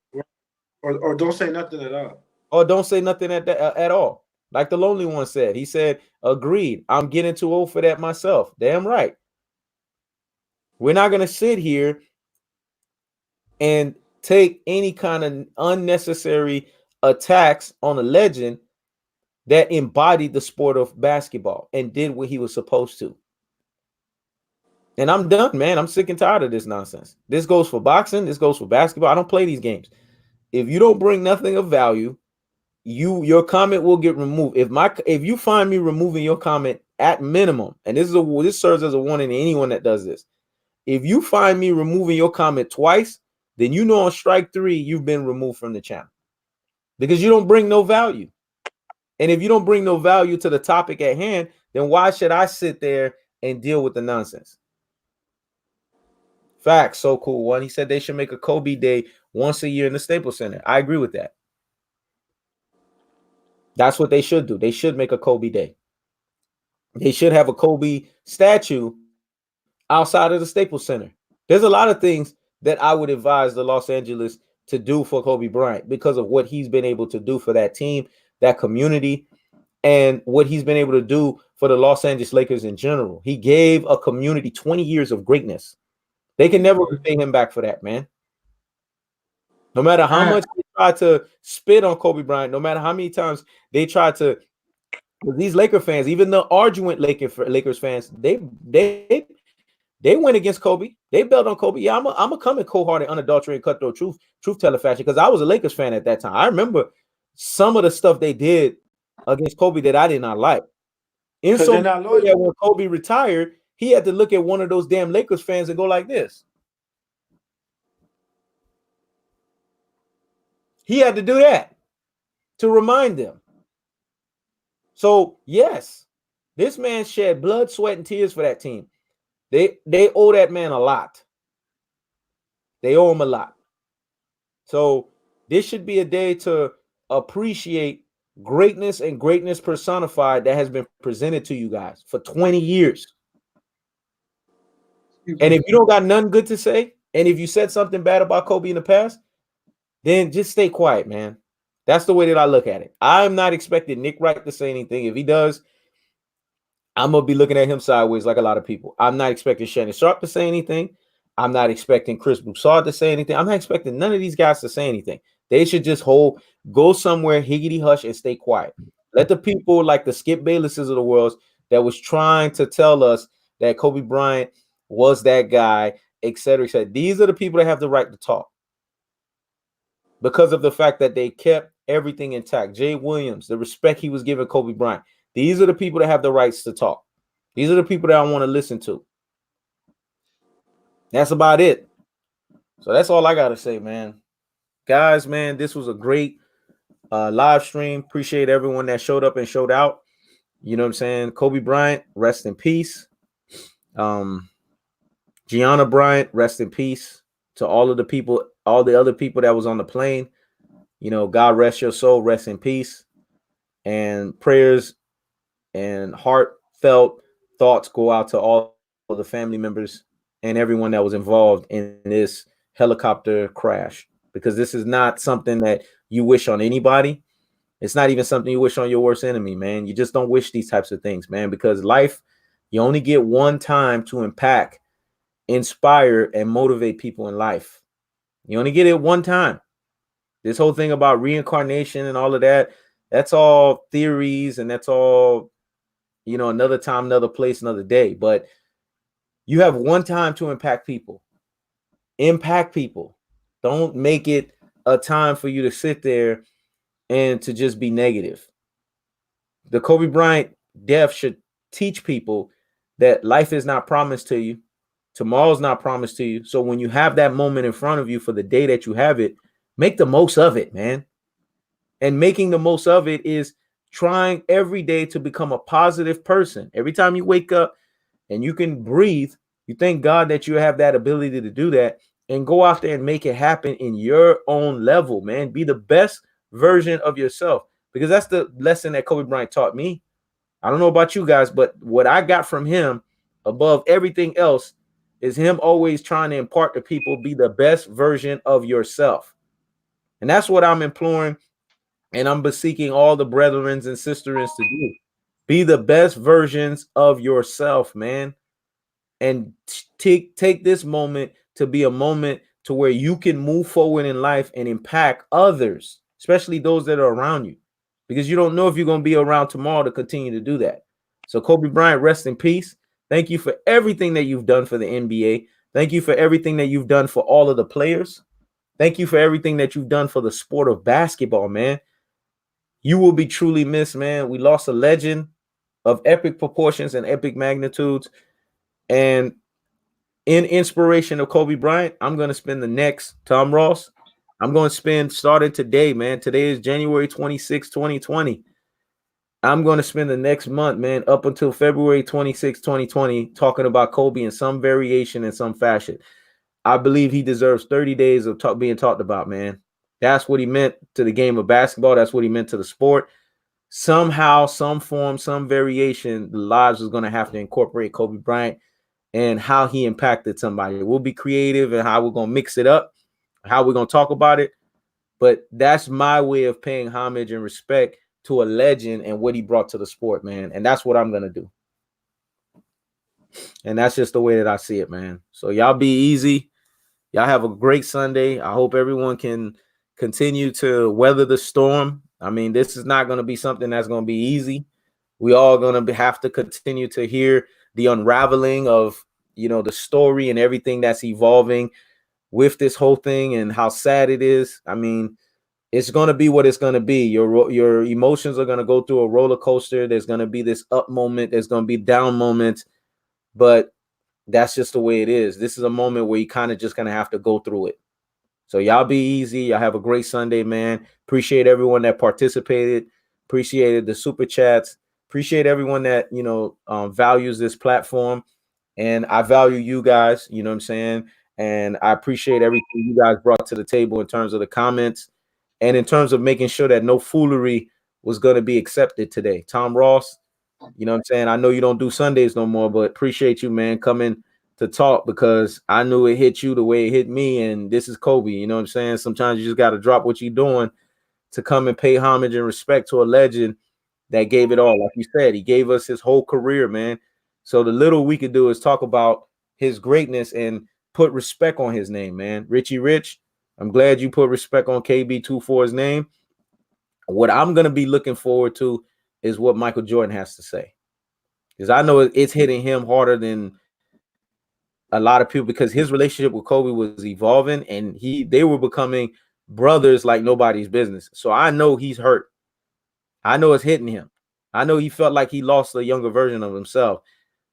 Or don't say nothing at all. Or don't say nothing at all. Like the Lonely One said. He said, agreed. I'm getting too old for that myself. Damn right. We're not going to sit here and take any kind of unnecessary attacks on a legend that embodied the sport of basketball and did what he was supposed to. And I'm done, man. I'm sick and tired of this nonsense. This goes for boxing. This goes for basketball. I don't play these games. If you don't bring nothing of value, your comment will get removed. If you find me removing your comment at minimum, and this serves as a warning to anyone that does this. If you find me removing your comment twice, then you know on strike 3 you've been removed from the channel, because you don't bring no value. And if you don't bring no value to the topic at hand, then why should I sit there and deal with the nonsense? Facts. So cool one. He said they should make a Kobe Day once a year in the Staples Center. I agree with that. That's what they should do. They should make a Kobe Day. They should have a Kobe statue outside of the Staples Center. There's a lot of things that I would advise the Los Angeles to do for Kobe Bryant because of what he's been able to do for that team, that community, and what he's been able to do for the Los Angeles Lakers in general. He gave a community 20 years of greatness. They can never pay him back for that, man. No matter how much they try to spit on Kobe Bryant, no matter how many times they try to, these Laker fans, even the arduent Lakers fans, they went against Kobe. They built on Kobe. Yeah, I'm a come in cold-hearted, unadulterated, cutthroat truth teller fashion, because I was a Lakers fan at that time. I remember some of the stuff they did against Kobe that I did not like. In so that when Kobe retired, he had to look at one of those damn Lakers fans and go like this. He had to do that to remind them. So yes, this man shed blood, sweat, and tears for that team. They owe that man a lot. They owe him a lot. So this should be a day to appreciate greatness and greatness personified that has been presented to you guys for 20 years. And if you don't got nothing good to say, and if you said something bad about Kobe in the past, then just stay quiet, man. That's the way that I look at it. I'm not expecting Nick Wright to say anything. If he does, I'm going to be looking at him sideways like a lot of people. I'm not expecting Shannon Sharp to say anything. I'm not expecting Chris Broussard to say anything. I'm not expecting none of these guys to say anything. They should just go somewhere, higgity hush, and stay quiet. Let the people like the Skip Baylesses of the world that was trying to tell us that Kobe Bryant was that guy, et cetera, et cetera. These are the people that have the right to talk because of the fact that they kept everything intact. Jay Williams, the respect he was giving Kobe Bryant. These are the people that have the rights to talk. These are the people that I want to listen to. That's about it. So that's all I got to say, man. Guys, man, this was a great live stream. Appreciate everyone that showed up and showed out. You know what I'm saying? Kobe Bryant, rest in peace. Gianna Bryant, rest in peace. To all of the people, all the other people that was on the plane. You know, God rest your soul, rest in peace. And prayers and heartfelt thoughts go out to all of the family members and everyone that was involved in this helicopter crash, because this is not something that you wish on anybody. It's not even something you wish on your worst enemy, man. You just don't wish these types of things, man, because life, you only get one time to impact, inspire, and motivate people in life. You only get it one time. This whole thing about reincarnation and all of that, that's all theories, and that's all, you know, another time, another place, another day. But you have one time to impact people. Impact people. Don't make it a time for you to sit there and to just be negative. The Kobe Bryant death should teach people that life is not promised to you. Tomorrow's not promised to you. So when you have that moment in front of you for the day that you have it, make the most of it, man. And making the most of it is trying every day to become a positive person. Every time you wake up and you can breathe, you thank God that you have that ability to do that, and go out there and make it happen in your own level, man. Be the best version of yourself, because that's the lesson that Kobe Bryant taught me. I don't know about you guys, but what I got from him above everything else is him always trying to impart to people, be the best version of yourself. And that's what I'm imploring, and I'm beseeching all the brethrens and sisters to do. Be the best versions of yourself, man. And take this moment to be a moment to where you can move forward in life and impact others, especially those that are around you, because you don't know if you're going to be around tomorrow to continue to do that. So Kobe Bryant, rest in peace. Thank you for everything that you've done for the NBA. Thank you for everything that you've done for all of the players. Thank you for everything that you've done for the sport of basketball, man. You will be truly missed, man. We lost a legend of epic proportions and epic magnitudes. And in inspiration of Kobe Bryant, I'm going to spend the next, Tom Ross, I'm going to spend, starting today, man. Today is January 26, 2020. I'm going to spend the next month, man, up until February 26, 2020, talking about Kobe in some variation, in some fashion. I believe he deserves 30 days of being talked about, man. That's what he meant to the game of basketball. That's what he meant to the sport. Somehow, some form, some variation, the lives is going to have to incorporate Kobe Bryant and how he impacted somebody. We'll be creative and how we're going to mix it up, how we're going to talk about it. But that's my way of paying homage and respect to a legend and what he brought to the sport, man. And that's what I'm going to do. And that's just the way that I see it, man. So y'all be easy. Y'all have a great Sunday. I hope everyone can Continue to weather the storm. I mean, this is not going to be something that's going to be easy. We all going to have to continue to hear the unraveling of, the story and everything that's evolving with this whole thing and how sad it is. I mean, it's going to be what it's going to be. Your emotions are going to go through a roller coaster. There's going to be this up moment. There's going to be down moments, but that's just the way it is. This is a moment where you kind of just going to have to go through it. So y'all be easy. Y'all have a great Sunday, man. Appreciate everyone that participated. Appreciated the super chats. Appreciate everyone that, values this platform. And I value you guys, you know what I'm saying? And I appreciate everything you guys brought to the table in terms of the comments and in terms of making sure that no foolery was going to be accepted today. Tom Ross, you know what I'm saying? I know you don't do Sundays no more, but appreciate you, man, coming to talk because I knew it hit you the way it hit me. And this is Kobe, you know what I'm saying? Sometimes you just got to drop what you're doing to come and pay homage and respect to a legend that gave it all. Like you said, he gave us his whole career, man. So the little we could do is talk about his greatness and put respect on his name, man. Richie Rich, I'm glad you put respect on KB24's name. What I'm going to be looking forward to is what Michael Jordan has to say. Because I know it's hitting him harder than a lot of people because his relationship with Kobe was evolving and they were becoming brothers like nobody's business. So I know he's hurt. I know it's hitting him. I know he felt like he lost a younger version of himself.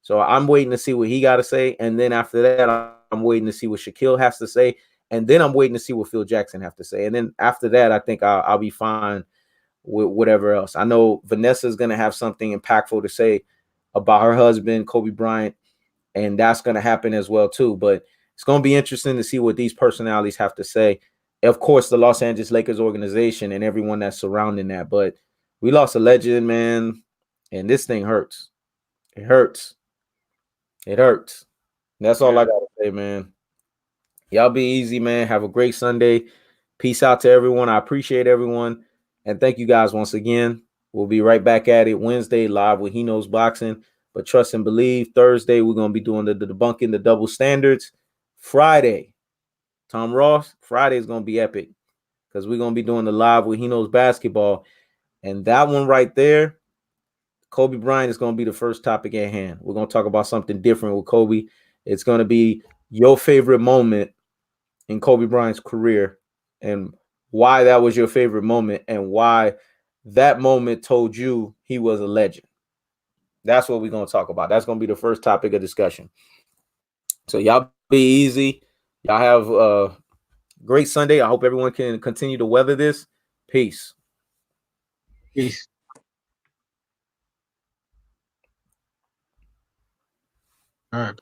So I'm waiting to see what he got to say. And then after that, I'm waiting to see what Shaquille has to say. And then I'm waiting to see what Phil Jackson have to say. And then after that, I think I'll be fine with whatever else. I know Vanessa's going to have something impactful to say about her husband, Kobe Bryant. And that's going to happen as well, too. But it's going to be interesting to see what these personalities have to say. Of course, the Los Angeles Lakers organization and everyone that's surrounding that. But we lost a legend, man. And this thing hurts. It hurts. It hurts. That's all I got to say, man. Y'all be easy, man. Have a great Sunday. Peace out to everyone. I appreciate everyone. And thank you guys once again. We'll be right back at it Wednesday live with He Knows Boxing. But trust and believe. Thursday, we're going to be doing the debunking the double standards. Friday, Tom Ross, Friday is going to be epic because we're going to be doing the live with He Knows Basketball. And that one right there, Kobe Bryant is going to be the first topic at hand. We're going to talk about something different with Kobe. It's going to be your favorite moment in Kobe Bryant's career and why that was your favorite moment and why that moment told you he was a legend. That's what we're going to talk about. That's going to be the first topic of discussion. So y'all be easy. Y'all have a great Sunday. I hope everyone can continue to weather this. Peace. Peace. All right.